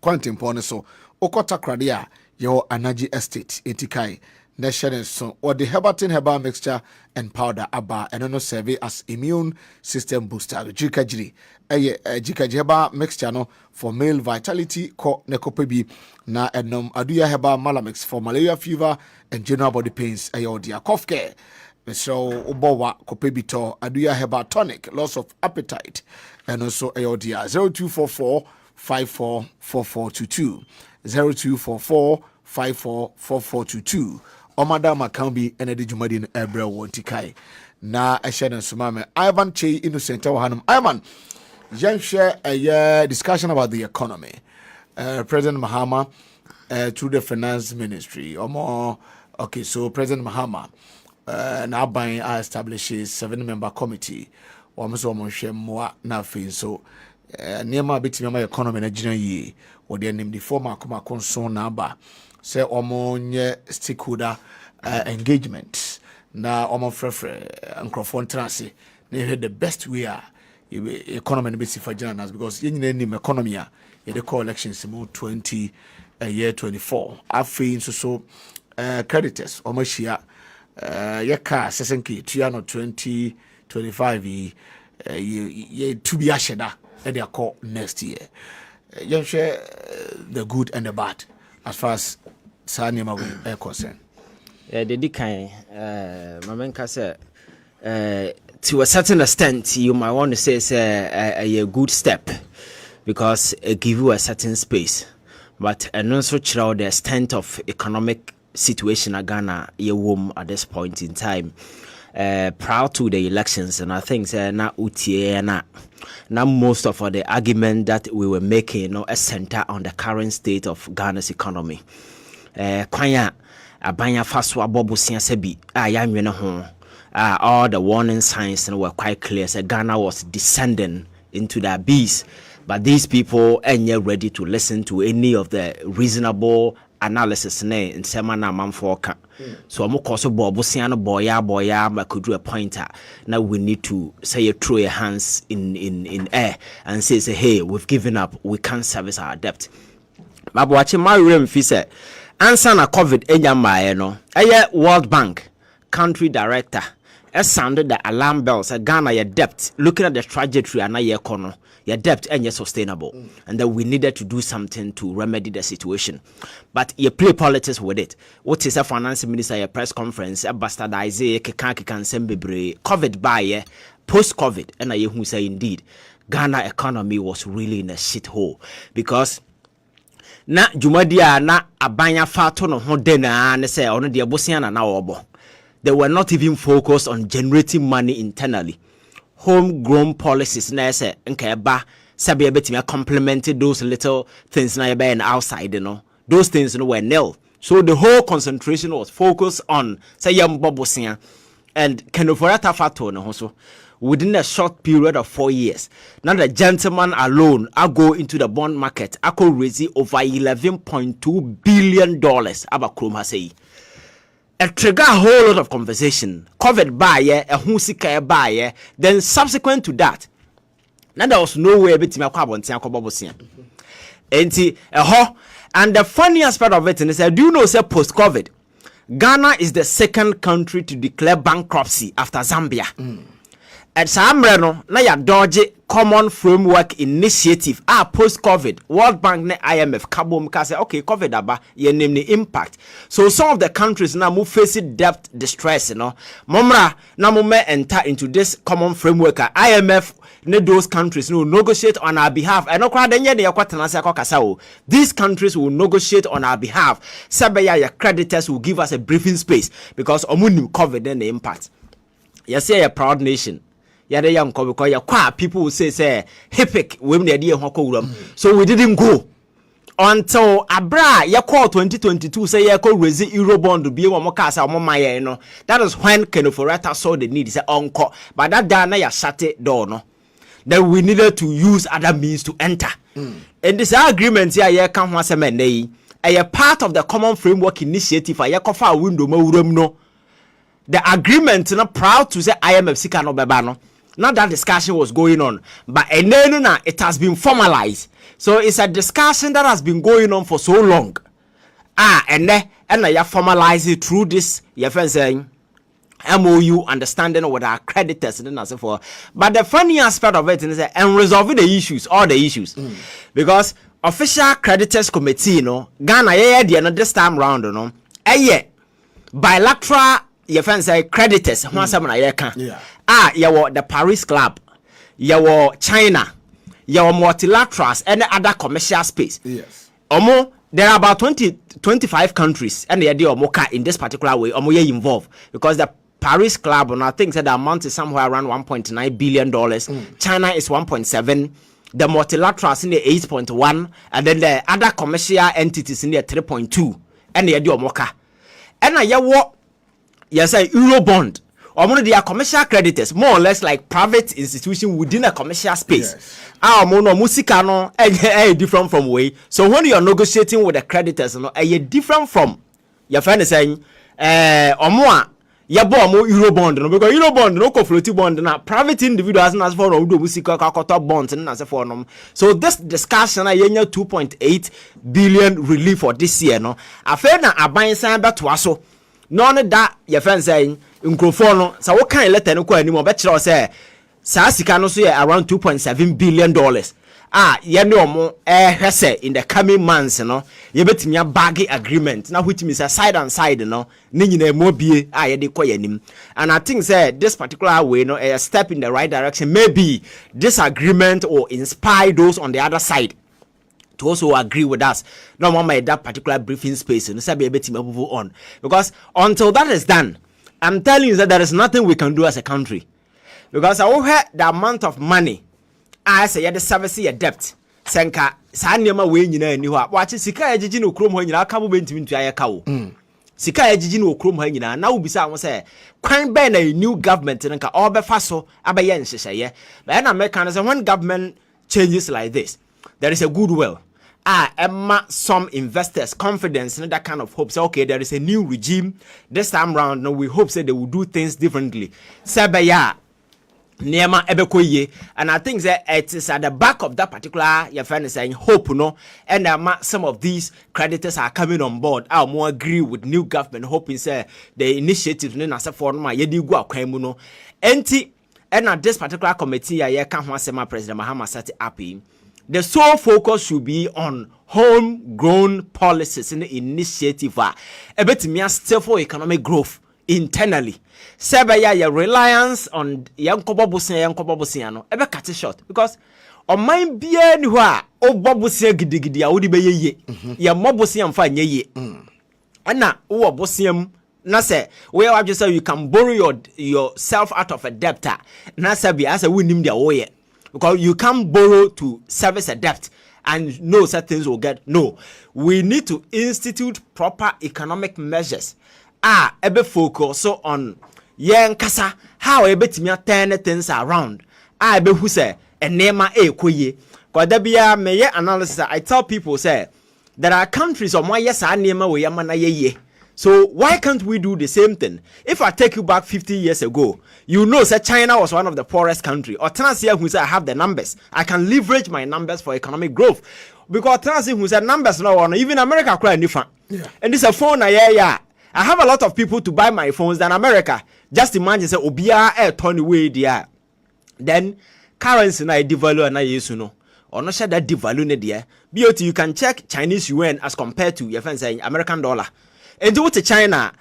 Kwantempo so okota krade a yewo Anaji Estate etikai na so or the Herbatin herbal mixture and powder aba and no serve as immune system booster jikajiri jikaji herbal mixture no for male vitality ko nekopebi na enom aduya herbal malamix for malaria fever and general body pains dia cough care so ubowa kopebi to aduya herbal tonic loss of appetite and also dia 0244 544422 0244 544422 Omada Makambi and Eddie Jumadin Ebra Wontikai. Na Ashen Sumame. Ivan Che Innocent Hanum. Ivan, young share a discussion about the economy. President Mahama through the finance ministry. Or more okay, so President Mahama now buying establishes 7-member committee. Almost share more nothing. So near my bit my economy in a general year, or the name the former concern number. Say omo stakeholder engagement na omo frefre microphone trance na the best way economy no be for journals because you need economy they call elections in 2024 afei so creditors omo shia ye car sesenki tua no 2025 ye to be asheda e dey call next year you share the good and the bad as far as Sanya are concerned. The decay, Mamenka said, to a certain extent, you might want to say it's a good step because it gives you a certain space, but and also show the extent of economic situation in Ghana ye wom at this point in time. Prior to the elections, and I think na utie na most of the argument that we were making a center on the current state of Ghana's economy. Kwanya abanya faswa bobu siasebi yanwene ho all the warning signs were quite clear. So Ghana was descending into the abyss, but these people ain't ready to listen to any of the reasonable analysis in semana manfoka. So I'm also bobusiano boya but could do a pointer. Now we need to say throw your hands in air and say hey, we've given up, we can't service our debt. But watching my room said answer na COVID World Bank country director sounded the alarm bells at Ghana your debt, looking at the trajectory and your economy. Your debt and sustainable, and that we needed to do something to remedy the situation. But you play politics with it. What is a finance minister? A press conference, a bastardize, COVID by post-COVID, and I who say indeed, Ghana economy was really in a shithole because na Jumadia na abanya fato no hodena ne say ono de abosiana na obo. They were not even focused on generating money internally. Homegrown policies na say nka eba sabe betimi complemented those little things na eba and outside, those things were nil. So the whole concentration was focused on say yam bobosia and kenoforata fato no so within a short period of 4 years. Now the gentleman alone I go into the bond market I could raise over $11.2 billion abakrom say. It trigger a whole lot of conversation. COVID buyer, a husika buyer. Then subsequent to that, now there was no way between and the funny aspect of it is that do you know say post-COVID, Ghana is the second country to declare bankruptcy after Zambia. At Samreno, na ya dodge common framework initiative post-COVID World Bank ne IMF kabom ka say okay COVID aba ye name the impact. So some of the countries now move facing debt distress, momra na mo enter into this common framework. IMF ne those countries will negotiate on our behalf. And these countries will negotiate on our behalf. Sabeya your creditors will give us a briefing space because omunim COVID and the impact. You say a proud nation. Yada young because your people will say hippic women the idea so we didn't go until abra ya call 2022 say ya call raise Eurobond to be one more cast that is when Kenoforata saw the need say encore but that dana ya shut it door then we needed to use other means to enter and this agreement here ya can once a part of the common framework initiative ya kofa window no the agreement not proud to say IMF sika no beba. Now that discussion was going on, but it has been formalized. So it's a discussion that has been going on for so long. And you formalize it through this, your friend saying, MOU understanding with our creditors and so forth. But the funny aspect of it is and resolving the issues, all the issues. Because official creditors committee, Ghana, this time round, bilateral your friends say creditors you were the Paris Club, you were China, you were multilaterals and other commercial space. Yes. There are about 25 countries and the idea of Mocha in this particular way involved because the Paris Club and I think that the amount is somewhere around $1.9 billion. China is 1.7, the multilaterals in the 8.1, and then the other commercial entities in the 3.2 and the idea of Mocha. And yes, a Eurobond. Or one of their commercial creditors, more or less like private institution within a commercial space. Yes. Different from way. So when you are negotiating with the creditors, different from your friend is saying, Eurobond, because Eurobond, no floating bond, private individuals as for bonds and as for so this discussion, 2.8 billion relief for this year. Afena abayin samba to aso. None that your friend saying Uncrofono, so what kind of letter no anymore? Bet you say Sassicano say around $2.7 billion. No more in the coming months, you bet me a baggy agreement. Now, which means a side and side, Nini more be and I think this particular way, a step in the right direction. Maybe this agreement will inspire those on the other side to also agree with us. No one made that particular briefing space and say be able to move on. Because until that is done, I'm telling you that there is nothing we can do as a country. Because I will have the amount of money I say the service your debt. Senka Sanyama way you know watch Sika Ejin Okrom when you are come into a cow. Sika Ejin Okrom when you are now be someone say Quine Ben a new government and all be faso abayen say but American as when government changes like this, there is a goodwill. Emma, some investors confidence in that kind of hope. Say, okay, there is a new regime this time round. No, we hope say they will do things differently. Sabaya, Nema Ebekoye, and I think that it is at the back of that particular your friend is saying hope, no, and some of these creditors are coming on board. I more agree with new government, hoping say the initiative in as a form my yedi go akwemuno. Enti, and at this particular committee, I can't want my President Mahama Sati Api. The sole focus should be on homegrown policies in the initiative. A bit me still for economic growth internally. Sebaya your reliance on young Kobobusiano, ever cut it short because on my bien who are oh Bobusia giddy, I would be ye, ya Mobusiam fine ye. And now, oh Bosium. Nase, where I just say you can borrow yourself out of a debtor. Nasa be as a win him their way. Because you can't borrow to service a debt and no certain things will get. No, we need to institute proper economic measures. Ebe focus so on yen kasa how ebe timia turn things around. Ebe who say enema koye. Because there be a me analysis. I tell people say there are countries or more yes anema we yamana ye. So why can't we do the same thing? If I take you back 50 years ago, you know that China was one of the poorest countries. Or Tanzania who said I have the numbers. I can leverage my numbers for economic growth. Because Tanzania who said numbers no one, even America cry different. Yeah. And this is a phone I have a lot of people to buy my phones than America. Just imagine say Obia turn away there. Then currency na devalue na yesu no. Or not share that devalue there. BOT you can check Chinese yuan as compared to your friend saying American dollar. And do to China,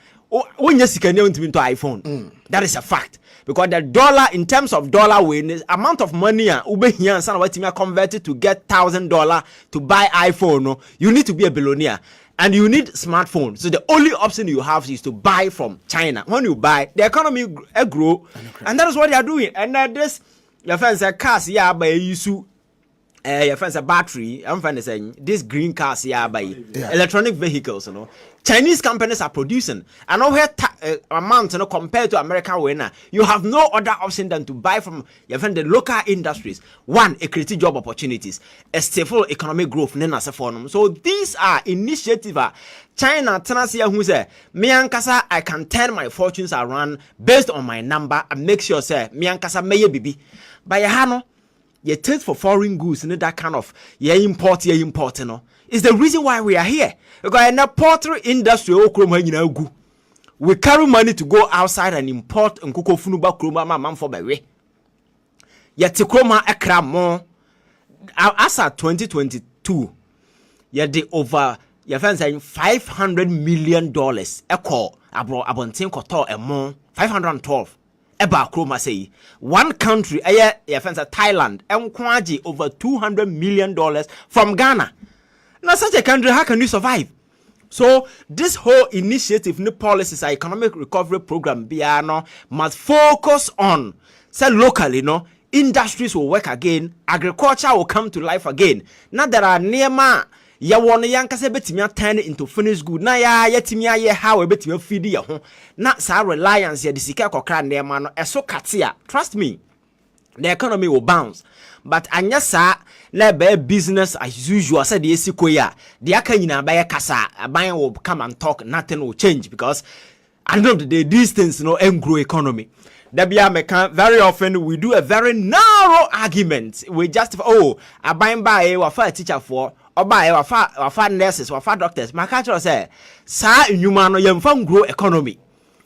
when you can into iPhone, that is a fact. Because the dollar, in terms of dollar win, amount of money, ube here and son what you converted to get $1,000 to buy iPhone. No, you need to be a billionaire and you need smartphone. So the only option you have is to buy from China. When you buy, the economy grow, and that is what they are doing. And this, your friends say cars, yeah, by issue. Your friends a battery. I'm finding saying this green cars here by electronic vehicles, you know. Chinese companies are producing, and over amount, you know, compared to American winner, you have no other option than to buy from your friend the local industries. One, a creative job opportunities, a stable economic growth. So these are initiatives. China, Tanzania, who say me and Kasa, I can turn my fortunes around based on my number and make sure say me and Kasa may be by Hano. You take for foreign goods, you know, that kind of import, you know, is the reason why we are here. Because in the poultry industry, we carry money to go outside and import and cook funuba kroma man for by way. Yet to kroma ekra more as at 2022, yet the over your friends saying $500 million echo abontin koto a more 512. Eba kroma say one country your friends Thailand and kwaji over $200 million from Ghana. Now such a country, how can you survive? So this whole initiative, new policies, economic recovery program, BRNO, must focus on say locally, industries will work again, agriculture will come to life again. Now there are near ya won yan kase betimi turn into finished good. Na ya yetimi aye how e betimi feed ya ho. Na sa reliance ya the sika kokra near no eso katia. Trust me. The economy will bounce. But anya sa na be business as usual said the esikoya. The aka nyina ba kasa, aban will come and talk, nothing will change because at the end of the day these things grow economy. Very often we do a very narrow argument. We justify aban ba wafa teacher for oba wafa nurses, wafa doctors. My culture say sa nyuma no yemfa grow economy.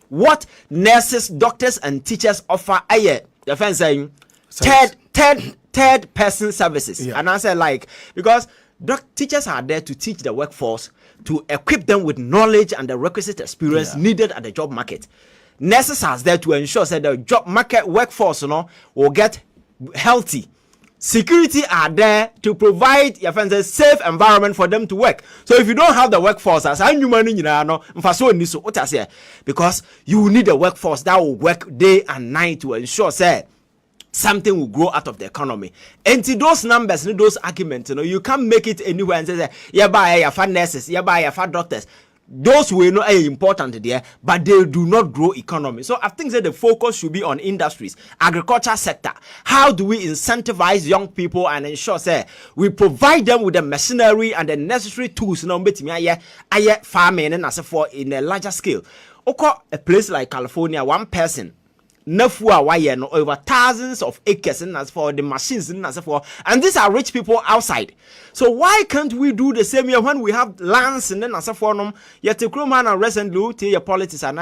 What nurses, doctors and teachers offer the fence saying third person services. Yeah. And I say because teachers are there to teach the workforce, to equip them with knowledge and the requisite experience needed at the job market. Nurses are there to ensure that the job market workforce will get healthy. security are there to provide your friends a safe environment for them to work. So if you don't have the workforce, as I knew money, because you need a workforce that will work day and night to ensure, say, something will grow out of the economy. And to those numbers, those arguments, you can't make it anywhere and say, yeah, buy your fat nurses, yeah, buy your fat doctors. Those were not important there, but they do not grow economy. So I think that the focus should be on industries, agriculture sector. How do we incentivize young people and ensure say we provide them with the machinery and the necessary tools farming and as for in a larger scale. Okay, a place like California, one person over thousands of acres and as for the machines and as for, and these are rich people outside. So why can't we do the same here when we have lands and then as for them? Yet the man and recently to your politics and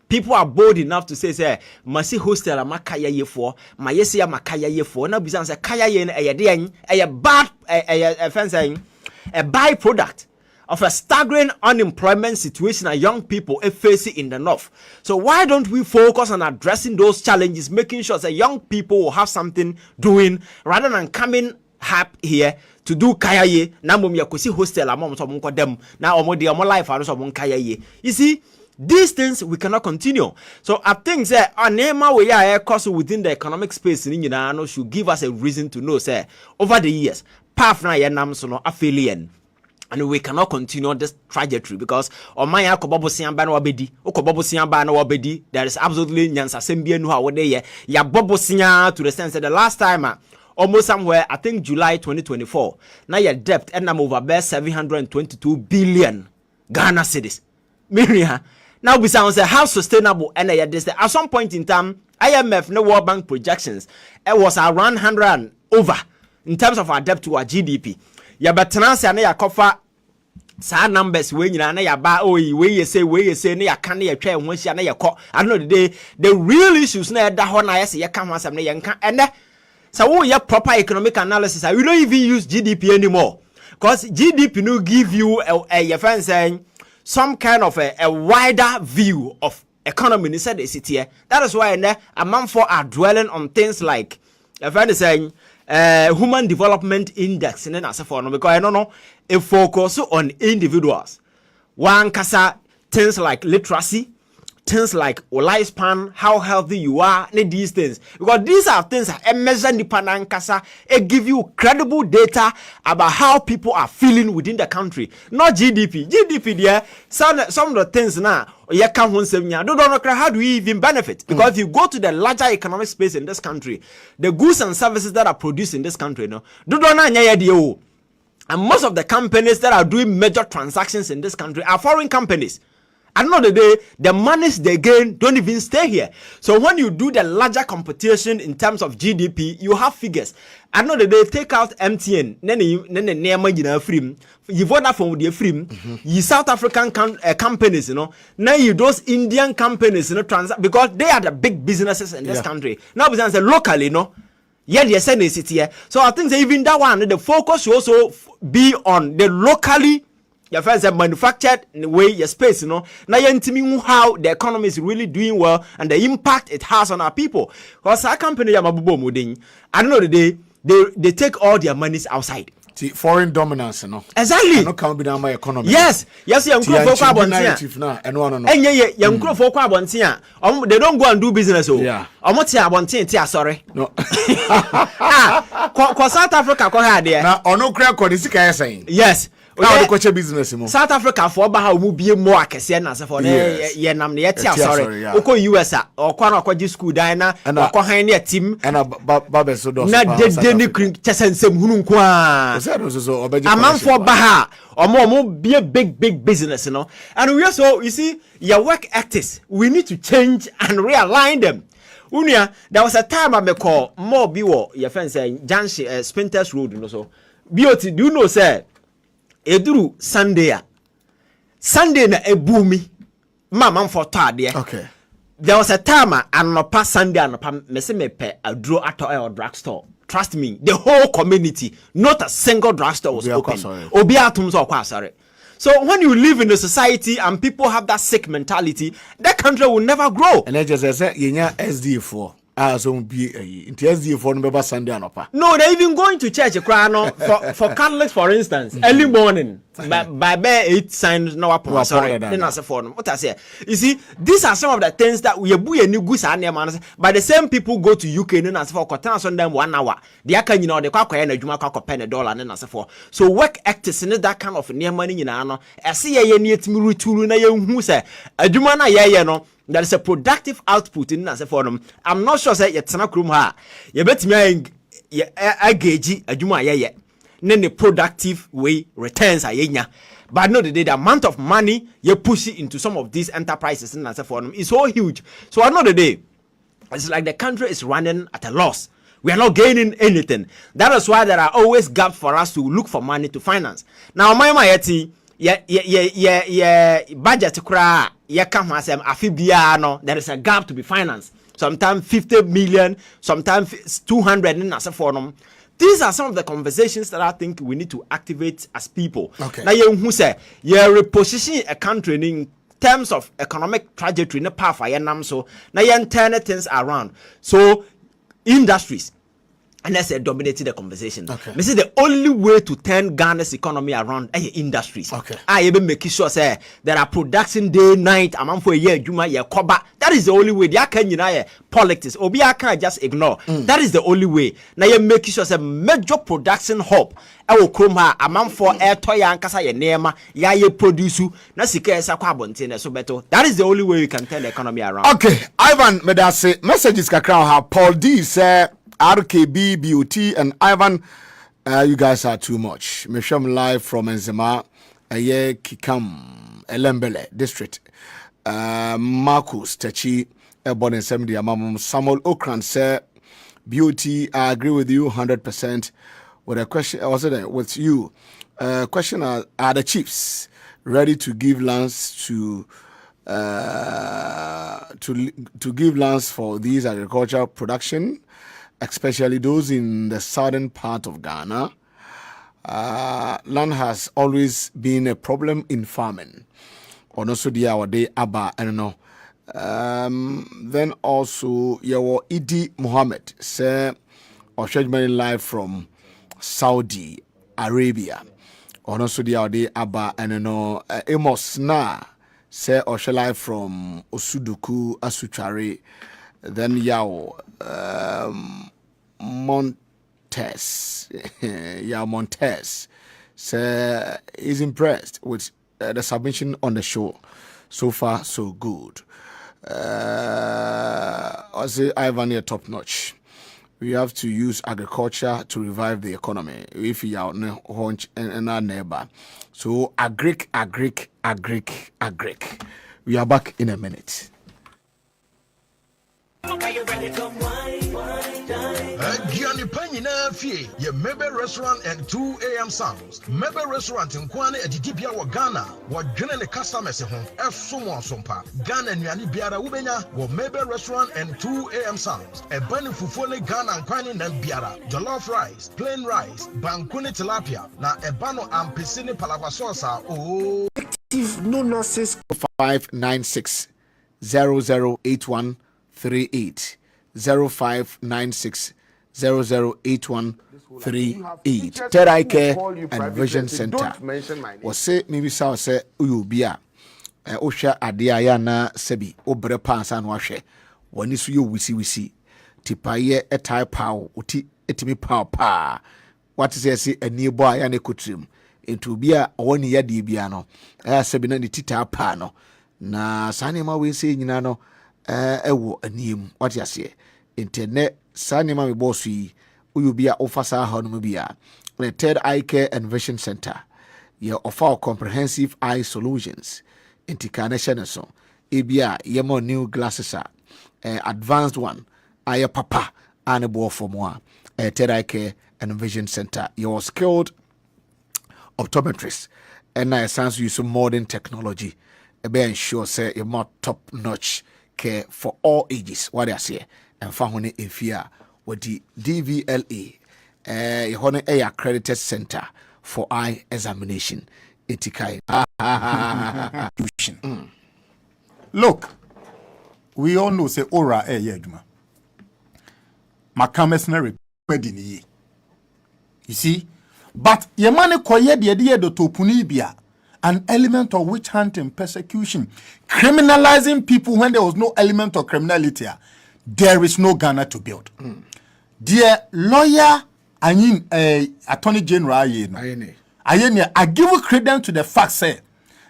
people are bold enough to say masi hostel makaya ye for my yesia makaya ye for na bisan say kaya ye a bad a byproduct of a staggering unemployment situation that young people are facing in the north. So why don't we focus on addressing those challenges, making sure that young people will have something doing rather than coming here to do kayaye na mum yakosi hostel amom so monko dem na omodi omo life anu so mon kayaye. You see, these things we cannot continue. So I think say anema we are course within the economic space ni nyina no should give us a reason to know say over the years path na ye nam so no affiliate. And we cannot continue this trajectory because there is absolutely nyansa sembia no how dey ya bobosia to the sense that the last time almost somewhere I think July 2024 now your debt and I'm over bare 722 billion Ghana cedis. Now we say how sustainable and this at some point in time IMF no World Bank projections it was around 100 over in terms of our debt to our GDP. Ya betena na ya kofa sa numbers we nyina na ya ba we you say na ya kan na ya twa ho hia na ya ko I know the real issues na da ho na ya se ya kan ho asem na ya nka ene so we ya proper economic analysis we don't even use GDP anymore because GDP no give you a friend saying some kind of a wider view of economy inside the city. That is why a man for are dwelling on things like a friend is saying human development index and then as for because I don't know a focus on individuals. One kasa things like literacy, things like lifespan, how healthy you are, these things. Because these are things that measure the kasa, it give you credible data about how people are feeling within the country. Not GDP. GDP there, some of the things now, how do we even benefit? Because if you go to the larger economic space in this country, the goods and services that are produced in this country, and most of the companies that are doing major transactions in this country are foreign companies. At the end of the day, the monies they gain don't even stay here. So when you do the larger competition in terms of GDP, you have figures. At the end of the day, take out MTN, then you vote from the free, you South African companies, now you those Indian companies, transact because they are the big businesses in this country. Now we say locally, they send it here. So I think that even that one, the focus should also be on the locally. Your friends have manufactured in the way your space, now you how the economy is really doing well and the impact it has on our people. Because our company, I don't know the day they take all their monies outside. Foreign dominance, Exactly. No count be my economy. Yes, young they don't go and do business. Yeah. Sorry. No. South Africa, now, no crack on the saying. yes. Business South Africa for how will be more kese na se for sorry oko US or kwa school dina or kwa han team and babeso do na de ni chesensem hunu kwa amam for baha or be a big business and we also you see your work ethics we need to change and realign them. Unia, there was a time I call more biwo your friend saying Janshi Spinters Road so BOT do you know say Oduro Sunday na ebumi mama for tade. Okay. There was a time and no pass Sunday and me se me pe Oduro ato or drugstore. Trust me, the whole community, not a single drugstore was open. Obi atum so kwa sorry. So when you live in a society and people have that sick mentality, that country will never grow. And I just say yenya SD4. so be in TSD for number Sunday anopa. No, they even going to church for Catholics, for instance, early morning by 8 signs no up. Sorry, then I say for them. What I say, you see, these are some of the things that we buy a new goods and man. But the same people go to UK and ask for cotton on them 1 hour. They can the kwakwa na juma kwakwa $10 and ask for. So work actors in that kind of near money in ano. I see ye need to returu na ye who say a juma na ye no. There is a productive output in as a forum. I'm not sure say yet krum ha. You bet me a gauge a juma ye. Then the productive way returns a yenya. But no, the amount of money you push into some of these enterprises in as a forum is so huge. So another day, it's like the country is running at a loss. We are not gaining anything. That is why there are always gaps for us to look for money to finance. Now, my yeti. Budget kra come asem afibia no there is a gap to be financed. Sometimes 50 million, sometimes 200 in as for them. These are some of the conversations that I think we need to activate as people. Okay. Now you who say you reposition a country in terms of economic trajectory in the path I am so now you turn things around. So industries and that's dominated the conversation. Okay. This is the only way to turn Ghana's economy around industries. Okay. I even make sure say there are production day, night, amount for a year, Juma, year, Koba. That is the only way. They can politics. Obi I can't just ignore. That is the only way. Now you make sure say major production hub. I will come here amount for air toy and kasa ye nema ya ye produce na sika esa kwa bontene so beto. That is the only way you can turn the economy around. Okay, Ivan Medase messages kakra ha Paul D say RKB, BOT, and Ivan, you guys are too much. Mesham live from Enzema, Aye Kikam, Elembele district. Marcus Takyi, born in 70, Amam Samuel Okran said, BOT, I agree with you 100%. With a question, also there with you. Question: are the chiefs ready to give lands to give lands for these agricultural production? Especially those in the southern part of Ghana. Land has always been a problem in farming. Or also the our day Abba, I don't know. Then also your Idi Muhammad say or Shajmani live from Saudi Arabia. Or also the our day Abba, I don't know. Amos Na say or live from Osuduku Asuchare. Then Yao Montes say is impressed with the submission on the show. So far, so good. I say Ivan here top notch. We have to use agriculture to revive the economy. If you are hunch and our neighbor, so agric. We are back in a minute. Gianni Panina Fee, your Mebe Restaurant and 2 a.m. sounds. Mebe Restaurant in Kwane at Dipia wa Ghana, what General customers at home, F. Sumo Sompa, Ghana and Yani Biara Ubenya, what Mebe Restaurant and 2 a.m. sounds. A bunny fufone Ghana and Kwane and Biara, jollof rice, plain rice, bankuni tilapia, na ebano and piscine palavasosa. Oh, no nonsense. 596 008138 0596 008138 Terra Care and Vision Center. Was say maybe sao say uyubia osha adia ya na sebi obre pansa no ahwe wani so yo wisi tipaye etai paw oti etimi paw pa what is say ani bo aya ne kotrim entu bia woni ya de bia no sebi na ni tita pa no na sane ma we say nyina no ewo aniem what you say internet sane ma me boss yi uyubia ofasa ha no bia the Third Eye Care and Vision Center ye offer comprehensive eye solutions intikanation so ebia ye mo new glasses advanced one eye papa and bo for more Third Eye Care and Vision Center your skilled optometrist and I sense use modern technology be ensure say you're more top notch care for all ages what I say and found in fear with the DVLA you want a accredited center for eye examination etikai. Look, we all know say ora yeduma. mercenary medini. You see? But ye money koye de do to punibia, an element of witch hunting, persecution, criminalizing people when there was no element of criminality. There is no Ghana to build. Dear lawyer, Attorney General, I give you credence to the fact, say,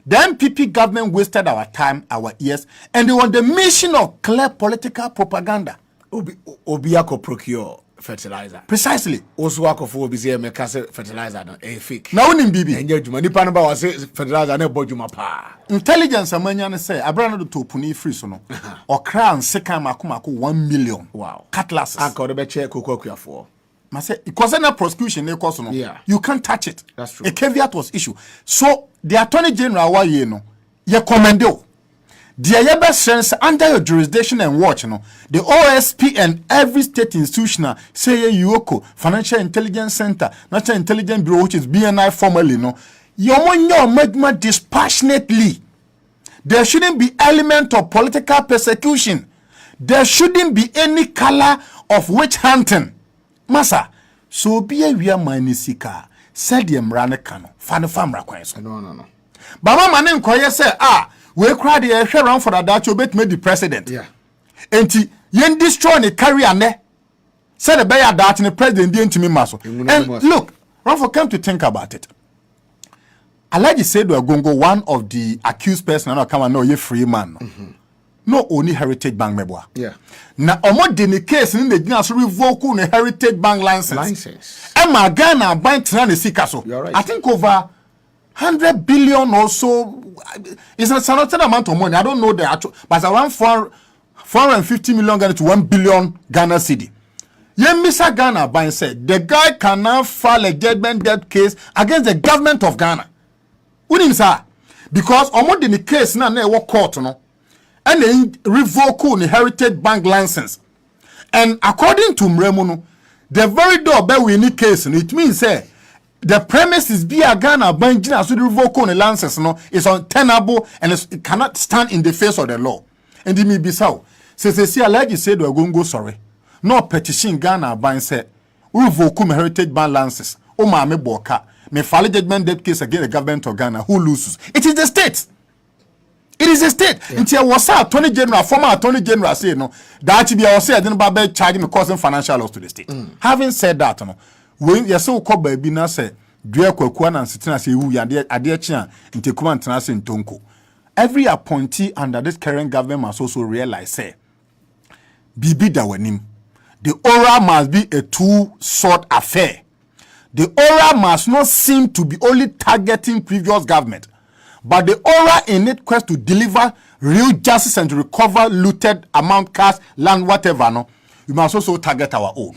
the MPP government wasted our time, our years, and they were on the mission of clear political propaganda. Obiako procure fertilizer. Precisely. Oswako for Obize make fertilizer a fake. Now in Bibi. And yet, Nipa number was fertilizer ne bojuma pa. Intelligence amanya say abrana to puni free sono. Or crown second makumako 1 million. Wow. Cutlasses. Anko de check kokokua for. I say it wasn't a prosecution, yeah. You can't touch it. That's true. A caveat was issued. So the Attorney General why you know, you commando. The best sense under your jurisdiction and watch, the OSP and every state institution say UOCO, Financial Intelligence Center, National Intelligence Bureau, which is BNI formally, you want dispassionately. There shouldn't be element of political persecution. There shouldn't be any color of witch hunting. Masa, so be a real manisika, said the Mrane Kano, Fan Farm Raquens. No. Bama Manen Koye say, we cried the air around for that you bet made the president. Yeah. And yen destroy the carrier ne. Said the bear that in the president didn't to me, Maso. And look, Ranford come to think about it. Alaji said we are going to go one of the accused person, and I come and know you free man. No only Heritage Bank mebwa. Yeah. Na omo de the case in the Guinness revoke the Heritage Bank license. Emma Ghana bank tran the sikaso. You're right. I think over 100 billion or so. It's a certain amount of money. I don't know the actual, but around 450 million Ghana to 1 billion Ghana cedi. Ye Mr. Ghana bank said the guy can now file a judgment debt case against the government of Ghana. What do you say? Because omo de the case na na court no. And then revoke the Heritage Bank license. And according to Mremono, the very door where we need case, it means the premises be a Ghana bank so the revoke the license is untenable and it cannot stand in the face of the law. And it may be so. Since they see a lady said we're going to go sorry. No petition Ghana bank said revoke the Heritage Bank license. Oh my me boka. Me file judgment debt case against the government of Ghana. Who loses? It is the state. It is a state. Until was Attorney General, former Attorney General say no, that be I say I didn't be charging me causing financial loss to the state. Having said that, when you so called baby na say dua kwakua and sitina say wu ade chia ntekuma ntena say ntonko. Every appointee under this current government must also realize say bibi da wanim. The aura must be a two-sort affair. The aura must not seem to be only targeting previous government. But the aura in it quest to deliver real justice and to recover looted amount, cash, land, whatever, no, we must also target our own.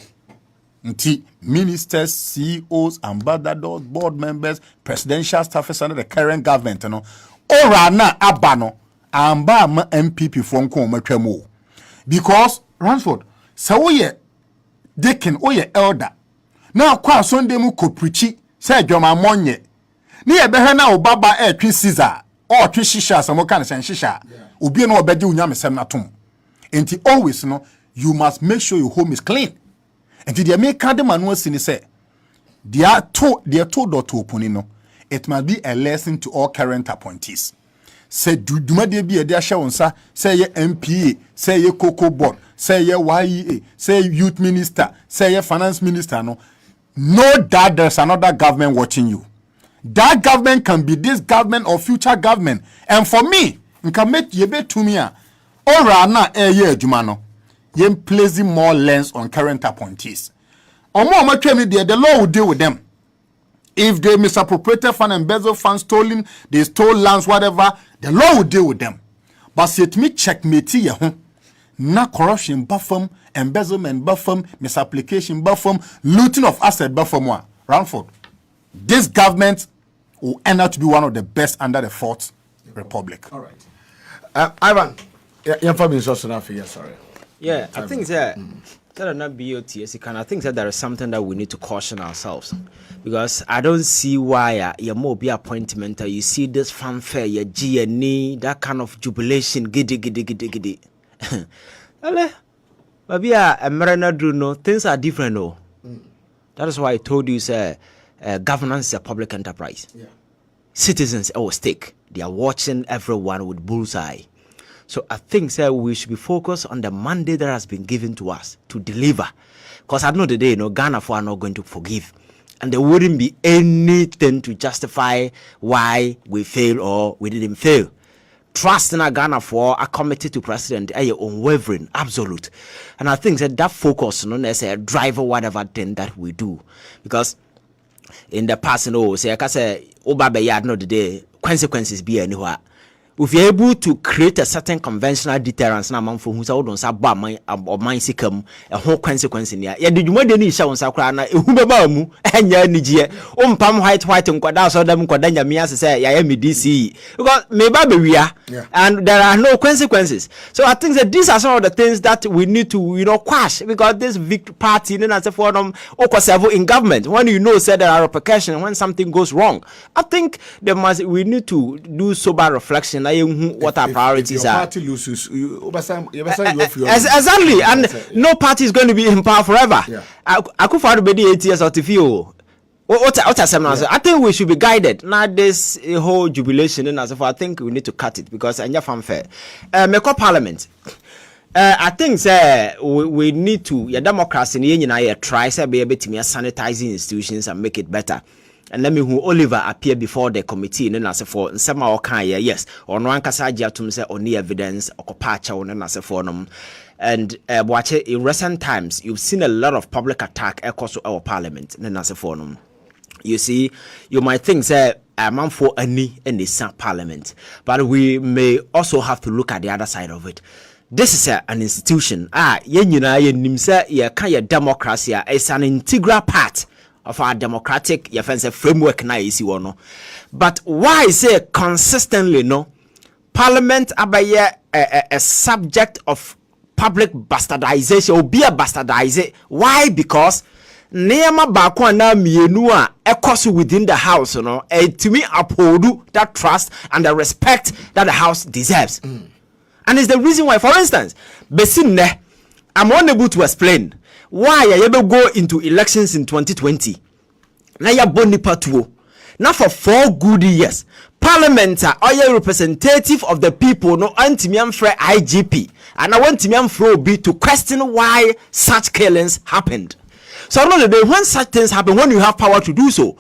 Until ministers, CEOs, ambassadors, board members, presidential staffers under the current government, no, aura na abano, amba ma MPP fonko metwemo. Because Ransford, so ye deacon or ye elder. Now kwa Sunday mu ko preachi, say joma monye. Ni ebe na obaba twi Caesar or twi shisha some kind of shisha obi no obeje unyam sem na tom enti always no you must make sure your home is clean enti the make the manual sin say they are told to open no it must be a lesson to all current appointees say dumade bi e de ahye wonsa say ye MPA say ye cocoa board say ye YEA say youth minister say ye finance minister no know that there's another government watching you. That government can be this government or future government. And for me, you can make yebe to me or na ye jumano. Ye placing more lens on current appointees. Or more the law will deal with them. If they misappropriated fund, embezzle funds, stolen, they stole lands, whatever, the law will deal with them. But set me checkmate ye na corruption buffum, embezzlement buffum, misapplication buffum, looting of asset buffum. Ranford. This government will end up to be one of the best under the Fourth Republic. All right. Ivan, your family is also not figure, sorry. Yeah, I think that are not BOTS. I think that there is something that we need to caution ourselves. Because I don't see why your more be appointment. You see this fanfare, your GNE, that kind of jubilation, giddy. But yeah, America do no things are different though. That is why I told you, sir, governance is a public enterprise. Yeah. Citizens are at stake. They are watching everyone with bullseye. So I think, sir, we should be focused on the mandate that has been given to us to deliver. Because at the end of the day, Ghana are not going to forgive. And there wouldn't be anything to justify why we fail or we didn't fail. Trust in Ghana for a committed to president, unwavering, absolute. And I think that focus as a driver, whatever thing that we do. Because in the past, say, I say, Oba no the day, consequences be anywhere. If you're able to create a certain conventional deterrence, na man for who say don't say ba man or mind sikam a whole consequence in here. Yeah, did you want any show on sakra na ehubeba mu enya nigye. Pam white nkwada so dem nkwada nyame ase say ya me DC. Because maybe be and there are no consequences. So I think that these are some of the things that we need to quash, because this big party and say for them in government, when say there are repercussions when something goes wrong. I think we need to do sober reflection. What our priorities are. Party loses, exactly, and no party is going to be in power forever. I could find 8 years or to I think we should be guided. Now this whole jubilation and as if I think we need to cut it because I'm fanfare. Parliament. I think we need to democracy try to be able to sanitizing institutions and make it better. And let me who Oliver appear before the committee and as for some yes or no ankasaja to say only evidence or pacha on as a forum. And watch it in recent times you've seen a lot of public attack across our parliament and as a forum. You see, you might think that a man for any in this parliament, but we may also have to look at the other side of it. This is an institution. Democracy is an integral part of our democratic framework na isi wono. But why say consistently parliament abaye a subject of public bastardization or be a bastardized? Why? Because neema bakwa na mienu a ekoso within the house to me uphold that trust and the respect that the house deserves. And it's the reason why, for instance, Besine, I'm unable to explain why I ever go into elections in 2020. Now you boni patuo. Now for 4 good years, Parliament are a representative of the people. No anti-miam for IGP, and I want to be to question why such killings happened. So no, when such things happen, when you have power to do so,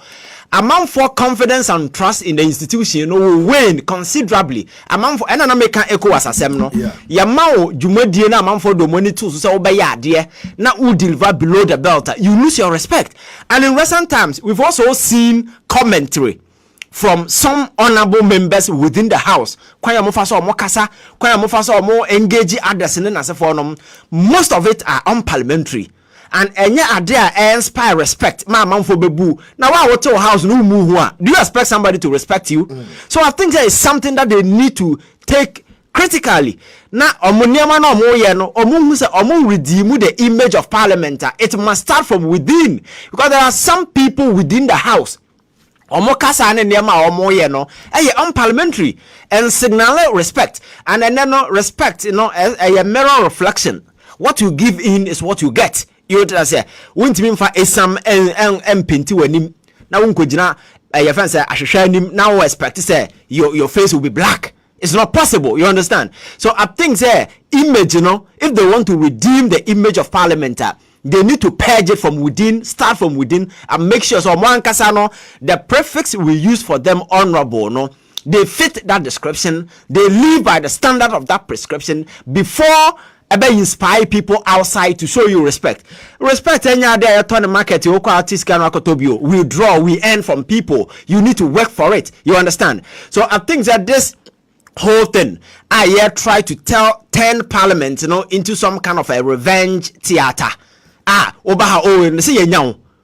amount for confidence and trust in the institution will wane considerably. Amount for and make echo as a semno. Yamao jumedie na amount for the money too. So obey dear. Now who deliver below the belt, you lose your respect. And in recent times, we've also seen commentary from some honorable members within the house. Kwaya mofaso mokasa, kwaya mofaso mo engage others in as a most of it are unparliamentary. And enya adea inspire respect. Man for bebu. Now why to house no move? Do you expect somebody to respect you? So I think there is something that they need to take critically. Now omuniama no mo ye no omu redeem the image of parliament. It must start from within, because there are some people within the house. Omokasa ane niema omo ye no unparliamentary and signal respect, and then respect a mirror reflection. What you give in is what you get. You say, won't mean for some pinti wanim. Now unkojina your friend say ashashanim now expect to say your face will be black. It's not possible, you understand? So I think image, if they want to redeem the image of parliament, they need to purge it from within, start from within, and make sure so the prefix we use for them honorable, they fit that description, they live by the standard of that prescription before inspire people outside to show you respect. Respect enya there turn the market you artist can we draw, we earn from people. You need to work for it. You understand? So I think that this whole thing I try to turn parliament into some kind of a revenge theater. And say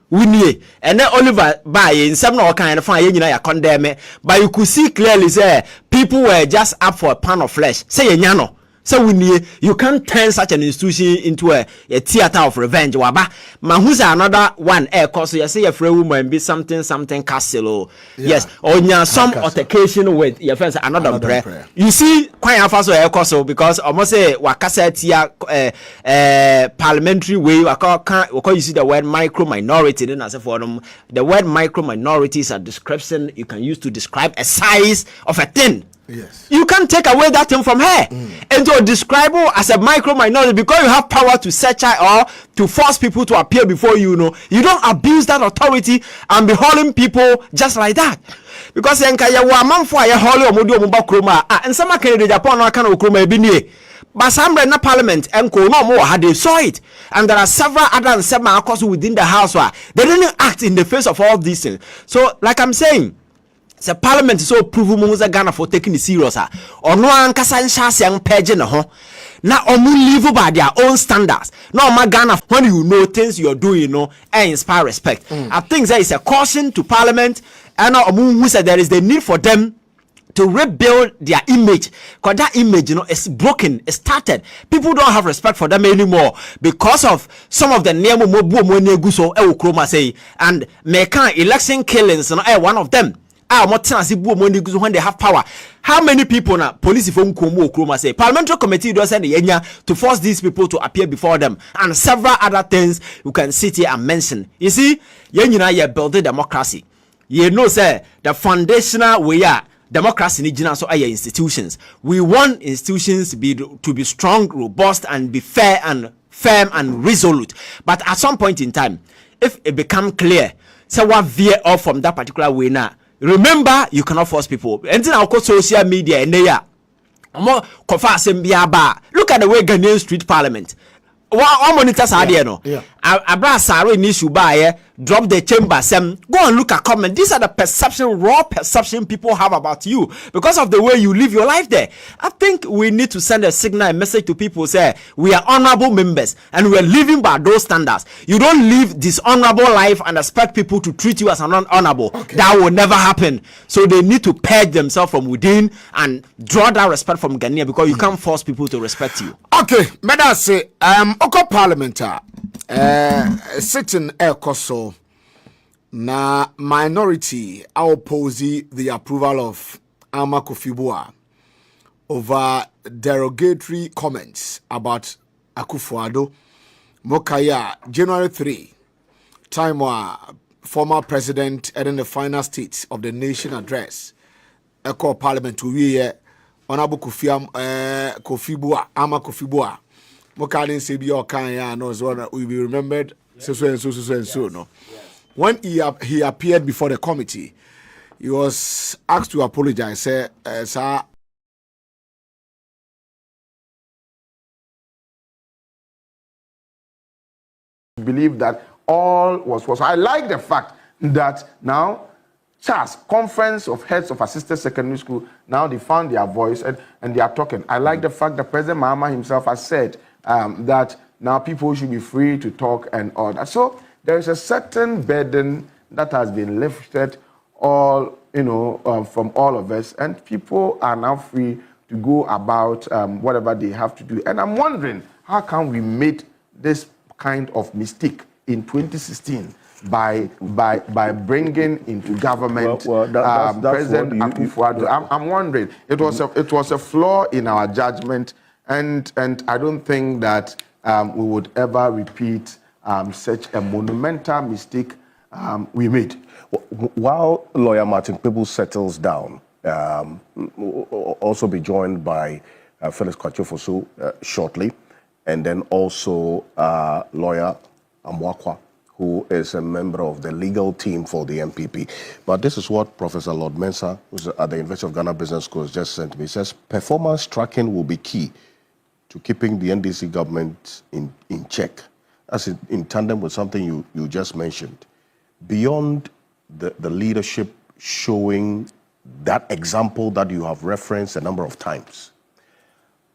we and then Oliver by in some kind of fine condemn it, but you could see clearly say people were just up for a pound of flesh. Say So you can't turn such an institution into a theater of revenge. Waba, man, who's another one? Cause you say a free woman be something castle. Yes, or some altercation with your friends. Another prayer. You see, quite a fast way because almost say wakasa parliamentary way. You see the word micro minority. Then as for them, the word micro minority is a description you can use to describe a size of a thing. Yes. You can't take away that thing from her and to describe her as a micro minority because you have power to search her or to force people to appear before you. You don't abuse that authority and be hauling people just like that. Because and some can Japan no can okroma ebi but some na parliament and no more had they saw it, and there are several other seven within the house where they didn't act in the face of all these things. So like I'm saying, the parliament is so prove Musa Ghana for taking it serious. Or no one can young page na ho. Now live by their own standards. No my Ghana when you know things you're doing, and inspire respect. I think there is a caution to parliament, and who said there is the need for them to rebuild their image, because that image, is broken, it's started. People don't have respect for them anymore because of some of the and mekan election killings, one of them. When they have power, how many people now police say parliamentary committee does send to force these people to appear before them, and several other things you can sit here and mention. You see, you building democracy. You know, say the foundational way democracy need so institutions. We want institutions to be strong, robust, and be fair and firm and resolute. But at some point in time, if it become clear, so what veer off from that particular way now. Remember, you cannot force people. And then I'll call social media and they are more look at the way Ghanaian street parliament. What monitors are there? No, Abra issue by drop the chamber. Go and look at comment. These are the raw perception people have about you because of the way you live your life there. I think we need to send a signal, a message to people. Say we are honorable members and we are living by those standards. You don't live dishonorable life and expect people to treat you as an honorable. Okay. That will never happen. So they need to purge themselves from within and draw that respect from Ghanaian because you can't force people to respect you. Okay, may I say, Oko Parliamentar, sitting Koso, na minority oppose the approval of Ama Kofi-Boa over derogatory comments about Akufo-Addo. Mokaya, January 3, time where former president and in the final state of the nation address, Eko Parliament to we Honorable Kofi-Boa, Ama Kofi-Boa. Mokadin say be your kind no so we be remembered so no. When he appeared before the committee, he was asked to apologize. Say, sir, believe that all was. I like the fact that now CHAS, Conference of Heads of Assisted Secondary School, now they found their voice and they are talking. I like the fact that President Mahama himself has said that now people should be free to talk and all that. So there is a certain burden that has been lifted from all of us, and people are now free to go about whatever they have to do. And I'm wondering, how can we make this kind of mistake in 2016 by bringing into government President Akufo-Addo? I'm wondering, it was a flaw in our judgment, and I don't think that we would ever repeat such a monumental mistake we made. While Lawyer Martin Peebles settles down, we'll also be joined by Felix Kwachofosu shortly, and then also Lawyer Ablakwa, who is a member of the legal team for the MPP. But this is what Professor Lord Mensah, who's at the University of Ghana Business School, just sent me. He says, performance tracking will be key to keeping the NDC government in check. That's in tandem with something you just mentioned. Beyond the leadership showing that example that you have referenced a number of times,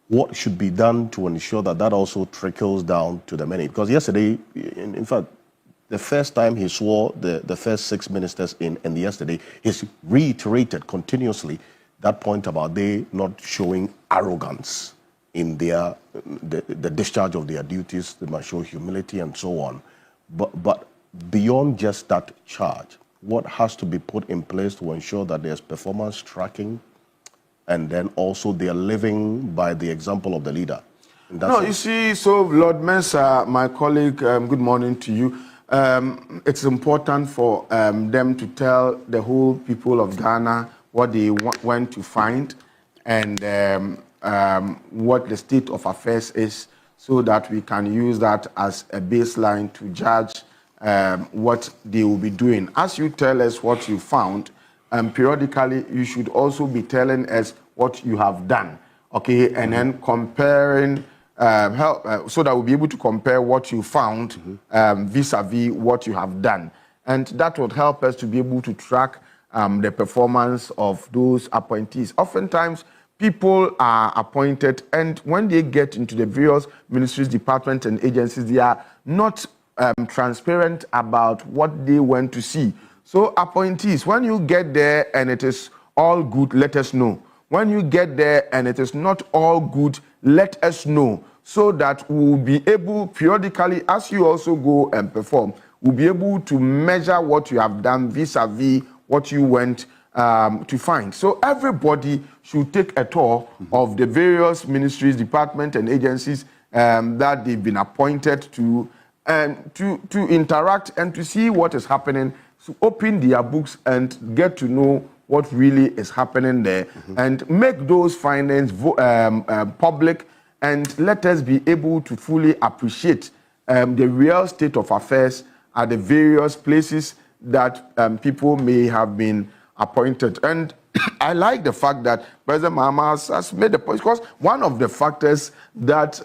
what should be done to ensure that also trickles down to the many? Because yesterday, in fact, the first time he swore the first 6 ministers in, and yesterday, he's reiterated continuously that point about they not showing arrogance in the discharge of their duties. They must show humility and so on. But beyond just that charge, what has to be put in place to ensure that there's performance tracking, and then also they are living by the example of the leader? No, you see, so Lord Mensah, my colleague, good morning to you. It's important for them to tell the whole people of Ghana what they went to find and what the state of affairs is, so that we can use that as a baseline to judge what they will be doing. As you tell us what you found, periodically you should also be telling us what you have done, okay? And then comparing, so that we'll be able to compare what you found vis-a-vis what you have done. And that would help us to be able to track the performance of those appointees. Oftentimes, people are appointed, and when they get into the various ministries, departments, and agencies, they are not transparent about what they went to see. So appointees, when you get there and it is all good, let us know. When you get there and it is not all good, let us know, so that we'll be able periodically, as you also go and perform, we'll be able to measure what you have done vis-a-vis what you went to find. So everybody should take a tour of the various ministries, departments, and agencies that they've been appointed to interact and to see what is happening, to open their books and get to know what really is happening there, and make those findings public, and let us be able to fully appreciate the real state of affairs at the various places that people may have been appointed. And I like the fact that President Mahama has made the point, because one of the factors that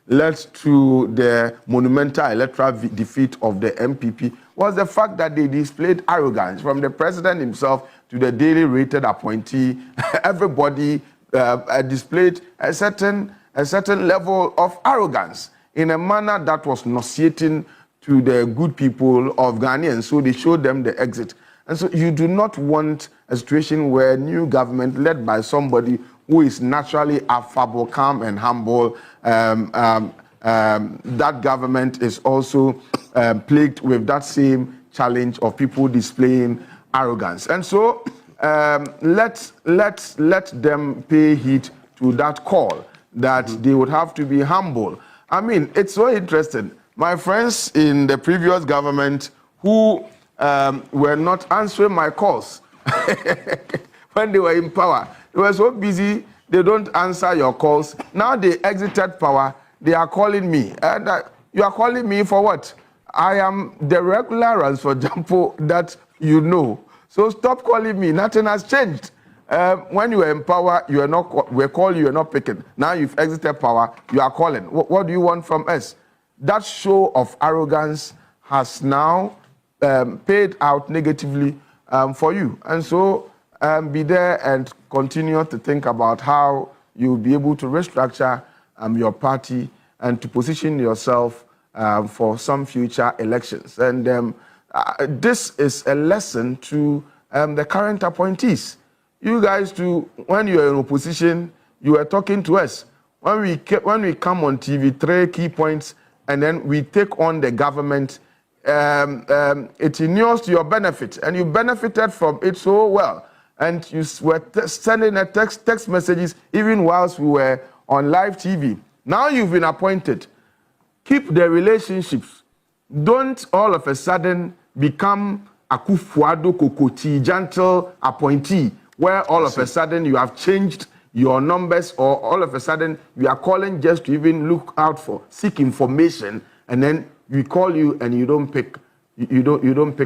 led to the monumental electoral defeat of the MPP was the fact that they displayed arrogance, from the president himself to the daily rated appointee. Everybody displayed a certain level of arrogance in a manner that was nauseating to the good people of Ghanaians. So they showed them the exit. And so you do not want a situation where new government led by somebody who is naturally affable, calm, and humble, that government is also plagued with that same challenge of people displaying arrogance. And so let them pay heed to that call, that they would have to be humble. I mean, it's so interesting. My friends in the previous government who were not answering my calls when they were in power, they were so busy, they don't answer your calls. Now they exited power, they are calling me. And you are calling me for what? I am the regular Ransford Jampo that you know. So stop calling me. Nothing has changed. When you were in power, you are not. We call you are not picking. Now you've exited power, you are calling. What do you want from us? That show of arrogance has now paid out negatively for you. And so be there and continue to think about how you'll be able to restructure your party and to position yourself for some future elections. And this is a lesson to the current appointees. You guys, when you're in opposition, you are talking to us. When we come on TV, 3 key points, and then we take on the government, it inures to your benefit, and you benefited from it so well. And you were sending a text messages even whilst we were on live TV. Now you've been appointed. Keep the relationships. Don't all of a sudden become a Kufuado Kokoti, gentle appointee, where all of a sudden you have changed your numbers, or all of a sudden you are calling just to even look out for, seek information, and then we call you and you don't pick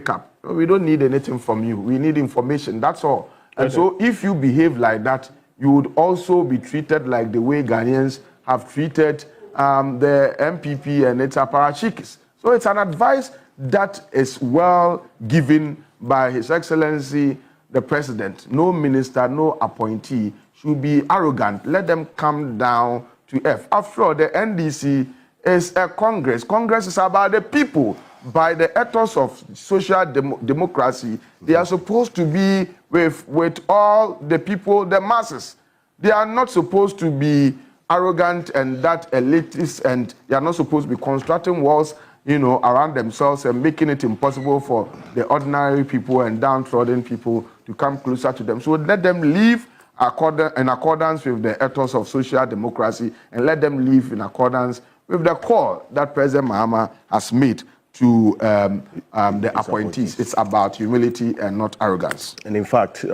up. We don't need anything from you. We need information. That's all. And so if you behave like that, you would also be treated like the way Ghanaians have treated the MPP and its apparatchiks. So it's an advice that is well given by His Excellency the President. No minister, no appointee should be arrogant. Let them come down to earth. After all, the NDC is a Congress. Congress is about the people. By the ethos of social democracy, they are supposed to be with all the people, the masses. They are not supposed to be arrogant and that elitist, and they are not supposed to be constructing walls, around themselves and making it impossible for the ordinary people and downtrodden people to come closer to them. So let them live in accordance with the ethos of social democracy, and let them live in accordance with the call that President Mahama has made to the appointees. It's about humility and not arrogance. And in fact,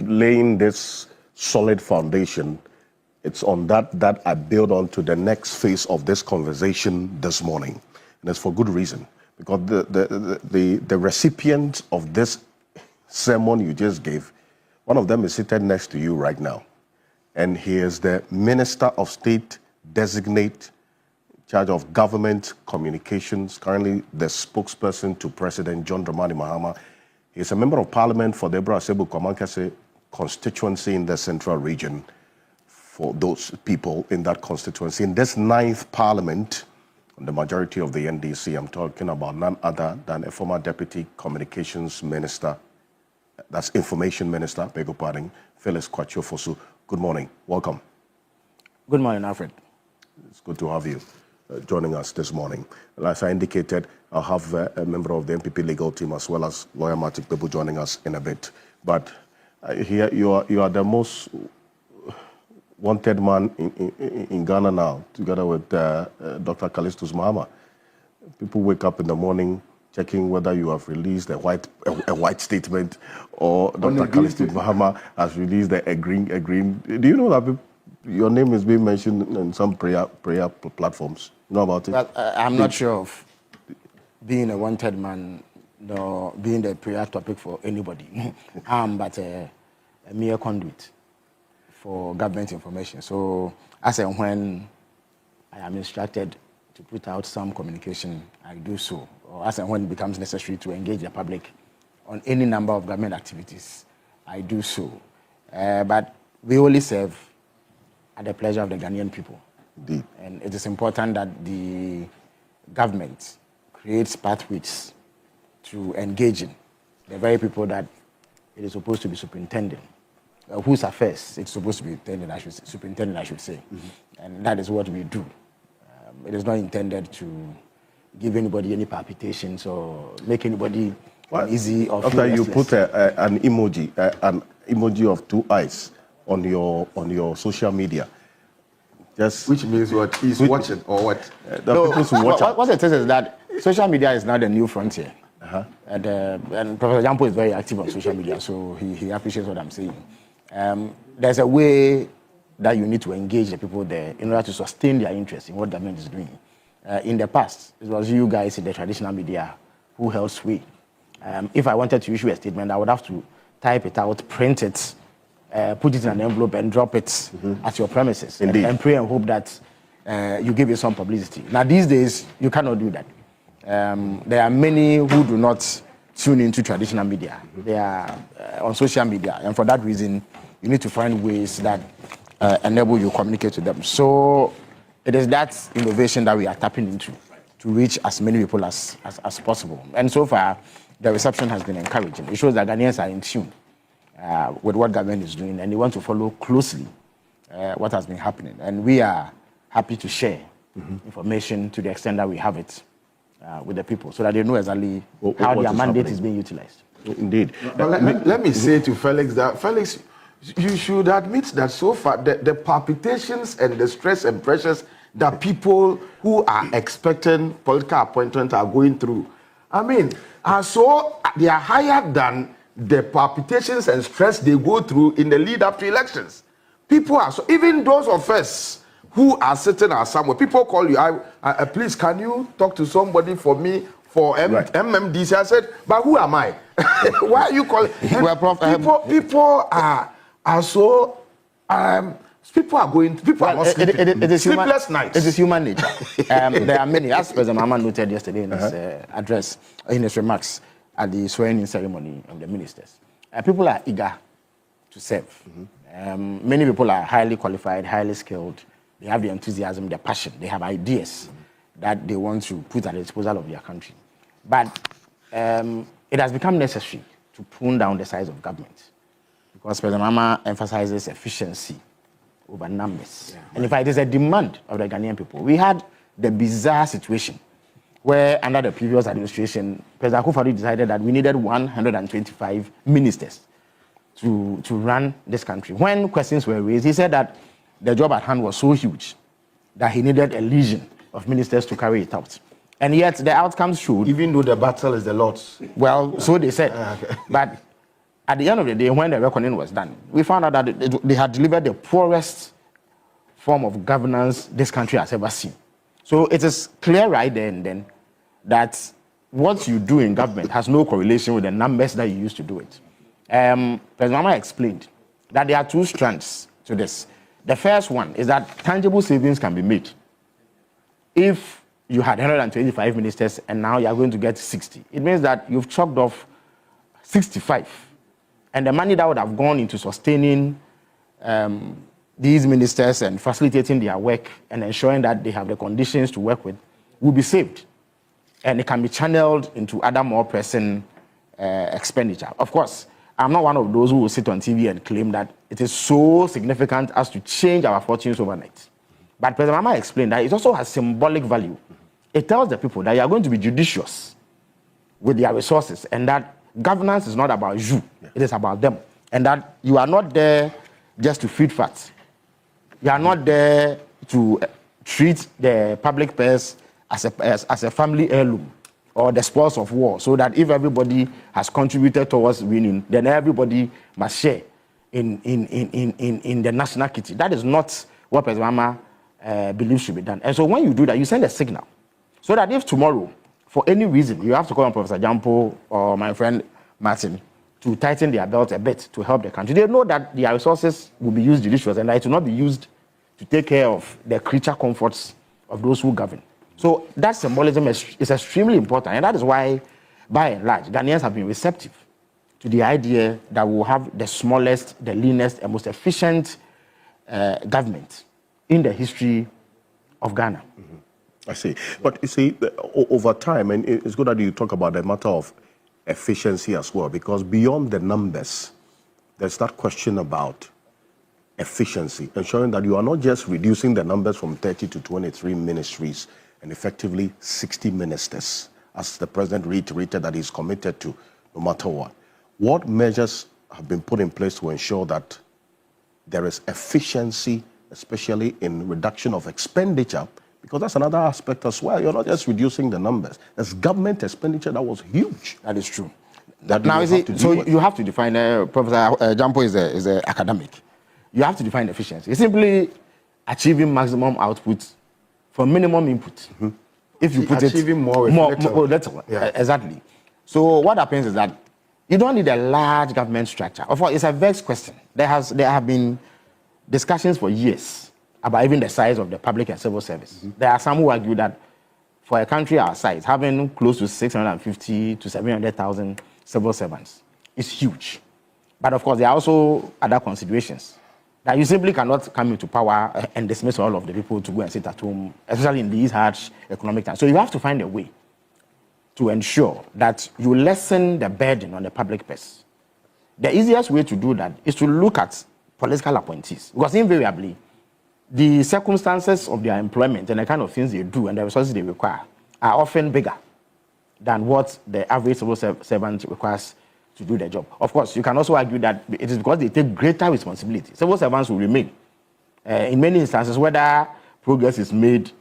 laying this solid foundation, it's on that I build on to the next phase of this conversation this morning. And it's for good reason. Because the recipient of this sermon you just gave, one of them is seated next to you right now. And he is the Minister of State designate, in charge of government communications, currently the spokesperson to President John Dramani Mahama. He is a member of parliament for the Ebra-Asebu-Kwamankase constituency in the central region. For those people in that constituency, in this 9th parliament, the majority of the NDC, I'm talking about none other than a former deputy communications minister, that's information minister, beg your pardon, Felix Kwatio-Fosu. Good morning, welcome. Good morning, Alfred. It's good to have you joining us this morning. As I indicated, I'll have a member of the MPP legal team as well as lawyer Martin Pebu joining us in a bit. But here you are the most wanted man in Ghana now, together with Dr. Callistus Mahama. People wake up in the morning checking whether you have released a white statement or Dr. Callistus Mahama has released a green. Do you know that your name is being mentioned in some prayer platforms? You know about it? Well, I'm not sure of being a wanted man, nor being the prayer topic for anybody. But a mere conduit for government information. So as and when I am instructed to put out some communication, I do so. Or as and when it becomes necessary to engage the public on any number of government activities, I do so. But we only serve at the pleasure of the Ghanaian people. Indeed. And it is important that the government creates pathways to engage in the very people that it is supposed to be superintending. Whose affairs it's supposed to be superintendent, I should say. Mm-hmm. And that is what we do. It is not intended to give anybody any palpitations or make anybody easy or after you put an emoji of 2 eyes on your social media. Just which means what? He's watching or what? What it says is that social media is now the new frontier. Uh-huh. And Professor Jampo is very active on social media, so he appreciates what I'm saying. There's a way that you need to engage the people there in order to sustain their interest in what government is doing. In the past, it was you guys in the traditional media who held sway. If I wanted to issue a statement, I would have to type it out, print it, put it in an envelope and drop it at your premises and pray and hope that you give it some publicity. Now, these days, you cannot do that. There are many who do not tune into traditional media. They are on social media, and for that reason, you need to find ways that enable you to communicate with them. So it is that innovation that we are tapping into to reach as many people as possible. And so far, the reception has been encouraging. It shows that Ghanaians are in tune with what government is doing, and they want to follow closely what has been happening. And we are happy to share information to the extent that we have it with the people, so that they know exactly how their mandate is being utilized. Indeed. But let me say to Felix that, Felix, you should admit that so far the palpitations and the stress and pressures that people who are expecting political appointment are going through, I mean, they are higher than the palpitations and stress they go through in the lead up to elections. People are, so even those of us who are sitting at somewhere, people call you, please, can you talk to somebody for me for MMDC? I said, but who am I? Why are you calling? People are so, people are not sleeping. It is sleepless nights. It is human nature. There are many, as President Mahama noted yesterday in his address, in his remarks at the swearing-in ceremony of the ministers. People are eager to serve. Many people are highly qualified, highly skilled. They have the enthusiasm, the passion. They have ideas that they want to put at the disposal of their country. But it has become necessary to prune down the size of government, because President Mahama emphasizes efficiency over numbers. And in fact, it is a demand of the Ghanaian people. We had the bizarre situation where under the previous administration, President Akufo-Addo decided that we needed 125 ministers to run this country. When questions were raised, he said that the job at hand was so huge that he needed a legion of ministers to carry it out. And yet the outcomes showed... Even though the battle is the Lord's. Well, so they said. But at the end of the day, when the reckoning was done, we found out that they had delivered the poorest form of governance this country has ever seen. So it is clear right there and then that what you do in government has no correlation with the numbers that you use to do it. President Mama explained that there are two strands to this. The first one is that tangible savings can be made. If you had 125 ministers and now you are going to get 60, it means that you've chopped off 65. And the money that would have gone into sustaining these ministers and facilitating their work and ensuring that they have the conditions to work with will be saved. And it can be channeled into other more pressing expenditure. Of course, I'm not one of those who will sit on TV and claim that it is so significant as to change our fortunes overnight. But President Mama explained that it also has symbolic value. It tells the people that you are going to be judicious with their resources and that governance is not about you, it is about them. And that you are not there just to feed fat. You are not there to treat the public purse as a family heirloom or the spoils of war, so that if everybody has contributed towards winning, then everybody must share in the national kitty. That is not what President Mama believes should be done. And so when you do that, you send a signal. So that if tomorrow, for any reason, you have to call on Professor Jampo or my friend Martin to tighten their belt a bit to help the country, they know that their resources will be used judiciously and that it will not be used to take care of the creature comforts of those who govern. So that symbolism is extremely important, and that is why, by and large, Ghanaians have been receptive to the idea that we will have the smallest, the leanest, and most efficient government in the history of Ghana. I see. But you see, over time, and it's good that you talk about the matter of efficiency as well, because beyond the numbers, there's that question about efficiency, ensuring that you are not just reducing the numbers from 30 to 23 ministries and effectively 60 ministers, as the president reiterated that he's committed to, no matter what. What measures have been put in place to ensure that there is efficiency, especially in reduction of expenditure? Because that's another aspect as well. You're not just reducing the numbers. There's government expenditure that was huge. That is true. That now, you have to define, Professor Jampo is an academic. You have to define efficiency. It's simply achieving maximum output for minimum input. If you put achieving more little. Exactly. So what happens is that you don't need a large government structure. Of course, it's a vexed question. There have been discussions for years about even the size of the public and civil service. There are some who argue that for a country our size, having close to 650 to 700,000 civil servants is huge. But of course, there are also other considerations. That you simply cannot come into power and dismiss all of the people to go and sit at home, especially in these harsh economic times. So you have to find a way to ensure that you lessen the burden on the public purse. The easiest way to do that is to look at political appointees, because invariably, the circumstances of their employment and the kind of things they do and the resources they require are often bigger than what the average civil servant requires to do their job. Of course, you can also argue that it is because they take greater responsibility. Civil servants will remain. In many instances, whether progress is made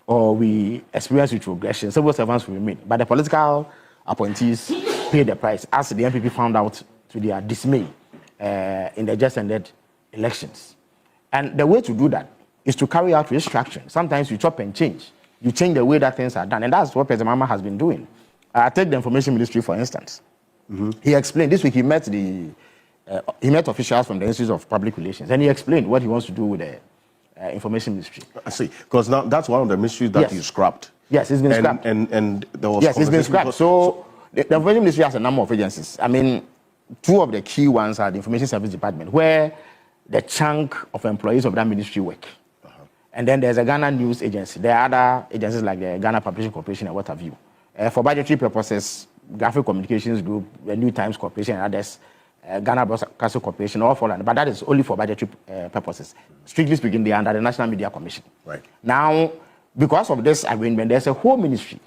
or we experience retrogression, civil servants will remain. But the political appointees pay the price, as the MPP found out to their dismay in the just ended elections. And the way to do that is to carry out restructuring. Sometimes you chop and change. You change the way that things are done. And that's what President Mama has been doing. Take the Information Ministry, for instance. He explained this week he met officials from the Institute of Public Relations, and he explained what he wants to do with the Information Ministry. I see, because now that's one of the ministries that you scrapped. Yes, it's been scrapped. And there was it's been scrapped. So the Information Ministry has a number of agencies. I mean, two of the key ones are the Information Service Department, where the chunk of employees of that ministry work. And then there's a Ghana News Agency. There are other agencies like the Ghana Publishing Corporation and what have you. For budgetary purposes, Graphic Communications Group, the New Times Corporation, and others Ghana Broadcasting Corporation, all for that, but that is only for budgetary purposes. Strictly speaking, they are under the National Media Commission. Right. Now, because of this agreement, there's a whole ministry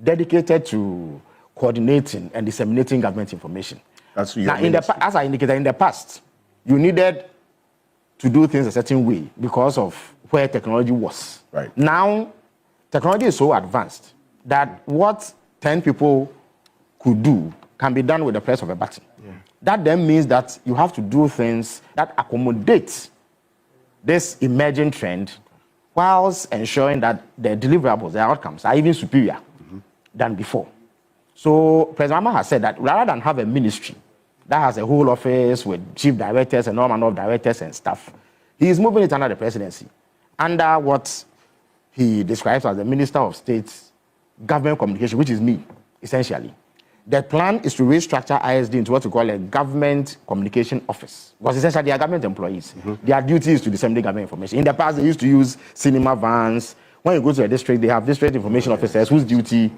dedicated to coordinating and disseminating government information. That's your now, as I indicated in the past, you needed to do things a certain way because of where technology was. Right. Now, technology is so advanced that what 10 people could do can be done with the press of a button. Yeah. That then means that you have to do things that accommodate this emerging trend whilst ensuring that the deliverables, the outcomes, are even superior than before. So President Mahama has said that rather than have a ministry that has a whole office with chief directors and all manner of directors and staff, he is moving it under the presidency, under what he describes as the Minister of State's Government Communication, which is me, essentially. The plan is to restructure ISD into what we call a Government Communication Office, because essentially they are government employees. Their duty is to disseminate government information. In the past, they used to use cinema vans. When you go to a district, they have district information officers whose duty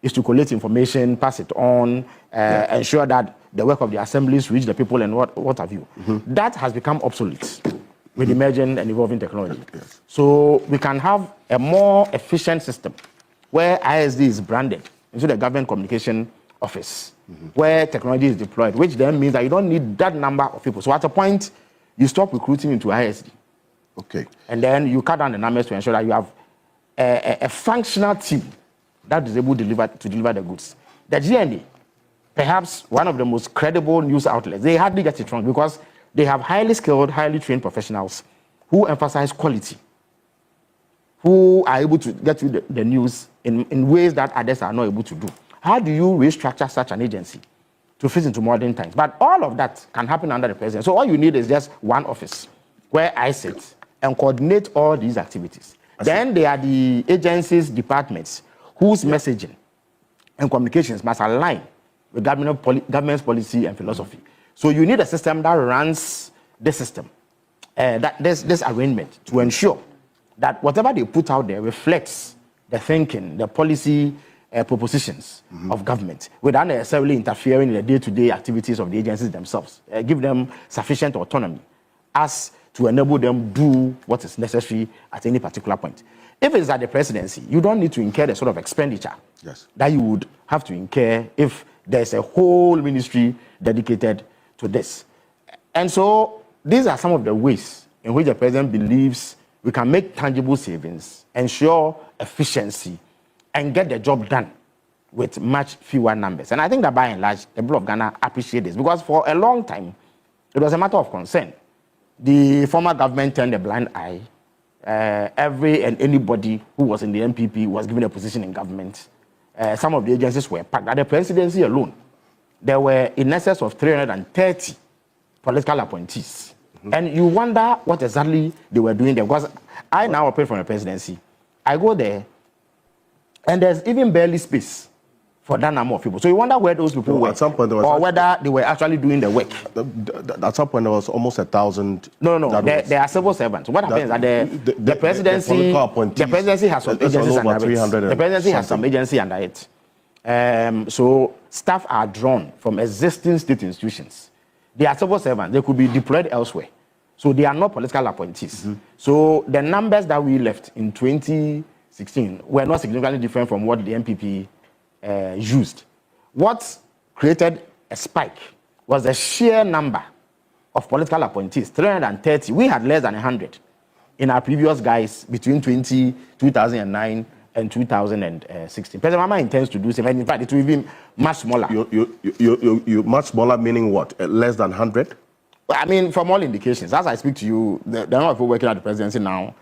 is to collect information, pass it on, ensure that the work of the assemblies reach the people and what have you. That has become obsolete with emerging and evolving technology. Yes. So we can have a more efficient system where ISD is branded into the Government Communication Office, where technology is deployed, which then means that you don't need that number of people. So at a point, you stop recruiting into ISD. Okay. And then you cut down the numbers to ensure that you have a functional team that is able to deliver the goods. The GNA, perhaps one of the most credible news outlets, they hardly get it wrong because they have highly skilled, highly trained professionals who emphasize quality, who are able to get you the news in ways that others are not able to do. How do you restructure such an agency to fit into modern times? But all of that can happen under the president. So all you need is just one office where I sit and coordinate all these activities. Then there are the agencies, departments, whose messaging and communications must align with government's policy and philosophy. So you need a system that runs the system, this arrangement, to ensure that whatever they put out there reflects the thinking, the policy propositions of government without necessarily interfering in the day-to-day activities of the agencies themselves. Give them sufficient autonomy as to enable them do what is necessary at any particular point. If it's at the presidency, you don't need to incur the sort of expenditure that you would have to incur if there's a whole ministry dedicated to this. And so these are some of the ways in which the president believes we can make tangible savings, ensure efficiency, and get the job done with much fewer numbers. And I think that by and large, the people of Ghana appreciate this because for a long time, it was a matter of concern. The former government turned a blind eye. Every and anybody who was in the MPP was given a position in government. Some of the agencies were packed. At the presidency alone, there were in excess of 330 political appointees. And you wonder what exactly they were doing there. Because I now operate from the presidency. I go there, and there's even barely space for that number of people. So you wonder where those people were, at some point or whether they were actually doing the work. At some point, there was almost 1,000. No. There are civil servants. What happens is that the presidency has some agencies under it. The presidency has some agency under it. So staff are drawn from existing state institutions. They are civil servants. They could be deployed elsewhere. So they are not political appointees. So the numbers that we left in 2016 were not significantly different from what the MPP used. What created a spike was the sheer number of political appointees, 330. We had less than 100 in our previous guys between 2009 and 2016. President Mahama intends to do something. In fact, it will be much smaller. You much smaller meaning what? Less than 100? I mean, from all indications, as I speak to you, the number of people working at the presidency now,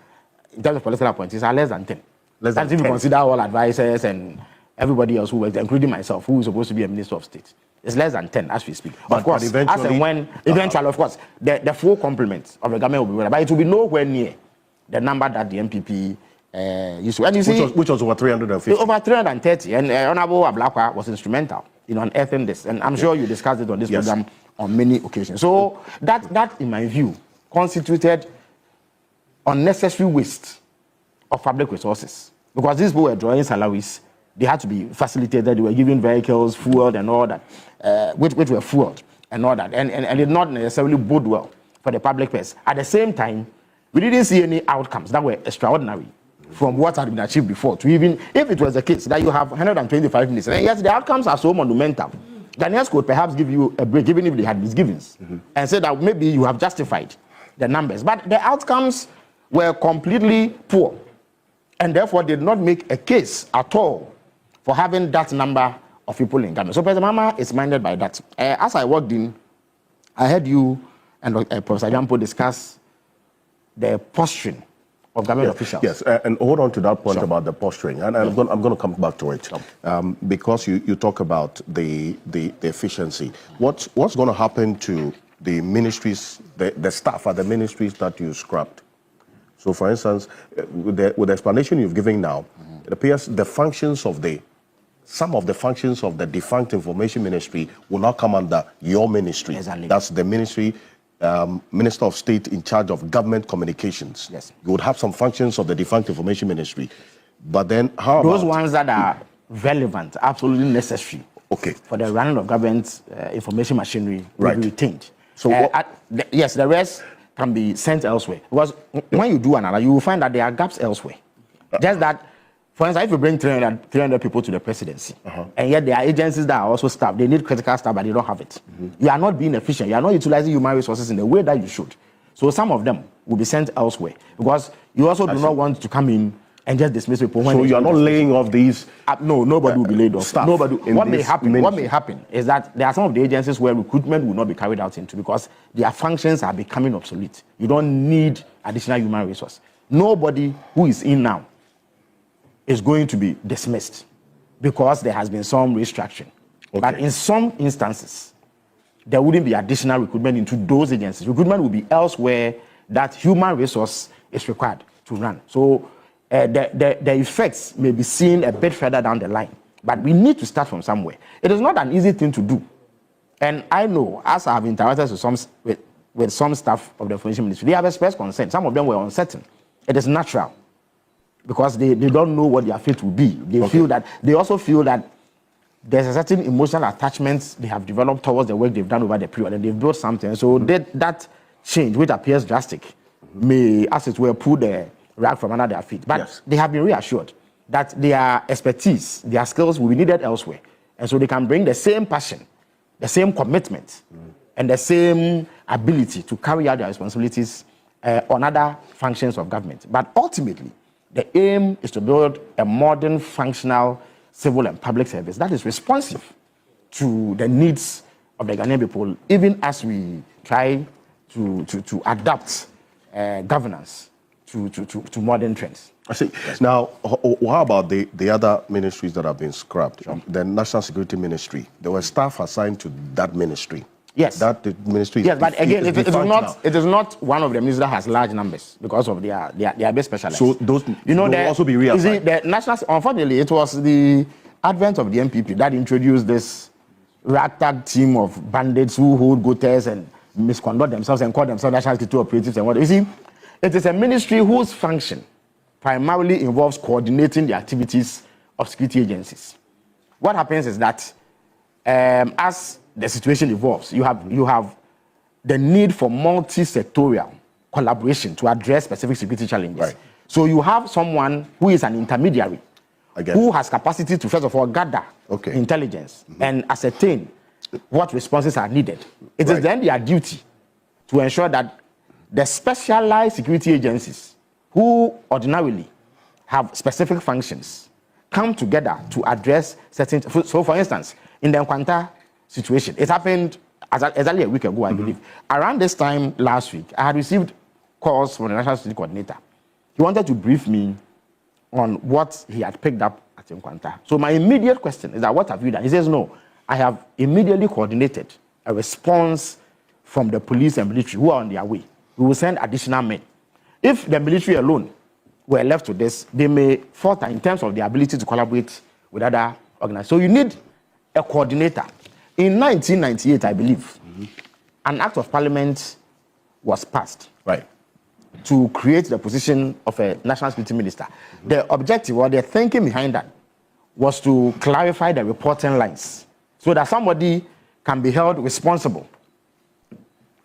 in terms of political appointees, are less than 10. That's if you consider all advisors and everybody else who works, including myself, who is supposed to be a minister of state. It's less than 10 as we speak. Of course, eventually, as and when, of course, the full complement of the government will be ready, but it will be nowhere near the number that the MPP used to. And you see, which was over 350. Over 330, and Honorable Ablakwa was instrumental in unearthing this, and I'm sure you discussed it on this program on many occasions. So that, in my view, constituted unnecessary waste of public resources, because these people were drawing salaries. They had to be facilitated. They were given vehicles, fueled, and all that, which were fueled. and all that, and it did not necessarily bode well for the public purse. At the same time, we didn't see any outcomes that were extraordinary from what had been achieved before. To even if it was the case that you have 125 ministers, and yes, the outcomes are so monumental. Ghanaians could perhaps give you a break, even if they had misgivings, and say that maybe you have justified the numbers. But the outcomes were completely poor, and therefore did not make a case at all for having that number of people in Ghana. So President Mama is minded by that. As I walked in, I heard you and Professor Jampo discuss the posturing of government officials. Yes, and hold on to that point about the posturing, and I'm going to come back to it, because you talk about the efficiency. What's going to happen to the ministries, the staff at the ministries that you scrapped? So, for instance, with the explanation you've given now, it appears the functions of some of the functions of the defunct information ministry will now come under your ministry. Exactly. That's the ministry. Minister of State in charge of government communications. Yes. You would have some functions of the defunct information ministry. But then how those about ones that are relevant, absolutely necessary for the running of government information machinery will be retained. So yes, the rest can be sent elsewhere. Because when you do another, you will find that there are gaps elsewhere. Just that, for instance, if you bring 300 people to the presidency, and yet there are agencies that are also staffed, they need critical staff, but they don't have it. You are not being efficient. You are not utilizing human resources in the way that you should. So some of them will be sent elsewhere, because you also do not want to come in and just dismiss people. So you are not laying off these? No, nobody will be laid off. Staff. Nobody. What may happen is that there are some of the agencies where recruitment will not be carried out into, because their functions are becoming obsolete. You don't need additional human resource. Nobody who is in now is going to be dismissed because there has been some restructuring. But in some instances, there wouldn't be additional recruitment into those agencies. Recruitment will be elsewhere that human resource is required to run. So the effects may be seen a bit further down the line, but we need to start from somewhere. It is not an easy thing to do. And I know, as I have interacted with some staff of the Information Ministry, they have expressed concern. Some of them were uncertain. It is natural, because they don't know what their fate will be. They also feel that there's a certain emotional attachment they have developed towards the work they've done over the period, and they've built something. So that change, which appears drastic, may, as it were, pull the rag from under their feet. But they have been reassured that their expertise, their skills will be needed elsewhere. And so they can bring the same passion, the same commitment, and the same ability to carry out their responsibilities on other functions of government. But ultimately, the aim is to build a modern, functional civil and public service that is responsive to the needs of the Ghanaian people, even as we try to adapt governance to modern trends. I see. Yes. Now, how about the other ministries that have been scrapped? The National Security Ministry, there were staff assigned to that ministry. Yes. That ministry. Yes, but again, it is not one of the ministries that has large numbers because of their best specialists. So those will also be reassigned. The national, unfortunately, it was the advent of the MPP that introduced this ragtag team of bandits who hold goaters and misconduct themselves and call themselves national security operatives and what. You see, it is a ministry whose function primarily involves coordinating the activities of security agencies. What happens is that as the situation evolves, you have the need for multi-sectorial collaboration to address specific security challenges. Right. So you have someone who is an intermediary, who has capacity to, first of all, gather intelligence and ascertain what responses are needed. It is then their duty to ensure that the specialized security agencies, who ordinarily have specific functions, come together to address certain. So, for instance, in the Nkwanta situation, it happened exactly a week ago, I believe. Around this time last week, I had received calls from the National Security Coordinator. He wanted to brief me on what he had picked up at Nkwanta. So my immediate question is that, what have you done? He says, no, I have immediately coordinated a response from the police and military who are on their way. We will send additional men. If the military alone were left to this, they may falter in terms of their ability to collaborate with other organizations. So you need a coordinator. In 1998, I believe, an act of parliament was passed to create the position of a national security minister. The objective or the thinking behind that was to clarify the reporting lines so that somebody can be held responsible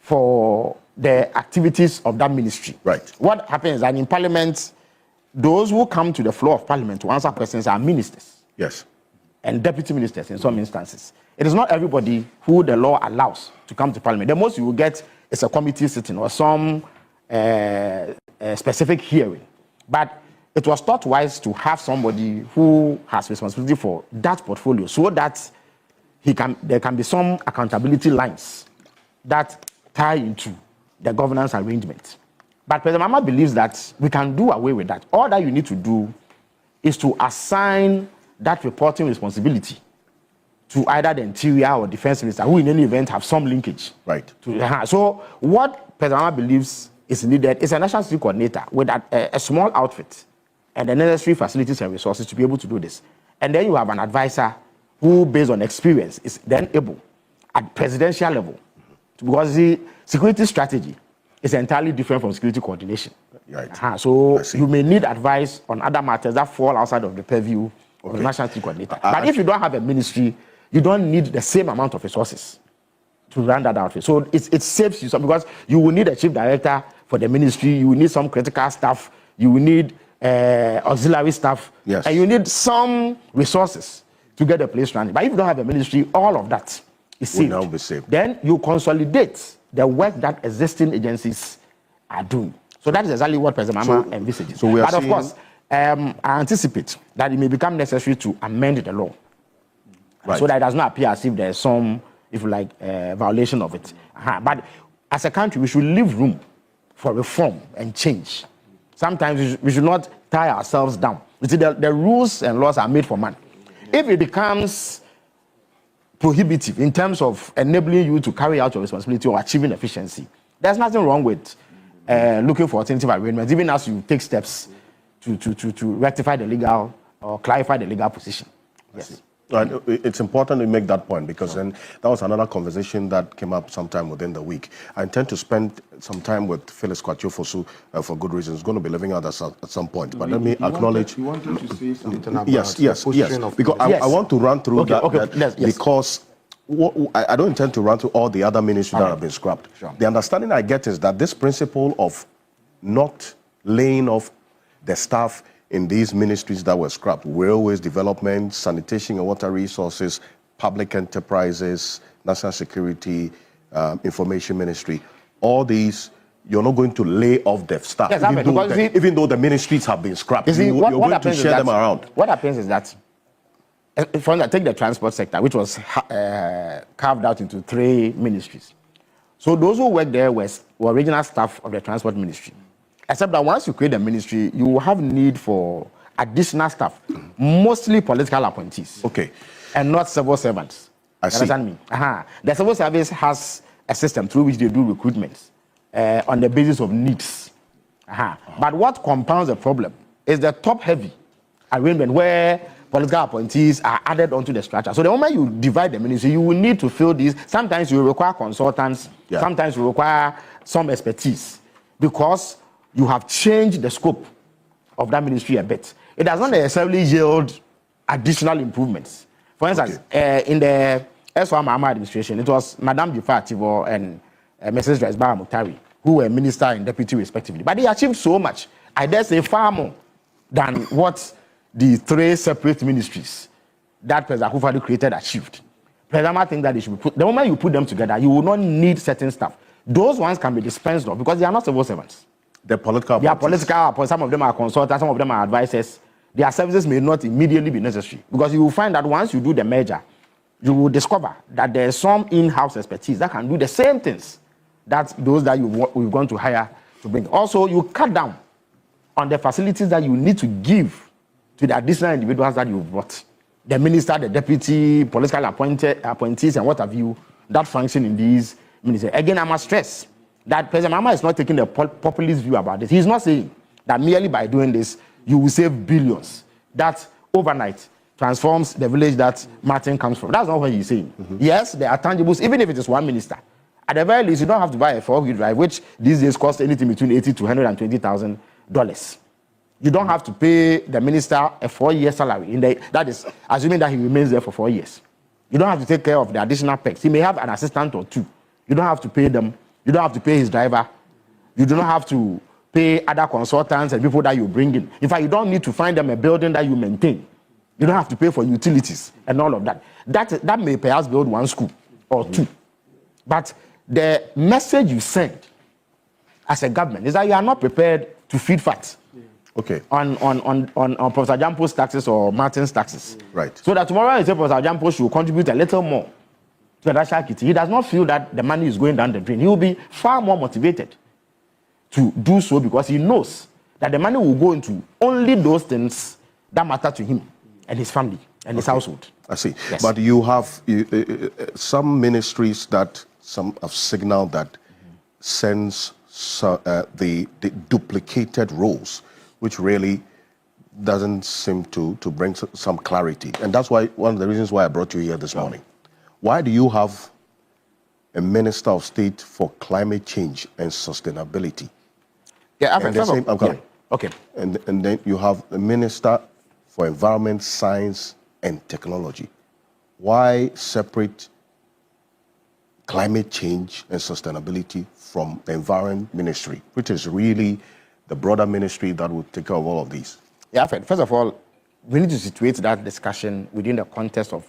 for the activities of that ministry. Right. What happens is that in Parliament, those who come to the floor of Parliament to answer questions are ministers. Yes. And deputy ministers in some instances. It is not everybody who the law allows to come to Parliament. The most you will get is a committee sitting or some specific hearing. But it was thought wise to have somebody who has responsibility for that portfolio so that there can be some accountability lines that tie into the governance arrangement. But President Mahama believes that we can do away with that. All that you need to do is to assign that reporting responsibility to either the Interior or Defense Minister, who in any event have some linkage. Right. So what President Mahama believes is needed is a national security coordinator with a small outfit and the necessary facilities and resources to be able to do this. And then you have an advisor who, based on experience, is then able at presidential level, because the security strategy is entirely different from security coordination. Right. So you may need advice on other matters that fall outside of the purview of the national security coordinator. But if you don't have a ministry, you don't need the same amount of resources to run that outfit. So it saves you some, because you will need a chief director for the ministry, you will need some critical staff, you will need auxiliary staff, yes, and you need some resources to get the place running. But if you don't have a ministry, all of that is saved. Will now be saved. Then you consolidate the work that existing agencies are doing. So that is exactly what President Mahama envisages. So but of course, I anticipate that it may become necessary to amend the law, right, so that it does not appear as if there is some, if you like, violation of it. But as a country, we should leave room for reform and change. Sometimes we should not tie ourselves down. You see, the rules and laws are made for man. If it becomes prohibitive in terms of enabling you to carry out your responsibility or achieving efficiency, there's nothing wrong with looking for alternative arrangements, even as you take steps to rectify the legal or clarify the legal position. Yes. Right. It's important to make that point, because then that was another conversation that came up sometime within the week. I intend to spend some time with Phyllis Kwatio-Fosu for good reasons. He's going to be living out at some point. But let me acknowledge. You wanted to say something about yes. Because I want to run through that because I don't intend to run through all the other ministries that have been scrapped. Sure. The understanding I get is that this principle of not laying off the staff in these ministries that were scrapped, railways, development, sanitation and water resources, public enterprises, national security, information ministry, all these, you're not going to lay off the staff, yes, even though the ministries have been scrapped. You're going to share them around. What happens is that, for instance, take the transport sector, which was carved out into 3 ministries. So those who work there were regional staff of the transport ministry. Except that once you create a ministry, you will have need for additional staff, mostly political appointees. Okay. And not civil servants. I see. Understand me? The civil service has a system through which they do recruitments on the basis of needs. But what compounds the problem is the top-heavy arrangement where political appointees are added onto the structure. So the moment you divide the ministry, you will need to fill these. Sometimes you require consultants. Yeah. Sometimes you require some expertise, because you have changed the scope of that ministry a bit. It does not necessarily yield additional improvements. For instance, in the S1 Mahama administration, it was Madame Bifa Ativo and Mrs. Resbara Mutari, who were minister and deputy respectively. But they achieved so much, I dare say far more than what the 3 separate ministries that President Akufo-Addo created achieved. President Mahama thinks that they should be put, the moment you put them together, you will not need certain stuff. Those ones can be dispensed of because they are not civil servants. They're political. They are political. Some of them are consultants. Some of them are advisors. Their services may not immediately be necessary, because you will find that once you do the merger, you will discover that there is some in-house expertise that can do the same things that those that you've gone to hire to bring. Also, you cut down on the facilities that you need to give to the additional individuals that you've brought. The minister, the deputy, political appointees, and what have you, that function in these ministries. Again, I must stress that President Mahama is not taking the populist view about this. He's not saying that merely by doing this, you will save billions. That overnight transforms the village that Martin comes from. That's not what he's saying. Yes, there are tangibles, even if it is one minister. At the very least, you don't have to buy a 4-wheel drive, which these days costs anything between $80,000 to $120,000. You don't have to pay the minister a 4-year salary. That is assuming that he remains there for 4 years. You don't have to take care of the additional perks. He may have an assistant or 2. You don't have to pay them You don't have to pay his driver. You do not have to pay other consultants and people that you bring in. In fact, you don't need to find them a building that you maintain. You don't have to pay for utilities and all of that. That may perhaps build one school or two. But the message you send as a government is that you are not prepared to feed facts. Okay. On Professor Jampo's taxes or Martin's taxes. Right. So that tomorrow I say Professor Jampo should contribute a little more to the national kitty. He does not feel that the money is going down the drain. He will be far more motivated to do so because he knows that the money will go into only those things that matter to him and his family and his household. I see. Yes. But you have some ministries that some have signaled that sends the duplicated roles, which really doesn't seem to bring some clarity. And that's why one of the reasons why I brought you here this morning. Why do you have a Minister of State for Climate Change and Sustainability? Yeah, I'm coming. Okay. And then you have a Minister for Environment, Science and Technology. Why separate climate change and sustainability from the Environment Ministry, which is really the broader ministry that will take care of all of these? Yeah, first of all, we need to situate that discussion within the context of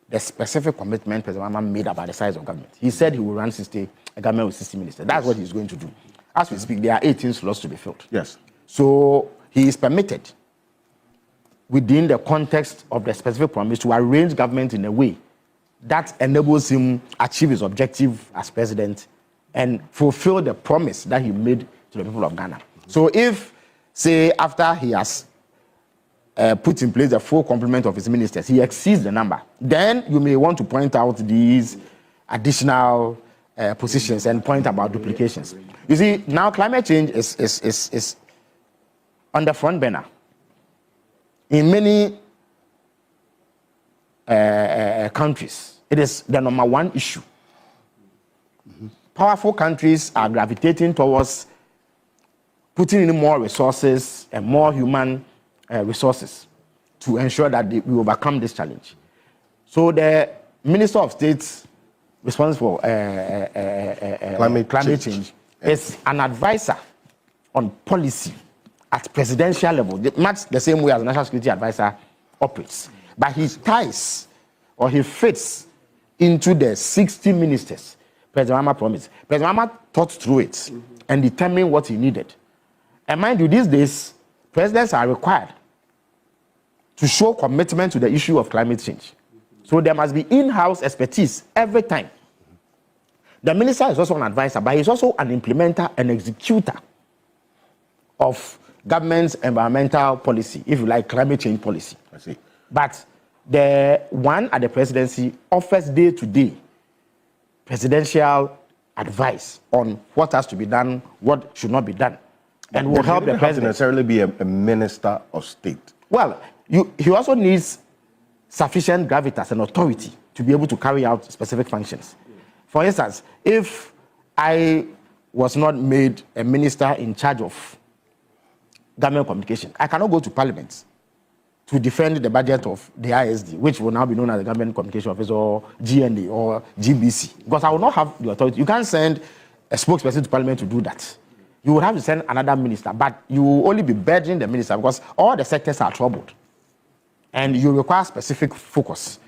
the specific commitment President Mahama made about the size of government. He said he will run a government with 60 ministers. That's what he's going to do. As we speak, there are 18 slots to be filled. Yes. So he is permitted, within the context of the specific promise, to arrange government in a way that enables him achieve his objective as president and fulfill the promise that he made to the people of Ghana. So if, say, after he has put in place the full complement of his ministers, he exceeds the number, then you may want to point out these additional positions and point about duplications. You see, now climate change is on the front burner. In many countries, it is the number one issue. Powerful countries are gravitating towards putting in more resources and more human resources to ensure that we overcome this challenge. So the Minister of State responsible for climate change is an advisor on policy at presidential level, much the same way as the National Security Advisor operates. But he ties or he fits into the 60 ministers President Mahama promised. President Mahama thought through it and determined what he needed. And mind you, these days, presidents are required to show commitment to the issue of climate change. So there must be in-house expertise every time. The minister is also an advisor, but he's also an implementer and executor of government's environmental policy, if you like, climate change policy. I see. But the one at the presidency offers day-to-day presidential advice on what has to be done, what should not be done, and will help the president. Have to necessarily be a minister of state. Well, he also needs sufficient gravitas and authority to be able to carry out specific functions. For instance, if I was not made a minister in charge of government communication, I cannot go to Parliament to defend the budget of the ISD, which will now be known as the Government Communication Office or GNA or GBC, because I will not have the authority. You can't send a spokesperson to Parliament to do that. You would have to send another minister, but you will only be burdening the minister because all the sectors are troubled and you require specific focus.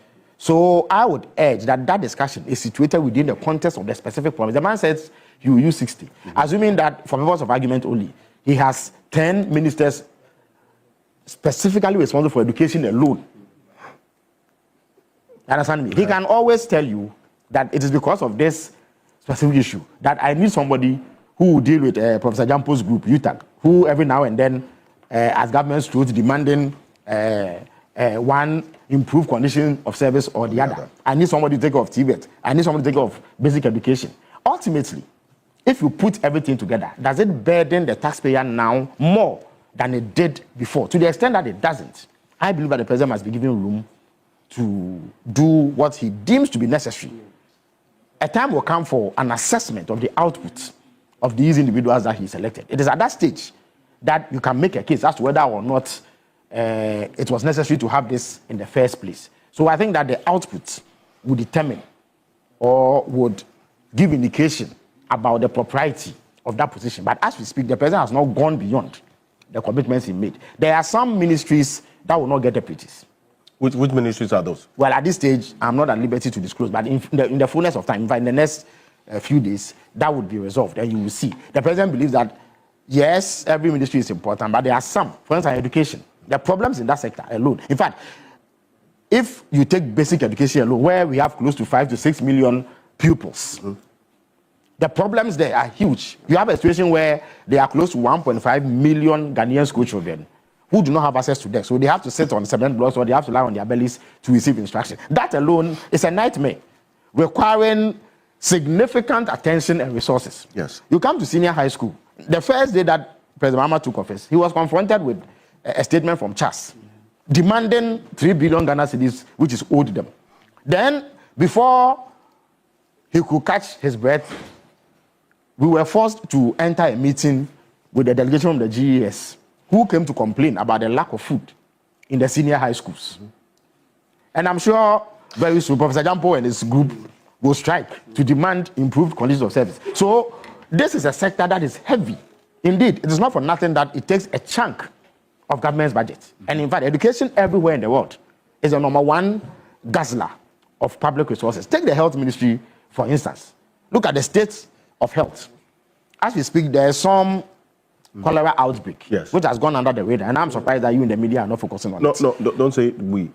So I would urge that discussion is situated within the context of the specific promise. The man says he will use 60, assuming that for purpose of argument only, he has 10 ministers specifically responsible for education alone. You understand me? He can always tell you that it is because of this specific issue that I need somebody who will deal with Professor Jampo's group, UTAG, who every now and then, as government struts, demanding one improved condition of service or the other. I need somebody to take care of TVET. I need somebody to take care of basic education. Ultimately, if you put everything together, does it burden the taxpayer now more than it did before? To the extent that it doesn't, I believe that the president must be given room to do what he deems to be necessary. A time will come for an assessment of the output of these individuals that he selected. It is at that stage that you can make a case as to whether or not it was necessary to have this in the first place. So I think that the output would determine or would give indication about the propriety of that position. But as we speak, the president has not gone beyond the commitments he made. There are some ministries that will not get deputies. Which ministries are those? Well, at this stage, I'm not at liberty to disclose, but in the fullness of time, in the next few days, that would be resolved, and you will see. The president believes that, yes, every ministry is important, but there are some, for instance, education. There are problems in that sector alone. In fact, if you take basic education alone, where we have close to 5 to 6 million pupils, the problems there are huge. You have a situation where there are close to 1.5 million Ghanaian school children who do not have access to desks. So they have to sit on cement blocks or they have to lie on their bellies to receive instruction. That alone is a nightmare, requiring significant attention and resources. Yes. You come to senior high school. The first day that President Mahama took office, he was confronted with a statement from CHAS demanding 3 billion Ghana cedis, which is owed them. Then, before he could catch his breath, we were forced to enter a meeting with the delegation from the GES, who came to complain about the lack of food in the senior high schools. And I'm sure very soon Professor Jampo and his group will strike to demand improved conditions of service. So this is a sector that is heavy. Indeed, it is not for nothing that it takes a chunk of government's budget. And in fact, education everywhere in the world is the number one guzzler of public resources. Take the health ministry, for instance. Look at the state of health. As we speak, there is some cholera outbreak, which has gone under the radar, and I'm surprised that you in the media are not focusing on it. No, don't say we.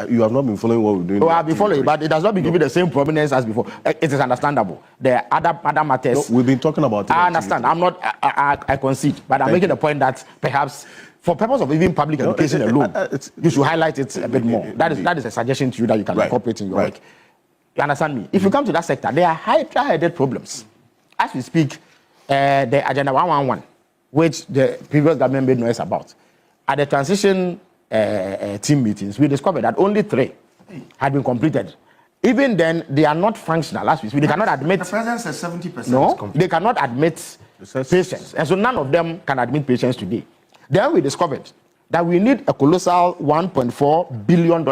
You have not been following what we're doing. Oh, I've been following, but it does not be given the same prominence as before. It is understandable. There are other matters. No, we've been talking about it. I understand. I'm not. I concede, but I'm making the point that perhaps, for purpose of even public education alone, you should highlight it a bit more. That is a suggestion to you that you can incorporate in your work. You understand me? If you come to that sector, there are high-headed problems. As we speak, the Agenda 111, which the previous government made noise about, at the transition team meetings, we discovered that only 3 had been completed. Even then, they are not functional. As we speak, they cannot admit. The president says 70%. No, they cannot admit patients, and so none of them can admit patients today. Then we discovered that we need a colossal $1.4 billion,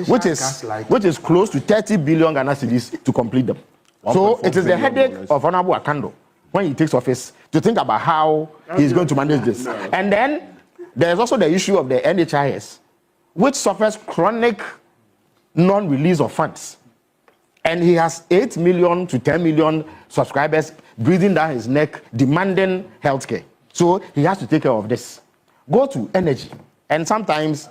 which is close to 30 billion Ghana cedis to complete them. So it is the headache of Honorable Akando when he takes office to think about how he's going to manage this. And then there's also the issue of the NHIS, which suffers chronic non-release of funds. And he has 8 million to 10 million subscribers breathing down his neck, demanding healthcare. So he has to take care of this. Go to energy. And sometimes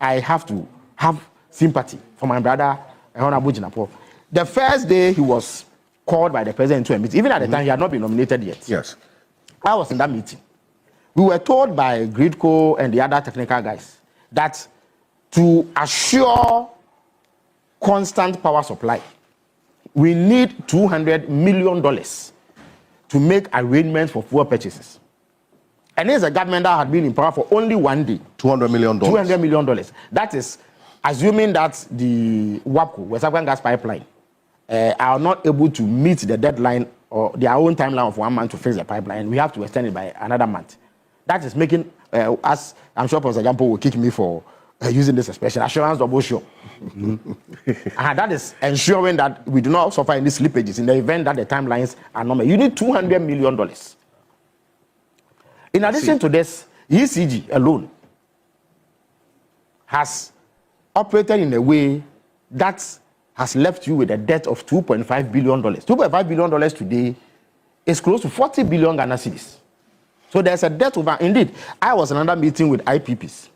I have to have sympathy for my brother, Honorable Jinapo. The first day he was called by the president to a meeting, even at the time he had not been nominated yet. Yes. I was in that meeting. We were told by Gridco and the other technical guys that to assure constant power supply, we need $200 million to make arrangements for fuel purchases. And there's a government that had been in power for only one day. $200 million. $200 million. That is assuming that the WAPCO, West African Gas Pipeline, are not able to meet the deadline or their own timeline of 1 month to fix the pipeline. We have to extend it by another month. That is making, as I'm sure Professor Jampo will kick me for using this expression, assurance double sure. And that is ensuring that we do not suffer any slippages in the event that the timelines are not met. You need $200 million. In addition to this, ECG alone has operated in a way that has left you with a debt of $2.5 billion. $2.5 billion today is close to 40 billion Ghana cedis. So there's a debt over. Indeed, I was in another meeting with IPPs.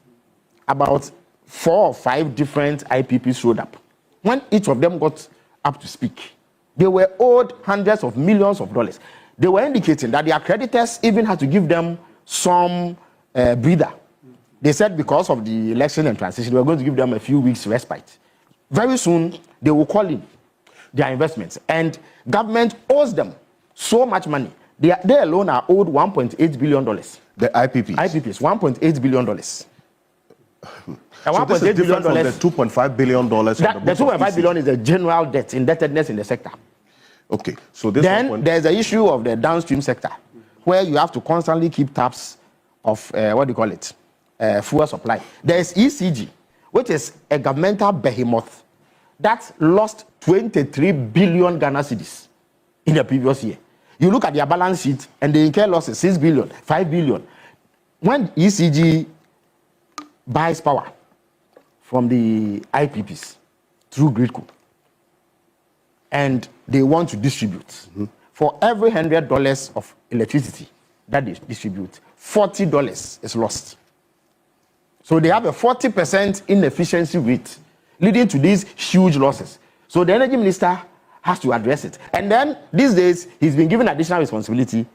About 4 or 5 different IPPs showed up. When each of them got up to speak, they were owed hundreds of millions of dollars. They were indicating that their creditors even had to give them some breather. They said because of the election and transition, they were going to give them a few weeks respite. Very soon, they will call in their investments. And government owes them so much money. They alone are owed $1.8 billion. The IPPs? IPPs, $1.8 billion. So this is different from the $2.5 billion. The $2.5 billion is the general debt, indebtedness in the sector. Okay, so this then there's the issue of the downstream sector, where you have to constantly keep tabs of fuel supply. There is ECG, which is a governmental behemoth that lost 23 billion Ghana cedis in the previous year. You look at their balance sheet and they incur losses, 6 billion, 5 billion. When ECG buys power from the IPPs through Gridco and they want to distribute, for every $100 of electricity that they distribute, $40 is lost. So they have a 40% inefficiency rate, leading to these huge losses. So the energy minister has to address it. And then these days, he's been given additional responsibility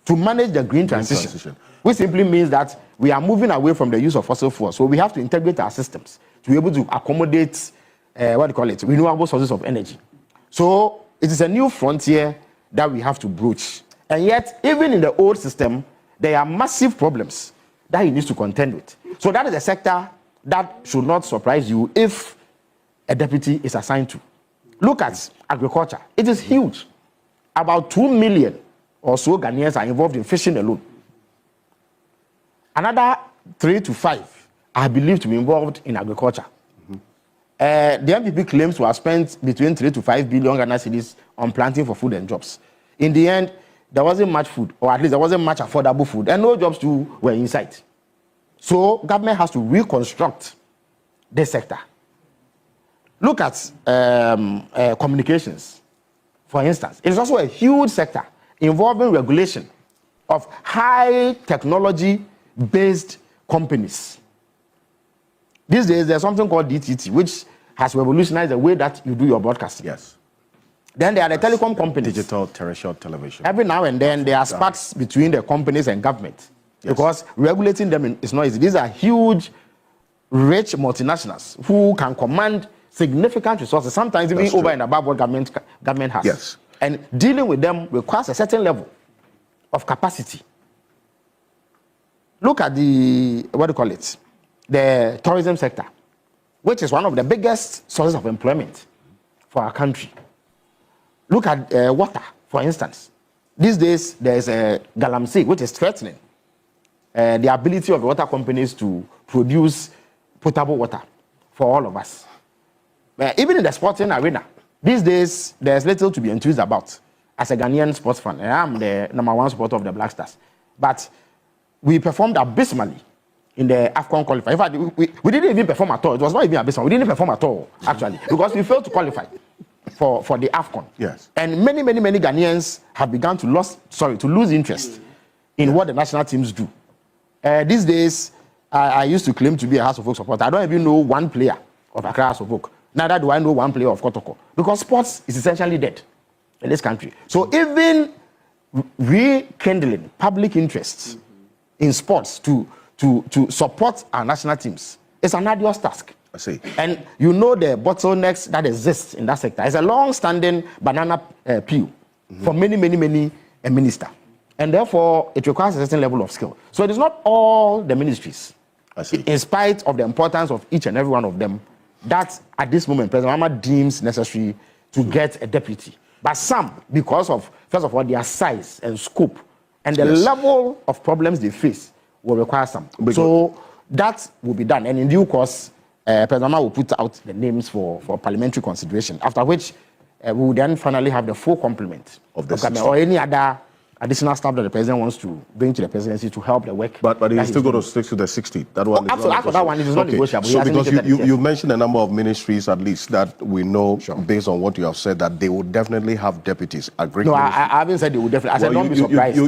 to manage the green transition, which simply means that we are moving away from the use of fossil fuels. So we have to integrate our systems to be able to accommodate, renewable sources of energy. So it is a new frontier that we have to broach. And yet, even in the old system, there are massive problems that he needs to contend with. So that is a sector that should not surprise you if a deputy is assigned to. Look at agriculture. It is huge. About 2 million or so Ghanaians are involved in fishing alone. Another 3 to 5 are believed to be involved in agriculture. The MPP claims to have spent between 3 to 5 billion Ghana cedis on planting for food and jobs. In the end, there wasn't much food, or at least there wasn't much affordable food, and no jobs too were in sight. So government has to reconstruct this sector. Look at communications, for instance. It is also a huge sector involving regulation of high technology-based companies. These days, there's something called DTT, which has revolutionized the way that you do your broadcasting. Yes. Then there are the telecom companies. Digital terrestrial television. Every now and then, there are sparks between the companies and government. Yes. Because regulating them is not easy. These are huge, rich multinationals who can command significant resources, sometimes even over and above what government has. Yes. And dealing with them requires a certain level of capacity. Look at the, the tourism sector, which is one of the biggest sources of employment for our country. Look at water, for instance. These days, there's a galamsey, which is threatening the ability of the water companies to produce potable water for all of us. Even in the sporting arena, these days, there's little to be enthused about. As a Ghanaian sports fan, and I'm the #1 supporter of the Black Stars. But we performed abysmally in the AFCON qualifier. In fact, we didn't even perform at all. It was not even abysmal. We didn't perform at all, actually, because we failed to qualify for the AFCON. Yes. And many Ghanaians have begun to lose interest in what the national teams do. These days, I used to claim to be a House of Oak supporter. I don't even know one player of Accra House of Oak. Neither do I know one player of Kotoko. Because sports is essentially dead in this country. So even rekindling public interests in sports to support our national teams is an arduous task. I see. And you know the bottlenecks that exist in that sector. It's a long-standing banana peel for many ministers. And therefore, it requires a certain level of skill. So it is not all the ministries, I see. in spite of the importance of each and every one of them, that at this moment, President Mahama deems necessary to get a deputy. But some, because of, first of all, their size and scope and the level of problems they face, will require some. So that will be done. And in due course, President Mahama will put out the names for parliamentary consideration, after which we will then finally have the full complement of the government or any other additional staff that the president wants to bring to the presidency to help the work. But he's still going to stick to the 60. That one. Absolutely. After that one, it is not negotiable. So because you mentioned a number of ministries, at least, that we know, based on what you have said, that they will definitely have deputies. I haven't said they will definitely. I said don't be surprised.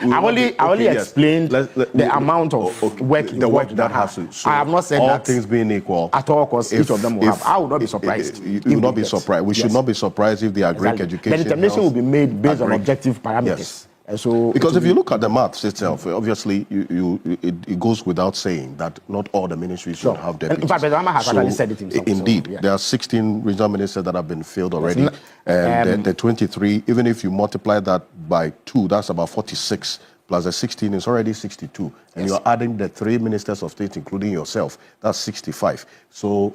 I only explained the amount of work that has to. I have not said all that. Things being equal, at all costs, each of them will have. I will not be surprised. You will not be surprised. We should not be surprised if the agri-education. The determination will be made based on objective parameters. So because if you look at the maths itself, obviously it goes without saying that not all the ministries should have deputies. In fact, President Mahama has actually said it himself. Indeed, there are 16 regional ministers that have been filled already, and the 23. Even if you multiply that by 2, that's about 46. Plus the 16 is already 62, and you're adding the 3 ministers of state, including yourself. That's 65. So,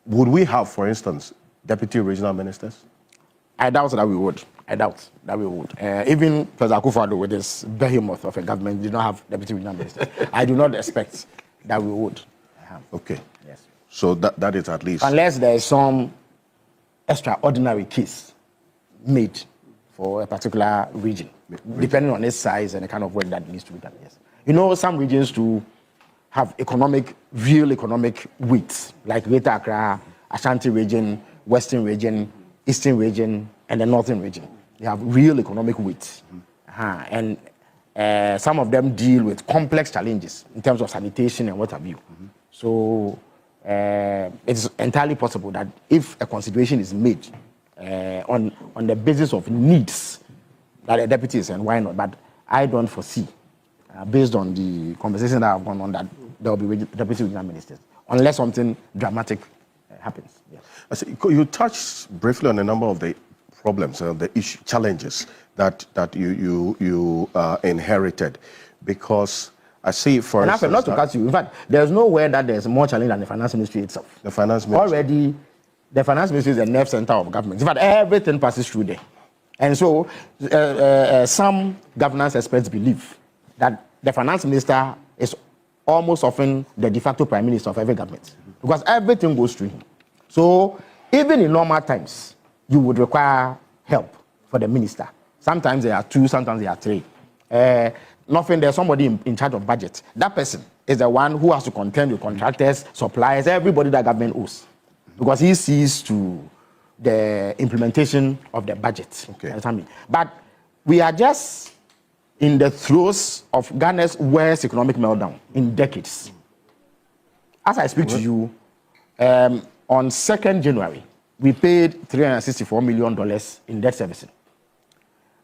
would we have, for instance, deputy regional ministers? I doubt that we would. Even President Akufo-Addo, with this behemoth of a government, did not have deputy regional ministers. I do not expect that we would. Okay. Yes. So that is at least. Unless there is some extraordinary case made for a particular region, depending on its size and the kind of work that needs to be done. Yes. You know, some regions do have real economic weight, like Greater Accra, Ashanti region, Western region, Eastern region, and the Northern region. They have real economic weight. And some of them deal with complex challenges in terms of sanitation and what have you. So it's entirely possible that if a consideration is made on the basis of needs, that a deputy is, and why not? But I don't foresee, based on the conversation that have gone on, that there will be deputy regional ministers, unless something dramatic happens. Yes. You touched briefly on a number of the problems, the challenges that you inherited, because I see, for instance, not to cut you. In fact, there's nowhere that there's more challenge than the finance ministry itself. The finance ministry. Already, the finance ministry is the nerve center of government. In fact, everything passes through there. And so, some governance experts believe that the finance minister is almost often the de facto prime minister of every government, because everything goes through him. So, even in normal times, you would require help for the minister. Sometimes there are two, sometimes there are three. There's somebody in charge of budget. That person is the one who has to contend with contractors, suppliers, everybody that government owes, because he sees to the implementation of the budget. Okay. But we are just in the throes of Ghana's worst economic meltdown in decades. As I speak to you, on 2nd January, we paid $364 million in debt servicing.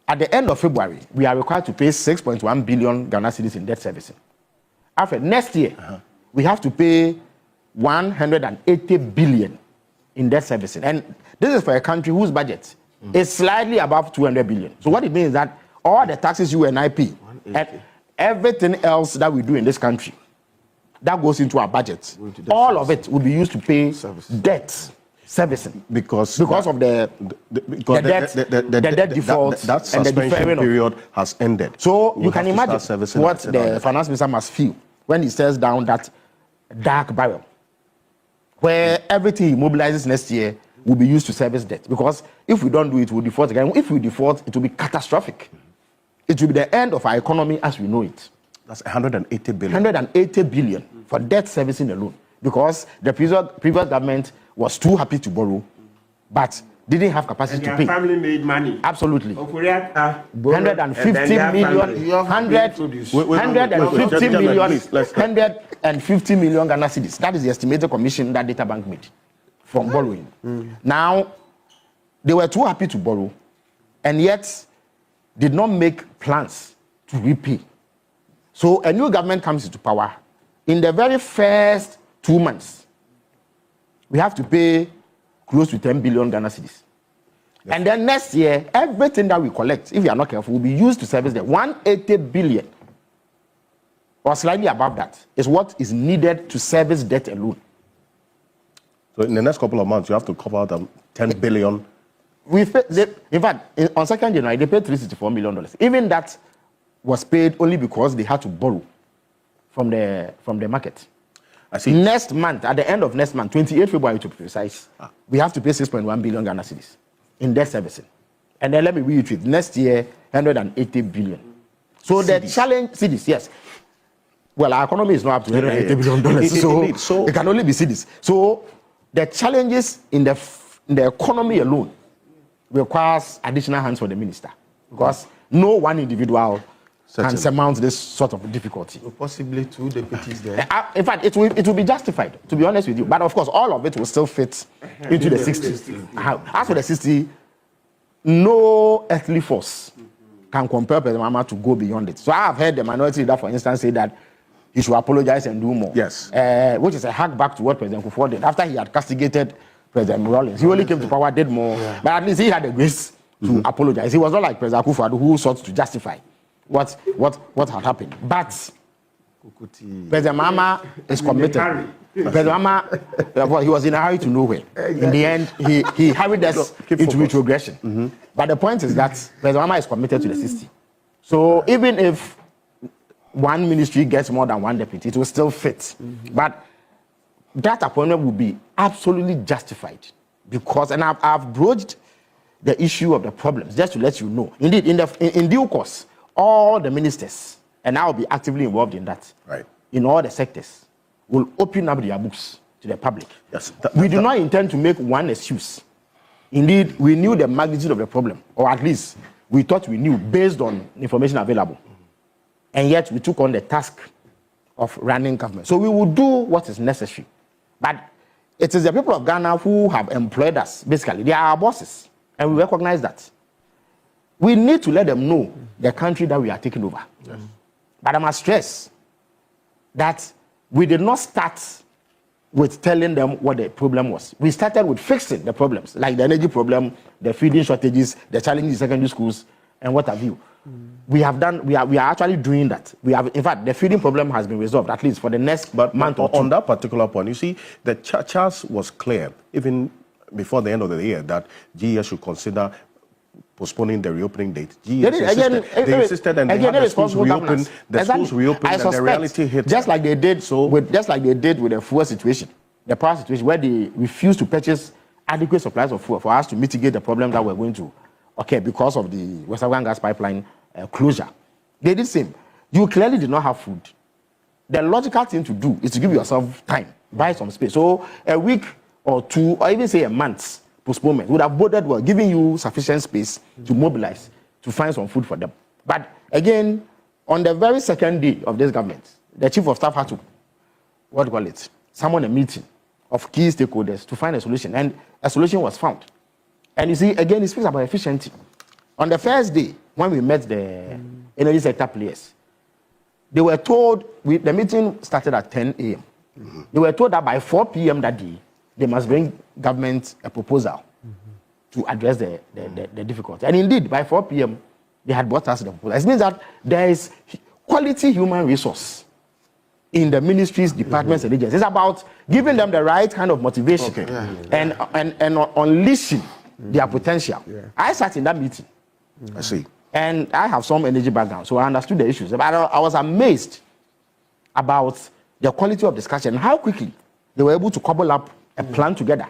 At the end of February, we are required to pay 6.1 billion Ghana cedis in debt servicing. After next year, we have to pay 180 billion in debt servicing. And this is for a country whose budget is slightly above 200 billion. So what it means is that all the taxes you and I pay, and everything else that we do in this country, that goes into our budget, all of it will be used to pay debt servicing, because of the debt default, that suspension period has ended. So you can imagine what the finance minister must feel when he says down that dark barrel, where everything he mobilizes next year will be used to service debt. Because if we don't do it, we'll default again. If we default, it will be catastrophic. It will be the end of our economy as we know it. That's 180 billion. 180 billion for debt servicing alone, because the previous government was too happy to borrow, but didn't have capacity to pay. Family made money. Absolutely. 150 million Ghana cedis. That is the estimated commission that Data Bank made from borrowing. Now, they were too happy to borrow, and yet did not make plans to repay. So a new government comes into power. In the very first 2 months, we have to pay close to 10 billion Ghana cedis. Yes. And then next year, everything that we collect, if we are not careful, will be used to service the 180 billion, or slightly above that, is what is needed to service debt alone. So in the next couple of months, you have to cover the 10 billion. In fact, on 2nd January, they paid $364 million. Even that was paid only because they had to borrow from the market. I see. Next month, at the end of next month, 28 February to be precise, we have to pay 6.1 billion Ghana cedis in debt servicing. And then let me reiterate, next year, 180 billion. So cedis. The challenge, cedis, yes. Well, our economy is not up to $180 billion, so it can only be cedis. So the challenges in the economy alone requires additional hands for the minister, because no one individual can surmount this sort of difficulty. So possibly 2 deputies there. In fact, it will be justified, to be honest with you. But of course, all of it will still fit into the 60. As for the 60, no earthly force can compel President Mahama to go beyond it. So I have heard the minority leader, for instance, say that he should apologize and do more. Yes. Which is a hack back to what President Kufuor did. After he had castigated President Rawlings, he only came to power, did more. Yeah. But at least he had the grace to apologize. He was not like President Kufuor, who sought to justify what had happened. But President Mahama is committed. President Mahama, he was in a hurry to nowhere. In the end, he hurried us into retrogression. But the point is that President Mahama is committed to the 60. So even if one ministry gets more than one deputy, it will still fit. But that appointment will be absolutely justified, because, and I've broached the issue of the problems, just to let you know. Indeed, in due course, all the ministers, and I will be actively involved in that, right, in all the sectors, will open up their books to the public. Yes, we do not intend to make one excuse. Indeed, we knew the magnitude of the problem, or at least we thought we knew based on information available. And yet we took on the task of running government. So we will do what is necessary. But it is the people of Ghana who have employed us, basically. They are our bosses, and we recognize that. We need to let them know the country that we are taking over. Yes. But I must stress that we did not start with telling them what the problem was. We started with fixing the problems, like the energy problem, the feeding shortages, the challenges in secondary schools, and what have you. We are actually doing that. In fact, the feeding problem has been resolved, at least for the next month or two. On that particular point, you see, the charge was clear, even before the end of the year, that GES should consider postponing the reopening date. They insisted and they had the schools reopened, and the reality hit. Just like they did with the fuel situation, the power situation, where they refused to purchase adequate supplies of fuel for us to mitigate the problems that were going to occur because of the West African gas pipeline closure. They did the same. You clearly did not have food. The logical thing to do is to give yourself time, buy some space. So a week or two, or even say a month postponement would have boded well, giving you sufficient space to mobilize, to find some food for them. But again, on the very second day of this government, the chief of staff had to, summon a meeting of key stakeholders to find a solution, and a solution was found. And you see, again, it speaks about efficiency. On the first day, when we met the energy sector players, they were told, the meeting started at 10 a.m. They were told that by 4 p.m. that day, they must bring government a proposal to address the difficulty. And indeed, by 4 p.m., they had brought us the proposal. It means that there is quality human resource in the ministries, departments, and agencies. It's about giving them the right kind of motivation and unleashing their potential. I sat in that meeting. I see. And I have some energy background, so I understood the issues. But I was amazed about the quality of discussion and how quickly they were able to cobble up a plan together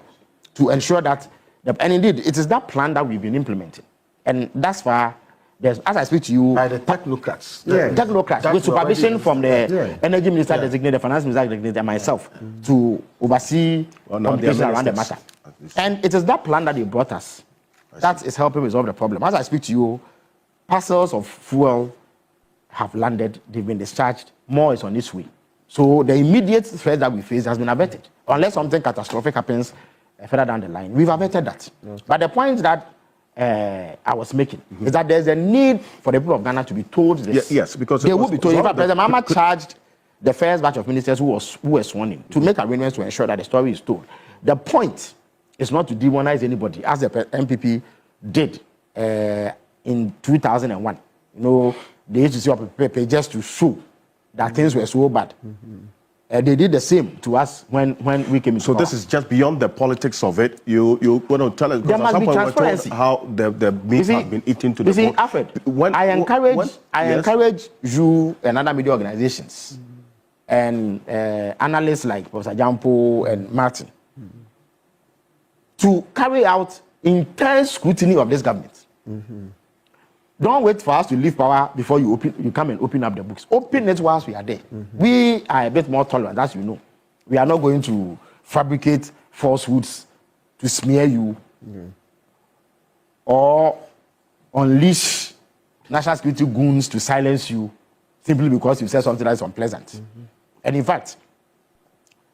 to ensure that, and indeed, it is that plan that we've been implementing. And thus far, as I speak to you, by the technocrats. Technocrats, with supervision from the energy minister designated, the finance minister designated, and myself to oversee communication around the matter. And it is that plan that they brought us that is helping resolve the problem. As I speak to you, parcels of fuel have landed, they've been discharged, more is on its way. So the immediate threat that we face has been averted. Unless something catastrophic happens further down the line, we've averted that. But the point that I was making is that there's a need for the people of Ghana to be told this. Yes, because they will be told. In fact, President Mahama charged the first batch of ministers who were sworn in to make arrangements to ensure that the story is told. The point is not to demonize anybody, as the MPP did in 2001. You know, they used to see up paper just to show that things were so bad. They did the same to us when we came in. So this is just beyond the politics of it. You want to tell us, there must be transparency. How the meat has been eaten to the bone. You see, Alfred, I encourage you and other media organizations and analysts like Professor Jampo and Martin to carry out intense scrutiny of this government. Don't wait for us to leave power before you come and open up the books. Open it whilst we are there. We are a bit more tolerant, as you know. We are not going to fabricate falsehoods to smear you or unleash national security goons to silence you simply because you said something that is unpleasant. And in fact,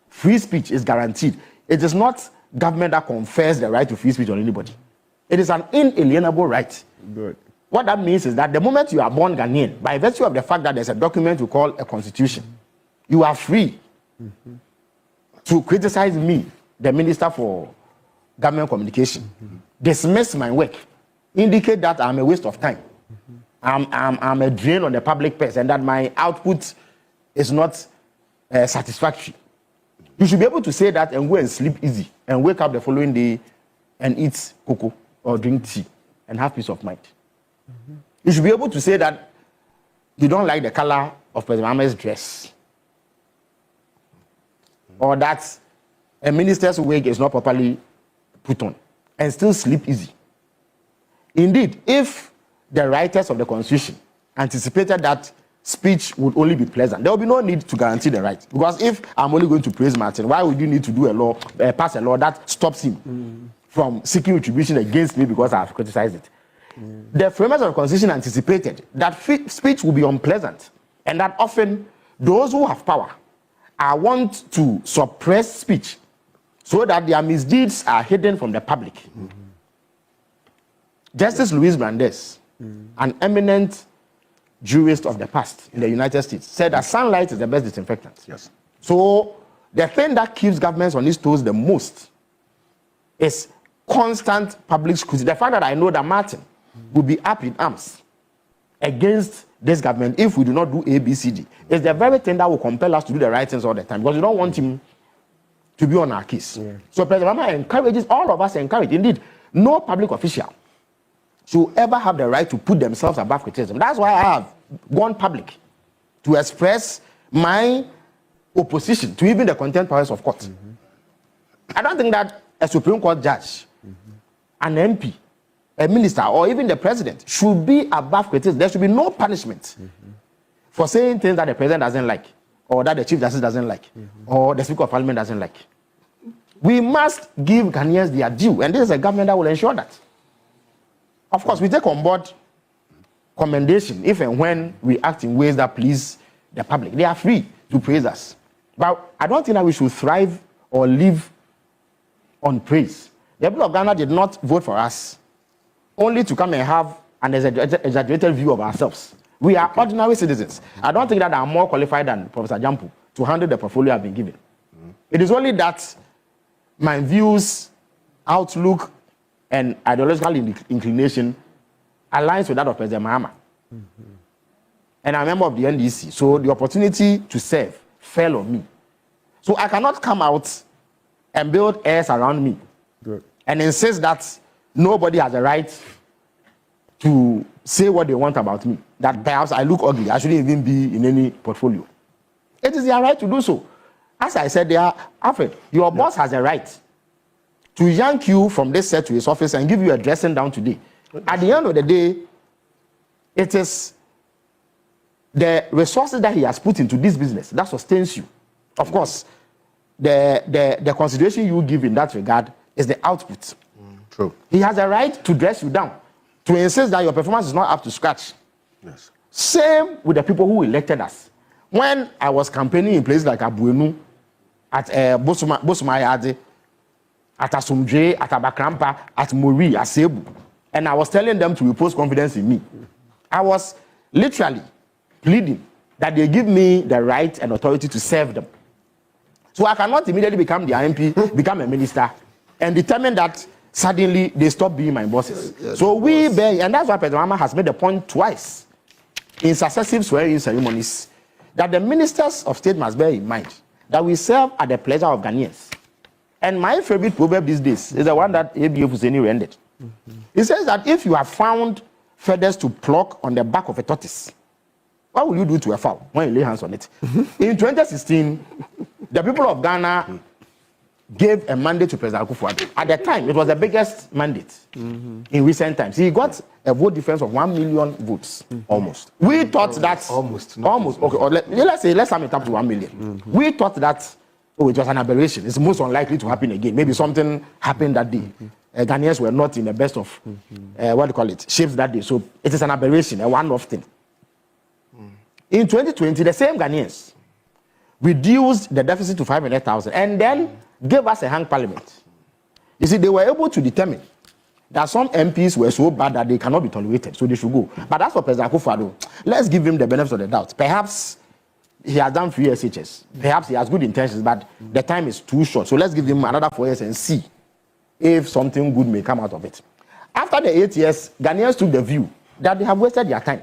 free speech is guaranteed. It is not government that confers the right to free speech on anybody. It is an inalienable right. Good. What that means is that the moment you are born Ghanaian, by virtue of the fact that there's a document we call a constitution, you are free to criticize me, the Minister for Government Communication, dismiss my work, indicate that I'm a waste of time, I'm a drain on the public purse, and that my output is not satisfactory. You should be able to say that and go and sleep easy and wake up the following day and eat cocoa or drink tea and have peace of mind. You should be able to say that you don't like the color of President Mahama's dress, or that a minister's wig is not properly put on, and still sleep easy. Indeed, if the writers of the Constitution anticipated that speech would only be pleasant, there will be no need to guarantee the right. Because if I'm only going to praise Martin, why would you need to do a law, pass a law that stops him from seeking retribution against me because I have criticized it? The framers of the Constitution anticipated that speech will be unpleasant, and that often those who have power want to suppress speech so that their misdeeds are hidden from the public. Justice Louis Brandes, an eminent jurist of the past in the United States, said that sunlight is the best disinfectant. Yes. So the thing that keeps governments on its toes the most is constant public scrutiny. The fact that I know that Martin will be up in arms against this government if we do not do ABCD is the very thing that will compel us to do the right things all the time, because we don't want him to be on our case. Yeah. So President Obama encourages, all of us encourage, indeed, no public official should ever have the right to put themselves above criticism. That's why I have gone public to express my opposition to even the contempt powers of court. I don't think that a Supreme Court judge, an MP, a minister, or even the president should be above criticism. There should be no punishment for saying things that the president doesn't like, or that the chief justice doesn't like, or the speaker of parliament doesn't like. We must give Ghanaians their due, and this is a government that will ensure that. Of course, we take on board commendation if and when we act in ways that please the public. They are free to praise us. But I don't think that we should thrive or live on praise. The people of Ghana did not vote for us only to come and have an exaggerated view of ourselves. We are ordinary citizens. I don't think that I'm more qualified than Professor Jampu to handle the portfolio I've been given. It is only that my views, outlook, and ideological inclination aligns with that of President Mahama. And I'm a member of the NDC, so the opportunity to serve fell on me. So I cannot come out and build airs around me and insist that nobody has a right to say what they want about me, that perhaps I look ugly, I shouldn't even be in any portfolio. It is their right to do so. As I said, Alfred, your boss has a right to yank you from this set to his office and give you a dressing down today. At the end of the day, it is the resources that he has put into this business that sustains you. Of course, the consideration you give in that regard is the output. True. He has a right to dress you down, to insist that your performance is not up to scratch. Yes. Same with the people who elected us. When I was campaigning in places like Abuenu, at Bosumayade, at Asumdwe, at Abakrampa, at Mori, at Sebu, and I was telling them to repose confidence in me, I was literally pleading that they give me the right and authority to serve them. So I cannot immediately become the MP, become a minister, and determine that suddenly they stop being my bosses. Yes, so we bear, and that's why President Obama has made the point twice in successive swearing ceremonies that the ministers of state must bear in mind that we serve at the pleasure of Ghanaians. And my favorite proverb these days is the one that ABF Husseini rendered. He says that if you have found feathers to pluck on the back of a tortoise, what will you do to a fowl when you lay hands on it? In 2016, the people of Ghana gave a mandate to President Akufo-Addo. At the time, it was the biggest mandate in recent times. He got a vote difference of 1 million votes. Almost. We thought that almost. Okay, or let's sum it up to 1 million. We thought that it was an aberration. It's most unlikely to happen again. Maybe something happened that day. Ghanaians were not in the best of shapes that day. So it is an aberration, a one-off thing. In 2020, the same Ghanaians reduced the deficit to 500,000 and then gave us a hung parliament. You see, they were able to determine that some MPs were so bad that they cannot be tolerated, so they should go. But as for President Akufo-Addo, let's give him the benefit of the doubt. Perhaps he has done 3 SHS. Perhaps he has good intentions, but the time is too short. So let's give him another 4 years and see if something good may come out of it. After the 8 years, Ghanaians took the view that they have wasted their time.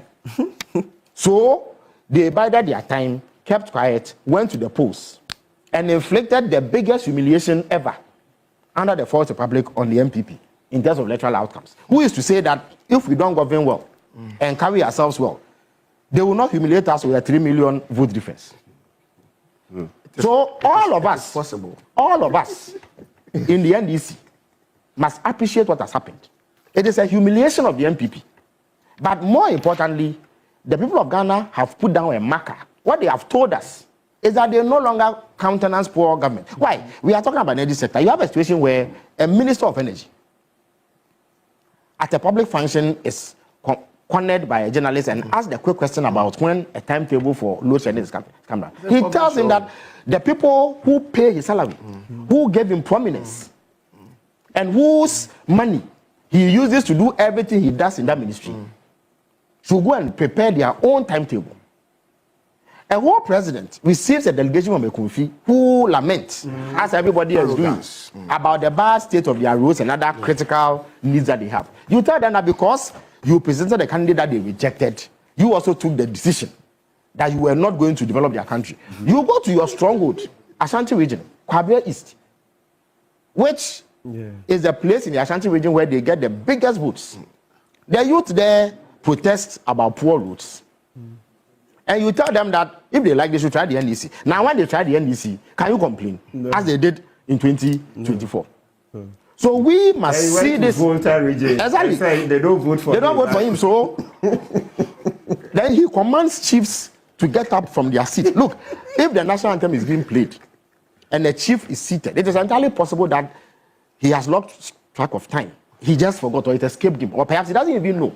So they bided their time, kept quiet, went to the polls, and inflicted the biggest humiliation ever under the Fourth Republic on the MPP in terms of electoral outcomes. Who is to say that if we don't govern well and carry ourselves well, they will not humiliate us with a 3 million vote difference? So all of us, all of us in the NDC must appreciate what has happened. It is a humiliation of the MPP. But more importantly, the people of Ghana have put down a marker. What they have told us is that they no longer countenance poor government. Why? We are talking about energy sector. You have a situation where a minister of energy at a public function is cornered by a journalist and asked a quick question about when a timetable for load shedding is coming down. He tells him that the people who pay his salary, who gave him prominence, and whose money he uses to do everything he does in that ministry, should go and prepare their own timetable. A whole president receives a delegation from a Kunfi who laments, as everybody is doing, about the bad state of their roads and other critical needs that they have. You tell them that because you presented a candidate that they rejected, you also took the decision that you were not going to develop their country. You go to your stronghold, Ashanti region, Kwabia East, which is the place in the Ashanti region where they get the biggest votes. The youth there protest about poor roads. And you tell them that if they like, they should try the NDC. Now, when they try the NDC, can you complain? As they did in 2024. So we must see this. Exactly. They don't vote for him. They don't vote for him. So then he commands chiefs to get up from their seat. Look, if the national anthem is being played and the chief is seated, it is entirely possible that he has lost track of time. He just forgot or it escaped him. Or perhaps he doesn't even know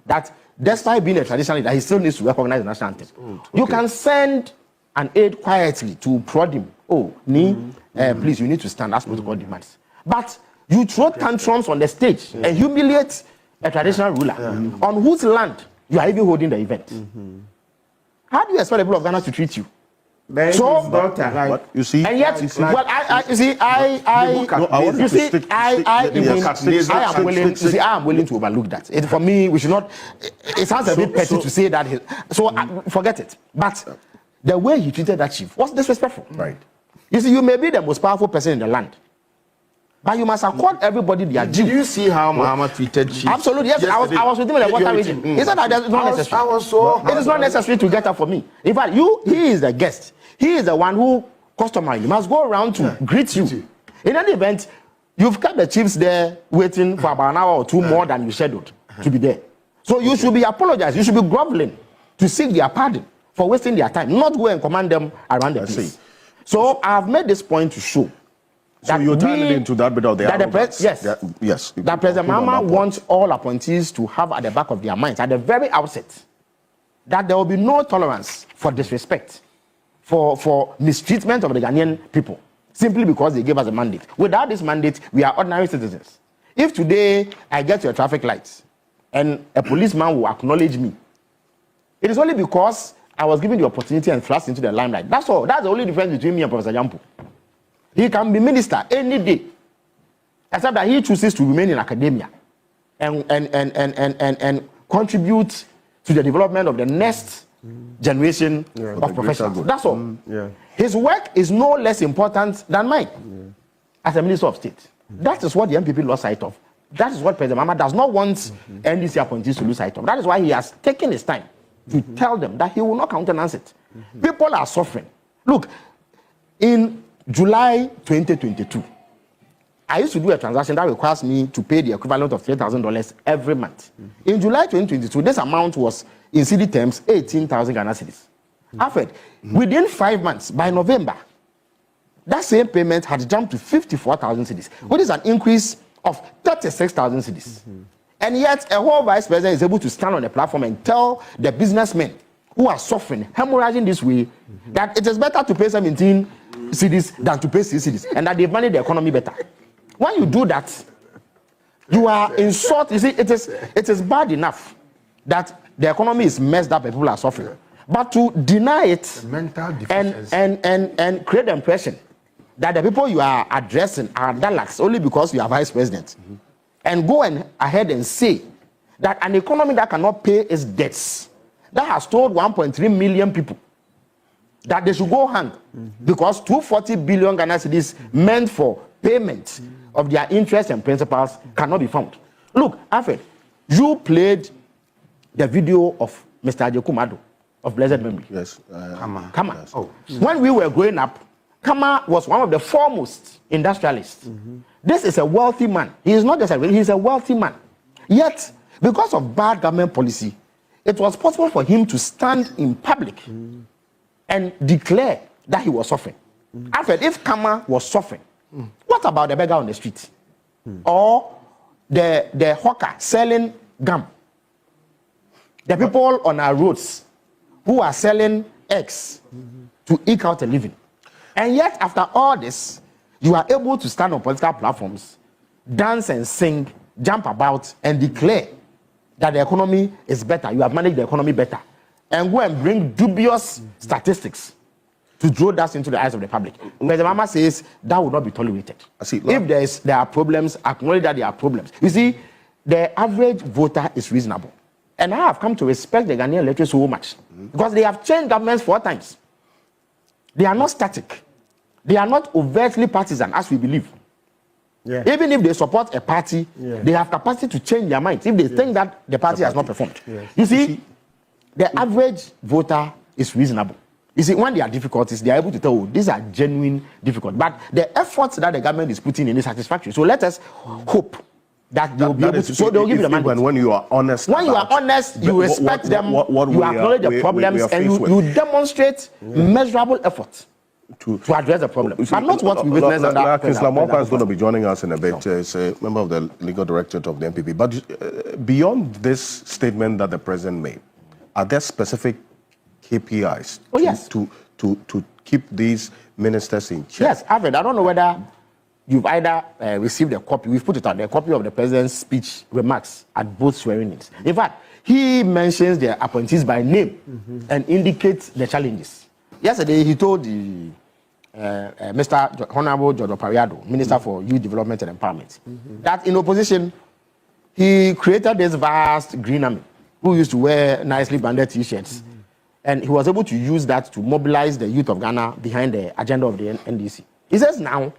that despite being a traditional leader, he still needs to recognize the national anthem. You can send an aide quietly to prod him. Oh, please, you need to stand as protocol demands. But you throw tantrums on the stage and humiliate a traditional ruler on whose land you are even holding the event. How do you expect the people of Ghana to treat you? So, But you see, and yet, well, I am willing to overlook that. For me, we should not. It sounds a bit petty to say that. Forget it. But the way he treated that chief was disrespectful. Right. You see, you may be the most powerful person in the land, but you must accord everybody their due. Did you see how Muhammad treated chief? Absolutely, yes. I was with him in the water region. He said that it's not necessary. It is not necessary to get up for me. In fact, he is the guest. He is the one who customarily must go around to greet you. In any event, you've kept the chiefs there waiting for about an hour or two more than you scheduled to be there. So you should be apologizing. You should be groveling to seek their pardon for wasting their time, not go and command them around the place. So I've made this point to show. So you're tying it into that bit of the yes. That President Mahama wants all appointees to have at the back of their minds, at the very outset, that there will be no tolerance for disrespect, for mistreatment of the Ghanaian people, simply because they gave us a mandate. Without this mandate, we are ordinary citizens. If today I get to a traffic light and a policeman will acknowledge me, it is only because I was given the opportunity and thrust into the limelight. That's all. That's the only difference between me and Professor Jampo. He can be minister any day, except that he chooses to remain in academia and contribute to the development of the next generation of professionals. That's all. His work is no less important than mine as a Minister of State. That is what the MPP lost sight of. That is what President Mahama does not want NDC appointees to lose sight of. That is why he has taken his time to tell them that he will not countenance it. People are suffering. Look, in July 2022, I used to do a transaction that requires me to pay the equivalent of $3,000 every month. In July 2022, this amount was, in cedi terms, 18,000 Ghana cedis. After, within 5 months, by November, that same payment had jumped to 54,000 cedis, which is an increase of 36,000 cedis. And yet, a whole vice president is able to stand on the platform and tell the businessmen who are suffering, hemorrhaging this way, that it is better to pay 17 cedis than to pay 6 cedis, and that they've managed the economy better. When you do that, you are in short. You see, it is bad enough that the economy is messed up and people are suffering, but to deny it and create the impression that the people you are addressing are Daleks only because you are vice president, and go ahead and say that an economy that cannot pay its debts, that has told 1.3 million people that they should go hang because 240 billion Ghana cedis meant for payment of their interest and principals cannot be found. Look, Alfred, you played the video of Mr. Ajekumado of blessed memory. Yes. Kama. Yes. Oh. When we were growing up, Kama was one of the foremost industrialists. This is a wealthy man. He is not just a he is a wealthy man. Yet, because of bad government policy, it was possible for him to stand in public and declare that he was suffering. Alfred, if Kama was suffering, what about the beggar on the street? Or the hawker selling gum? The people on our roads who are selling eggs to eke out a living. And yet, after all this, you are able to stand on political platforms, dance and sing, jump about, and declare that the economy is better. You have managed the economy better. And go and bring dubious statistics to throw that into the eyes of the public. But the mama says that will not be tolerated. If there are problems, acknowledge that there are problems. You see, the average voter is reasonable. And I have come to respect the Ghanaian electorate so much. Because they have changed governments 4 times. They are not static. They are not overtly partisan, as we believe. Yeah. Even if they support a party, they have capacity to change their minds if they think that the party has not performed. Yes. You see, the average voter is reasonable. You see, when there are difficulties, they are able to tell, oh, these are genuine difficulties. But the efforts that the government is putting in is satisfactory. So let us hope that they will be able to. So they will give you the mandate. When you are honest. When you are honest, you respect them, you acknowledge the problems, and you demonstrate measurable effort to address the problem. But not what we witnessed under. Islamwaka is going to be joining us in a bit. He's a member of the legal directorate of the MPP. But beyond this statement that the president made, are there specific KPIs to keep these ministers in check? Yes, Alfred, I don't know whether you've either received a copy, we've put it out, the copy of the president's speech remarks at both swearing-ins. In fact, he mentions the appointees by name and indicates the challenges. Yesterday, he told the Mr. Honorable George Opariado, Minister for Youth Development and Empowerment, that in opposition, he created this vast green army who used to wear nicely branded T-shirts. And he was able to use that to mobilize the youth of Ghana behind the agenda of the NDC. He says now,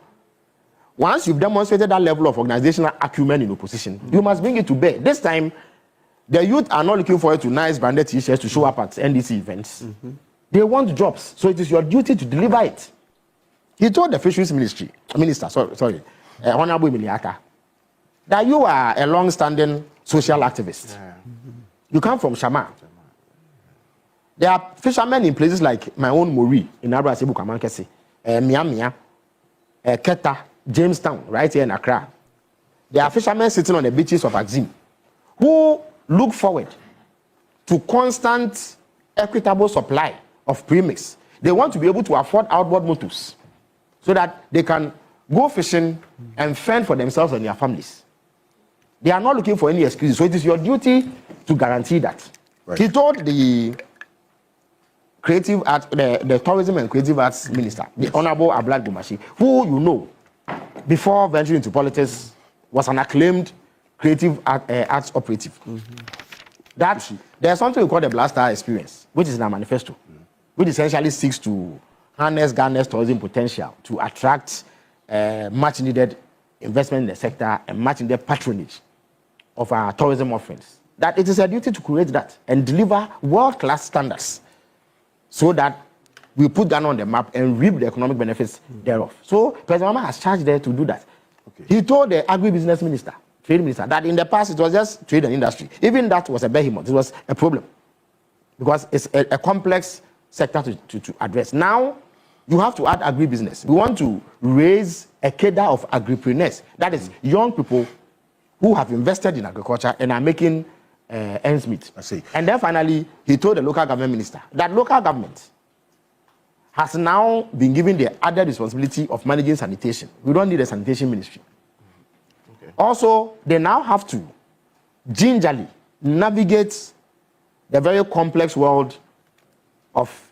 once you've demonstrated that level of organizational acumen in opposition, you must bring it to bear. This time, the youth are not looking forward to nice branded T-shirts to show up at NDC events. They want jobs, so it is your duty to deliver it. He told the Fisheries Minister, Honorable Emiliaka, that you are a long-standing social activist. You come from Shama. There are fishermen in places like my own Mori in Abra Sebu Kamankese, Miamia, Keta, Jamestown, right here in Accra. There are fishermen sitting on the beaches of Axim who look forward to constant, equitable supply of premix. They want to be able to afford outboard motors so that they can go fishing and fend for themselves and their families. They are not looking for any excuses, so it is your duty to guarantee that. Right. He told the creative art, the tourism and creative arts minister, the Honorable Ablakwa, who you know, before venturing into politics, was an acclaimed creative arts operative. That there's something we call the Black Star experience, which is in our manifesto, which essentially seeks to harness Ghana's tourism potential to attract much needed investment in the sector and much needed patronage of our tourism offerings. That it is a duty to create that and deliver world-class standards so that we put Ghana on the map and reap the economic benefits thereof. So President Mama has charged there to do that. He told the agribusiness minister, trade minister, that in the past it was just trade and industry. Even that was a behemoth. It was a problem because it's a complex sector to address. Now, you have to add agribusiness. We want to raise a cadre of agripreneurs. That is young people who have invested in agriculture and are making ends meet. I see. And then finally, he told the local government minister that local government has now been given the added responsibility of managing sanitation. We don't need a sanitation ministry. Also, they now have to gingerly navigate the very complex world of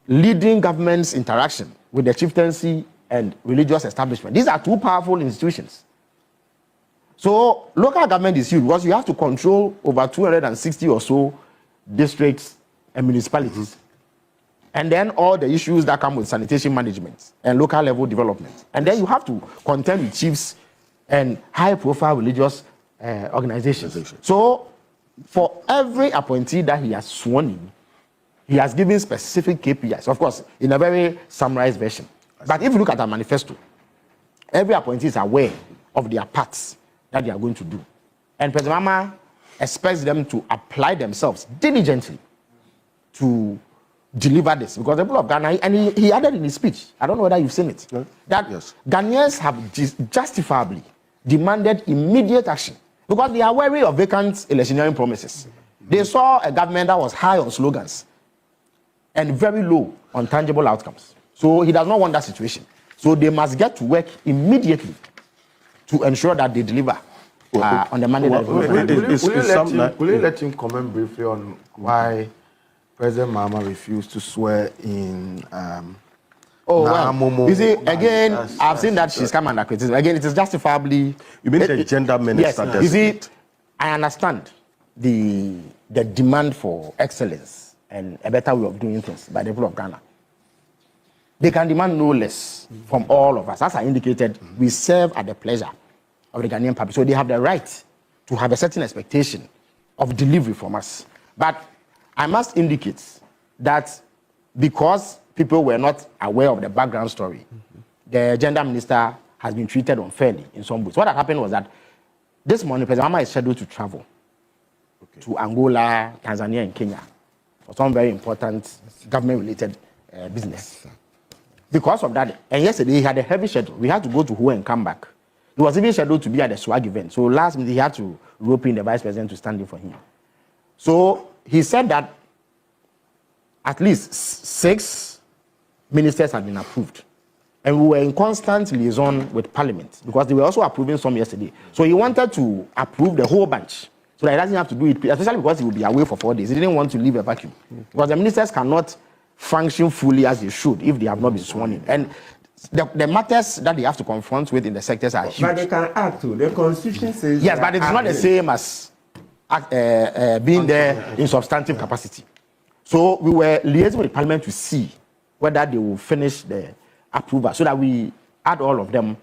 leading government's interaction with the chieftaincy and religious establishment. These are two powerful institutions. So local government is huge because you have to control over 260 or so districts and municipalities. And then all the issues that come with sanitation management and local level development. And then you have to contend with chiefs and high profile religious organizations. So for every appointee that he has sworn in, he has given specific KPIs, of course, in a very summarized version. But if you look at our manifesto, every appointee is aware of their parts that they are going to do. And President Mahama expects them to apply themselves diligently to deliver this. Because the people of Ghana, and he added in his speech, I don't know whether you've seen it, that Ghanaians have justifiably demanded immediate action because they are wary of vacant electioneering promises. They saw a government that was high on slogans and very low on tangible outcomes. So he does not want that situation. So they must get to work immediately to ensure that they deliver on the mandate. Will you let him comment briefly on why President Mahama refused to swear in? You see, again, I've seen that she's come under criticism. Again, it is justifiably. You mean the gender minister? Yes. You see, I understand the demand for excellence and a better way of doing things by the people of Ghana. They can demand no less from all of us. As I indicated, we serve at the pleasure of the Ghanaian public. So they have the right to have a certain expectation of delivery from us. But I must indicate that because people were not aware of the background story, the gender minister has been treated unfairly in some ways. What had happened was that this morning, President Mahama is scheduled to travel to Angola, Tanzania, and Kenya for some very important government-related business. Because of that, and yesterday he had a heavy schedule. We had to go to Hua and come back. He was even scheduled to be at the swag event. So last minute he had to rope in the vice president to stand in for him. So he said that at least 6 ministers had been approved. And we were in constant liaison with Parliament because they were also approving some yesterday. So he wanted to approve the whole bunch so that he doesn't have to do it, especially because he will be away for 4 days. He didn't want to leave a vacuum because the ministers cannot function fully as they should if they have not been sworn in. And the matters that they have to confront with in the sectors are huge. But they can act too. The Constitution says. Yes, but it's not the same as being there in substantive capacity. So we were liaising with Parliament to see whether they will finish the approval so that we add all of them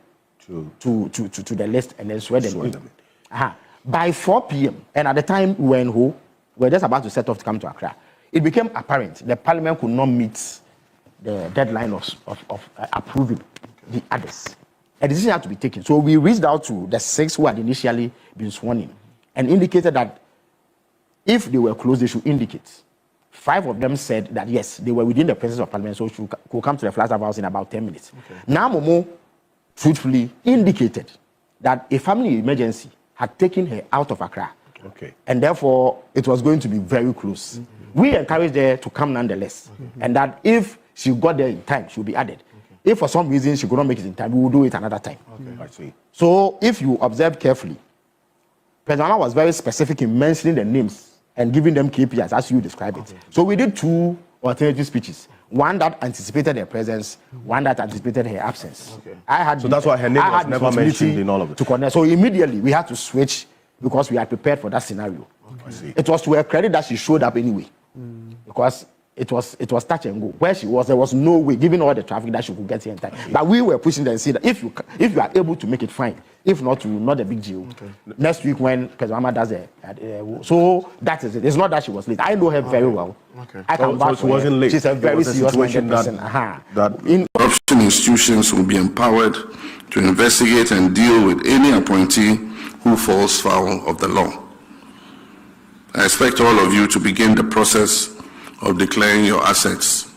to the list and then swear them in. By 4 p.m., and at the time we were in Ho, we were just about to set off to come to Accra, it became apparent the Parliament could not meet the deadline of approving the others. A decision had to be taken. So we reached out to the 6 who had initially been sworn in and indicated that if they were close, they should indicate. 5 of them said that yes, they were within the presence of Parliament, so could come to the Flagstaff House in about 10 minutes. Now Momo truthfully indicated that a family emergency had taken her out of Accra. And therefore, it was going to be very close. We encouraged her to come nonetheless. And that if she got there in time, she would be added. If for some reason she could not make it in time, we will do it another time. I see. So if you observe carefully, President Mahama was very specific in mentioning the names and giving them KPIs as you describe it. So we did 2 alternative speeches. One that anticipated her presence, one that anticipated her absence. So that's why her name was never mentioned in all of it. To connect. So immediately we had to switch because we had prepared for that scenario. It was to her credit that she showed up anyway. Because it was touch and go. Where she was, there was no way, given all the traffic, that she could get here in time. But we were pushing them and saying that if you are able to make it, fine. If not, not a big deal. Next week when President Mahama does so that is it. It's not that she was late. I know her very well. I can vouch she wasn't late. She's a very serious person. Corruption institutions will be empowered to investigate and deal with any appointee who falls foul of the law. I expect all of you to begin the process of declaring your assets.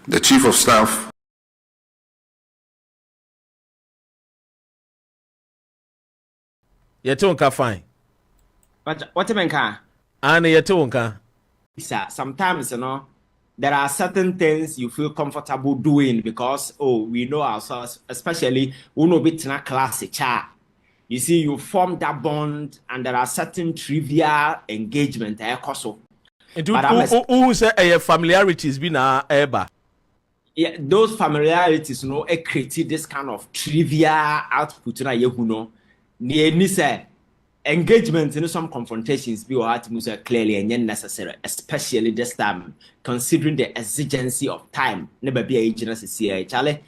The Chief of Staff Yetonka fine. But what even can? And yetonka. Sometimes, there are certain things you feel comfortable doing because, we know ourselves, especially when we bit in a class. You see, you form that bond and there are certain trivial engagement. Who say familiarities be na eba? Yeah, those familiarities, create this kind of trivial output. Engagement in some confrontations be clearly and necessary, especially this time, considering the exigency of time. Never be a agency, Charlie.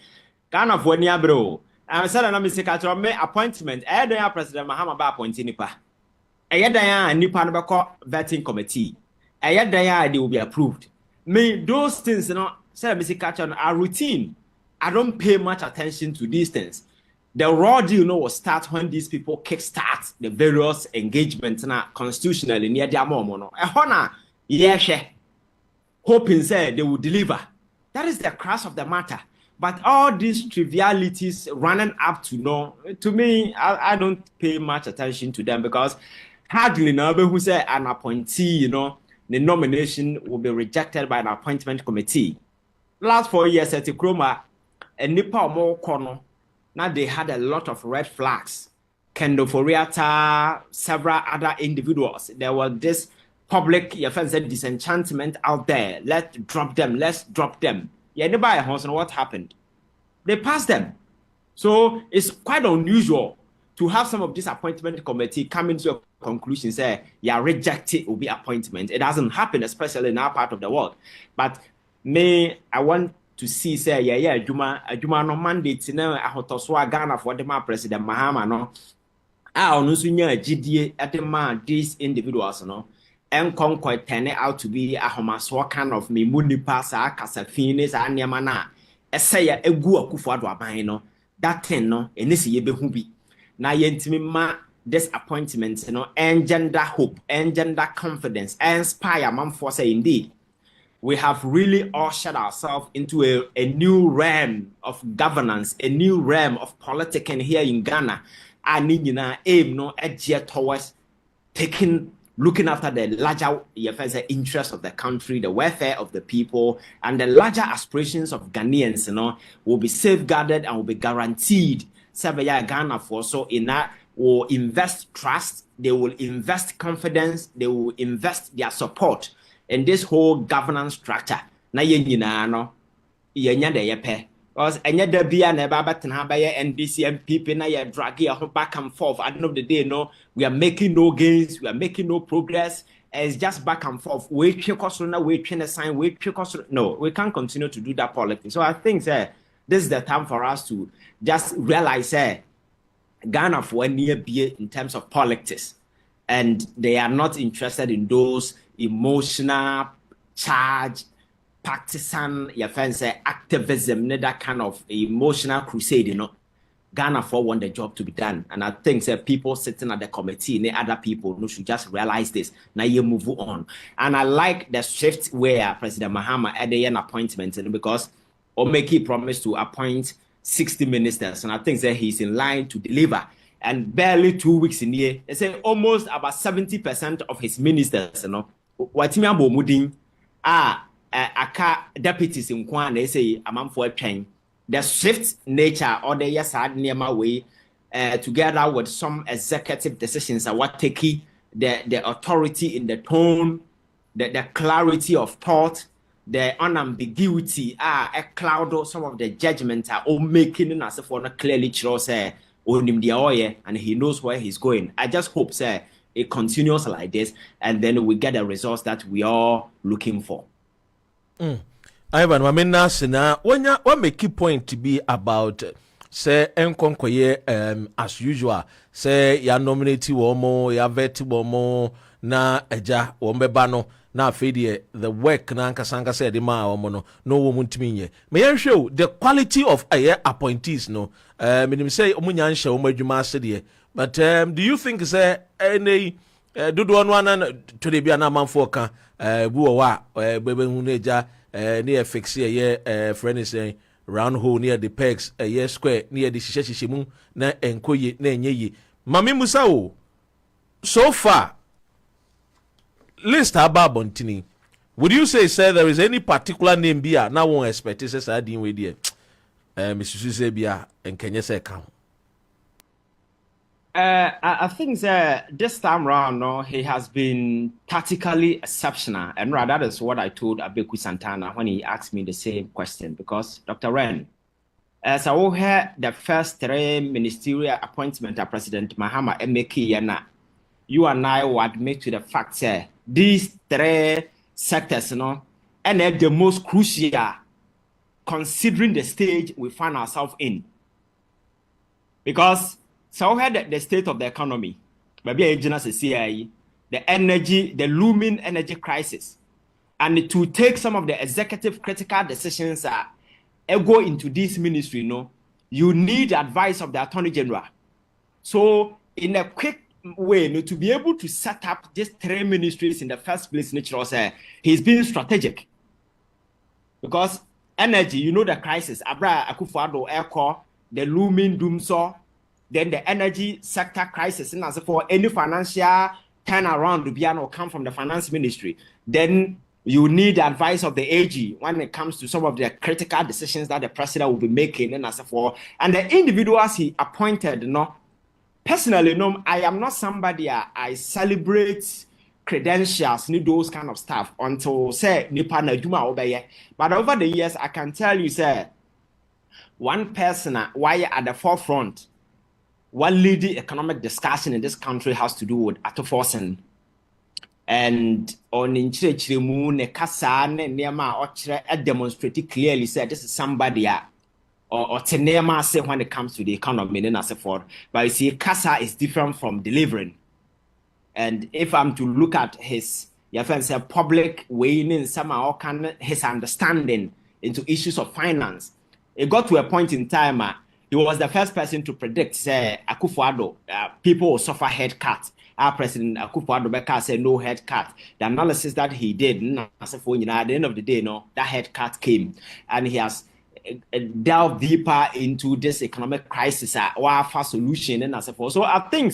Kind of when you bro. I'm saying I'm Mr. appointment. President Mahama ba appointing nipa. Nipa no be vetting committee. They will be approved. Those things, say Mr. are routine. I don't pay much attention to these things. the raw deal will start when these people kickstart the various engagements na constitutionally near their mom. Hoping say they will deliver. That is the crux of the matter. But all these trivialities running up to me, I don't pay much attention to them because hardly nobody who say an appointee, the nomination will be rejected by an appointment committee. Last 4 years at Kroma, and Nipa more corner. Now they had a lot of red flags. Kendo Foriata, several other individuals. There was this public disenchantment out there. Let's drop them. Yeah, nobody knows what happened. They passed them. So it's quite unusual to have some of this appointment committee come into a conclusion, say, yeah, rejected will be appointment. It doesn't happen, especially in our part of the world. But I want to see say Juma no mandate na ahotoswa Ghana for the President Mahama no no sunya GDA at the man these individuals no and conquer turn out to be a homaswa kind of me munipa sa kasafine sa anyama na esaya egu akufo ado aban no that thing no enisi ye behu bi na yentimi ma this appointment engender hope, engender confidence, inspire man for say indeed we have really ushered ourselves into a new realm of governance, a new realm of politicking here in Ghana. And aim towards looking after the larger interests of the country, the welfare of the people, and the larger aspirations of Ghanaians, will be safeguarded and will be guaranteed. Ghana for so in that will invest trust, they will invest confidence, they will invest their support in this whole governance structure. Na yenyina no yenya de yepe because enya da bia na ba batena ba ye NDC MPP na ye drag ye back and forth. At the end of the day we are making no gains, we are making no progress. It's just back and forth. We can't continue to do that politics. So I think this is the time for us to just realize Ghana for near be in terms of politics, and they are not interested in those emotional charge partisan activism, that kind of emotional crusade. Ghana for want the job to be done, and I think people sitting at the committee and other people should just realize this. Now you move on, and I like the shift where President Mahama had an appointment, because Omeki promised to appoint 60 ministers, and I think that he's in line to deliver. And barely 2 weeks in here, they say almost about 70% of his ministers, Watimi Abomudin aka deputies in Kwan, they say among for a train. The swift nature or the yes hard near my way, together with some executive decisions, are what Takyi, the authority in the tone, the clarity of thought, the unambiguity, a cloud or some of the judgments are all making as if for clearly say on him the oil, and he knows where he's going. I just hope it continues like this, and then we get the results that we are looking for. Ivan, I mean, now, what make key point to be about say enkonkoye as usual, say ya nominate womo, ya vet womo na eja wombebano na afedie the work na nkasanga say the ma womo no womu ntimi me show the quality of appointees no menim say omunya nhye womo adwuma ase but do you think say any dodo no ana to de bia na manfo ka bu wa bebe hu na eja near fix friend is saying round hole near the pegs square near the shishimu na enkoye na enyeyi mami musa o so far list about bontini. Would you say there is any particular name bia na won expect say say din we there Mr. Susebia and Kenya say count? I think this time round, he has been tactically exceptional, and rather that is what I told Abeku Santana when he asked me the same question. Because Dr. Ren, as I heard the first 3 ministerial appointment of President Mahama Emeki, you and I will admit to the fact that these 3 sectors, and they're the most crucial, considering the stage we find ourselves in, because. So we had the state of the economy, maybe the energy, the looming energy crisis, and to take some of the executive critical decisions go into this ministry, you need advice of the Attorney General. So in a quick way, to be able to set up just 3 ministries in the first place, he's being strategic. Because energy, you know the crisis, Abra Akufo-Addo Aircore, the looming doomsaw, then the energy sector crisis, and as for any financial turnaround to be able to come from the finance ministry, then you need the advice of the AG when it comes to some of the critical decisions that the president will be making, and as for and the individuals he appointed, personally, I am not somebody I celebrate credentials, need those kind of stuff until say nipa na juma obeye. But over the years, I can tell you, say, one person why at the forefront, what leading economic discussion in this country has to do with autoforcing. And on in Chiremu, ne kasa ne nema ochre demonstrate clearly said this is somebody or tenema say when it comes to the economy and as a for. But you see, kasa is different from delivering. And if I'm to look at his public weighing in somehow his understanding into issues of finance, it got to a point in time he was the first person to predict say Akufo-Addo people will suffer head cut. Our President Akufo-Addo said no head cut. The analysis that he did at the end of the day, that head cut came, and he has delved deeper into this economic crisis or for solution and as a so I think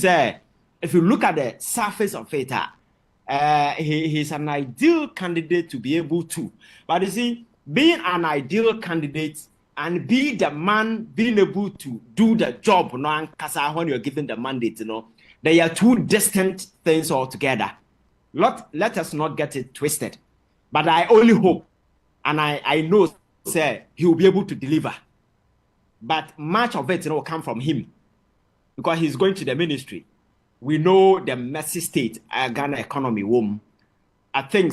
if you look at the surface of it, he's an ideal candidate to be able to. But you see, being an ideal candidate and be the man being able to do the job, when you're given the mandate, they are two distant things altogether. Let us not get it twisted. But I only hope, and I know, he will be able to deliver. But much of it will come from him because he's going to the ministry. We know the messy state Ghana economy womb. I think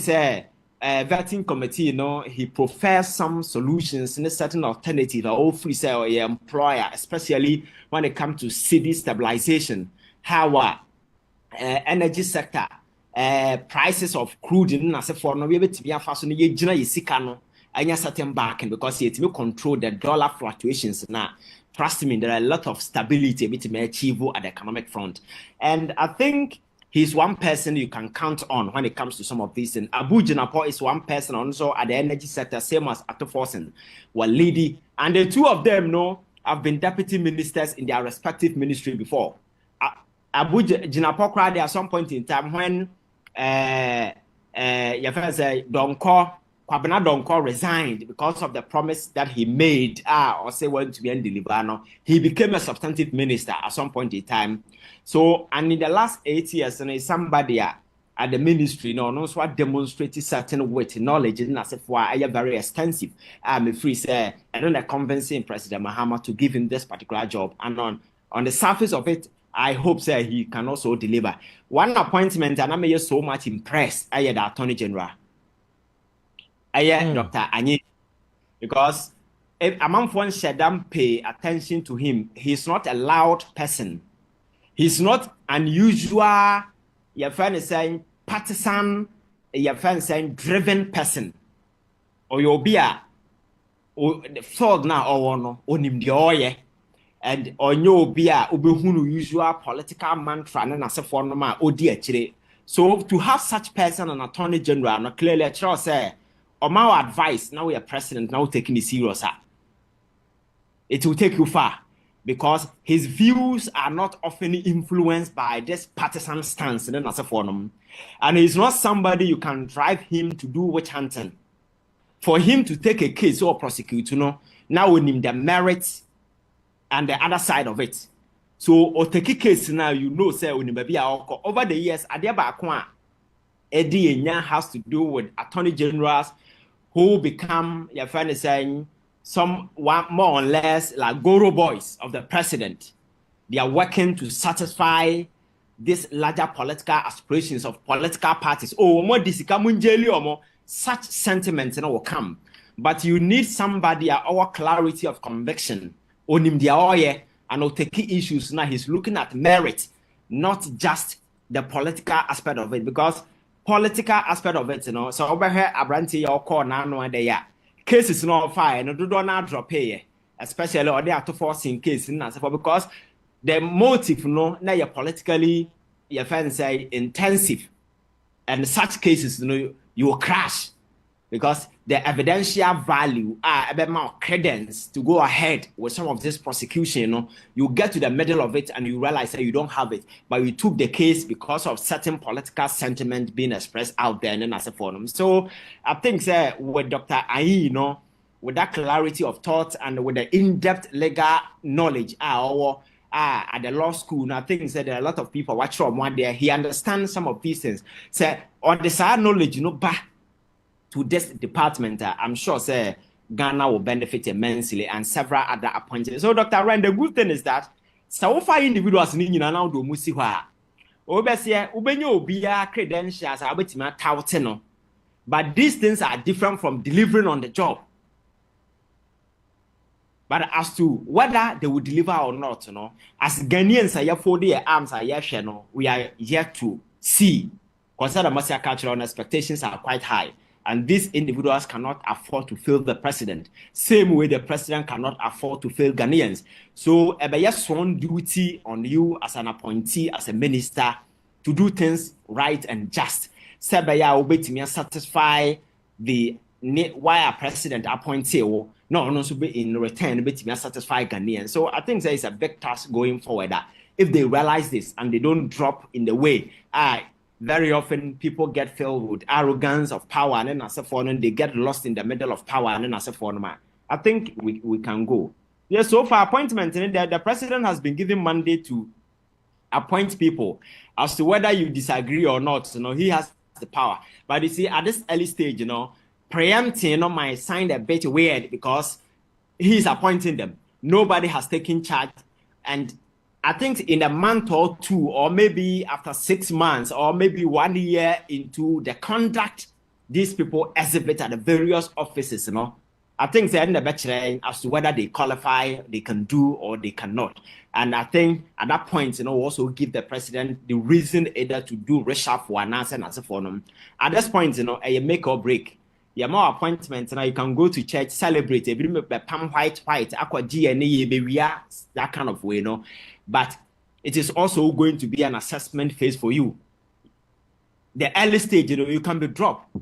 vetting committee, he prefers some solutions in a certain alternative or free or employer, especially when it comes to city stabilization, how energy sector, prices of crude in as a form of to be a fashion and certain backing because it will control the dollar fluctuations now. Trust me, there are a lot of stability which may achieve at the economic front. And I think he's one person you can count on when it comes to some of these. And Abu Jinapo is one person also at the energy sector, same as Atoforsen, Walidi. And the two of them have been deputy ministers in their respective ministry before. Abu Jinapo cried at some point in time when Kwabena Donko resigned because of the promise that he made, or say when to be undelivered. He became a substantive minister at some point in time. So, and in the last 8 years, somebody at the ministry, also demonstrated certain weight, knowledge, and as if why very extensive. I'm free, say, I don't know, convincing President Mahama to give him this particular job. And on the surface of it, I hope he can also deliver. One appointment, and I'm so much impressed, the Attorney General. Dr. Anyi, because if a man wants to pay attention to him, he's not a loud person. He's not unusual, your friend is saying partisan, your friend is saying driven person. Or you'll be a third now or no, onim the oye, and or you'll be a ubihunu usual political mantra and as a form of odi. So to have such person an Attorney General, no clearly say. Or my advice, now we are president, now taking it serious. It will take you far because his views are not often influenced by this partisan stance in as a forum. And he's not somebody you can drive him to do witch hunting. For him to take a case or prosecute, now we need the merits and the other side of it. So, or take a case now, say, over the years, Eddie has to do with attorney generals who become, your friend is saying, more or less like Goro boys of the president. They are working to satisfy these larger political aspirations of political parties. Such sentiments will come. But you need somebody our clarity of conviction. And will take key issues. Now he's looking at merit, not just the political aspect of it. Because political aspect of it, so over here, Abranti, your call now, no idea. Cases not fire, no do not drop here. especially or they are to force in case in as because the motive no na you politically you find say intensive, and such cases you will crash because the evidential value a more credence to go ahead with some of this prosecution. You get to the middle of it and you realize that you don't have it, but you took the case because of certain political sentiment being expressed out there and as a forum. So I think with Dr. Ayi, with that clarity of thought and with the in-depth legal knowledge at the law school, I think there are a lot of people watching from one there. He understands some of these things. On the side knowledge, to this department, I'm sure Ghana will benefit immensely and several other appointments. So, Dr. Ryan, the good thing is that so far individuals in now do musiwa. Obesia, ubenyo obia credentials are betima tauteno. But these things are different from delivering on the job. But as to whether they will deliver or not, as Ghanaians are here for their arms are here, we are yet to see. Consider the cultural expectations are quite high. And these individuals cannot afford to fail the president. Same way the president cannot afford to fail Ghanaians. So, a sworn duty on you as an appointee, as a minister, to do things right and just. Sebaya obey to satisfy the why a president appointee no so be in return be to satisfy Ghanaians. So I think there is a big task going forward that if they realize this and they don't drop in the way, very often people get filled with arrogance of power and then as a foreign they get lost in the middle of power and then as a foreign. I think we can go. Yes, so for appointment, the president has been given mandate to appoint people. As to whether you disagree or not, he has the power. But you see, at this early stage, preempting might sound a bit weird because he's appointing them. Nobody has taken charge. And I think in a month or two, or maybe after 6 months, or maybe 1 year into the conduct these people exhibit at the various offices, I think they're in the better as to whether they qualify, they can do, or they cannot. And I think at that point, also give the president the reason either to do reshuffle and answer for them. At this point, a make or break. Yeah, more appointments, and you can go to church, celebrate, palm white, aqua DNA, that kind of way, But it is also going to be an assessment phase for you. The early stage, you can be dropped.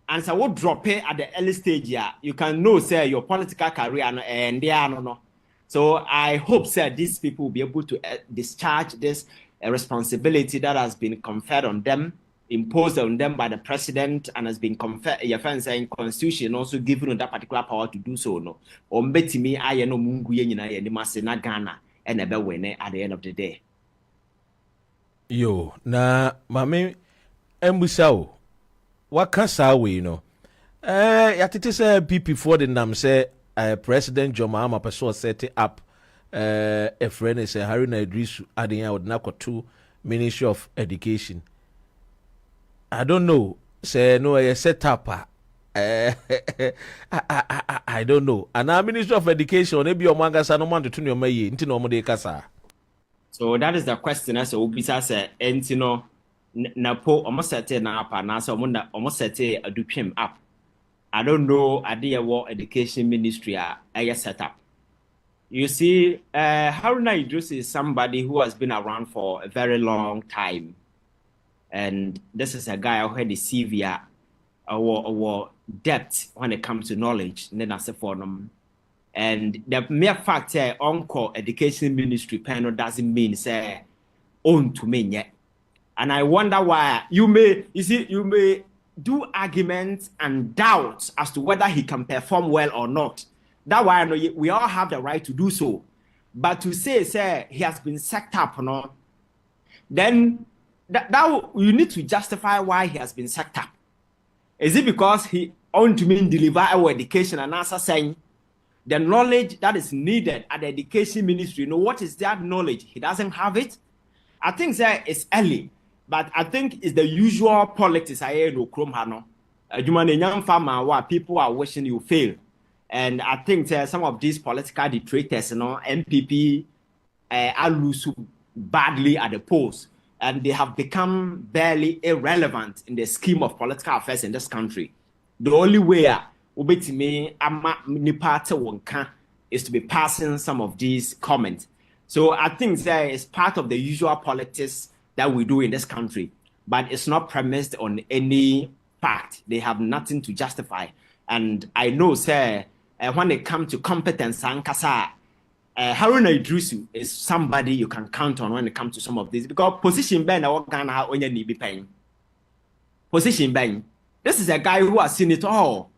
And so what drop it at the early stage, you can know, your political career and they are no. So I hope, these people will be able to discharge this responsibility that has been conferred on them, imposed on them by the president, and has been conferred, in constitution also given that particular power to do so. No, or me, I know Mungu Masina Ghana and a winner at the end of the day. Yo, na mame embusao. What can say we yatete say PP for the nam say President John Mahama person set up a friend is Haruna Idrisu adding would na to Ministry of Education. I don't know. Say no a set up. I don't know. And our Ministry of Education maybe your manga sa no man to your may into no more kasa. So that is the question as Obisa say and na po almost set na up and so almost set a dupim up. I don't know idea what education ministry are set up. You see, Haruna Idrisu is somebody who has been around for a very long time. And this is a guy who had the severe our depth when it comes to knowledge. And then I say for them. And the mere fact Uncle Education Ministry panel doesn't mean say own to me yet. And I wonder why you may do arguments and doubts as to whether he can perform well or not. That's why I know we all have the right to do so. But to say he has been sacked up, then that you need to justify why he has been sacked up. Is it because he ought to mean deliver our education and answer saying the knowledge that is needed at the education ministry? What is that knowledge? He doesn't have it. I think it's early. But I think it's the usual politics I hear no chrome hano. Young farmer where people are wishing you fail. And I think some of these political detractors, MPP are lose badly at the polls. And they have become barely irrelevant in the scheme of political affairs in this country. The only way ubetime ama nipa te wonka is to be passing some of these comments. So I think that is part of the usual politics that we do in this country, but it's not premised on any fact. They have nothing to justify. And I know, sir, when it comes to competence, Haruna Idrisu is somebody you can count on when it comes to some of these, because position ben only be paying. Position ben. This is a guy who has seen it all.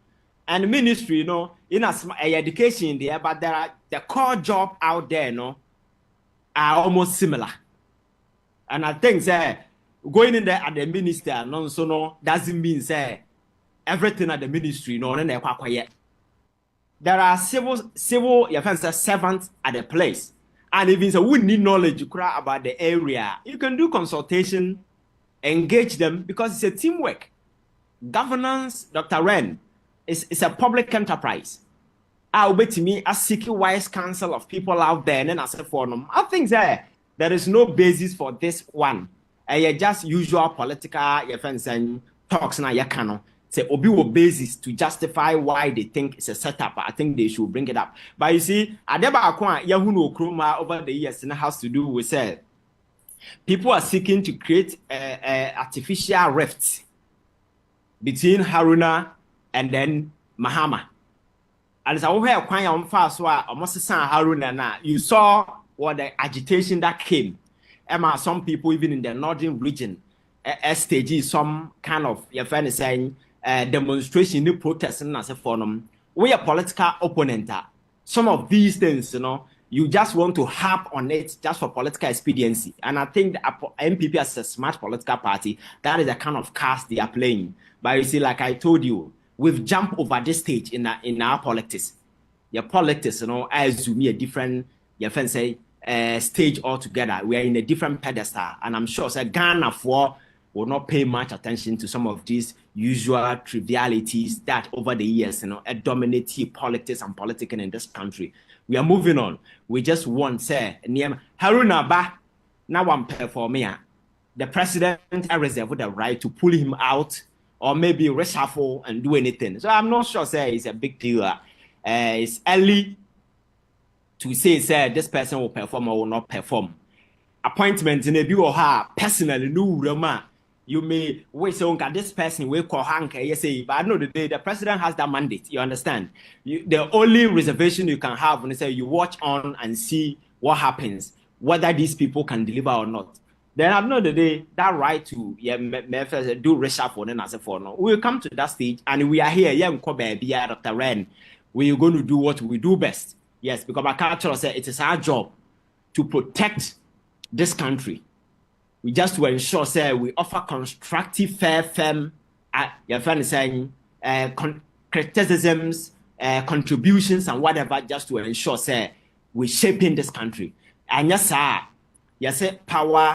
And ministry, you know, in a education there, but there are the core job out there, you know, are almost similar. And I think say going in there at the minister, no, doesn't mean say everything at the ministry, no, there are civil servants at the place. And even so, we need knowledge about the area. You can do consultation, engage them, because it's a teamwork. Governance, Dr. Ren, is a public enterprise. I'll bet to me a seeking wise counsel of people out there, and then I said for them, I think there is no basis for this one. Just usual political talks now you cannot say obi basis to justify why they think it's a setup. I think they should bring it up. But you see, Adeba Yahuno Kroma over the years and has to do with people are seeking to create artificial rifts between Haruna and then Mahama. And it's a quite on fast almost Haruna now. You saw what the agitation that came. Emma, some people even in the northern region stage some kind of saying demonstration, new protest and as a forum. We are political opponent. Some of these things, you know, you just want to harp on it just for political expediency. And I think the MPP as a smart political party, that is the kind of cast they are playing. But you see, like I told you, we've jumped over this stage in our politics. Your politics, you know, as to me a different, stage altogether. We are in a different pedestal, and I'm sure Ghana will not pay much attention to some of these usual trivialities that over the years, you know, dominate politics and politicking in this country. We are moving on. We just want, Haruna Ba, now one performer. The president reserved the right to pull him out or maybe reshuffle and do anything. So I'm not sure, it's a big deal. It's early to say, this person will perform or will not perform. Appointment in a bureau, personally, no, you may wait so this person will call Hank, say, but I know the president has that mandate. You understand? The only reservation you can have when they say you watch on and see what happens, whether these people can deliver or not. Then I know that right to do reshuffle and as a for no. We'll come to that stage and we are here, Dr. Ren. We're going to do what we do best. Yes, because my culture said it is our job to protect this country. We just to ensure, we offer constructive, fair, firm, your friend is saying, criticisms, contributions, and whatever, just to ensure, we're shaping this country. And yes, sir, power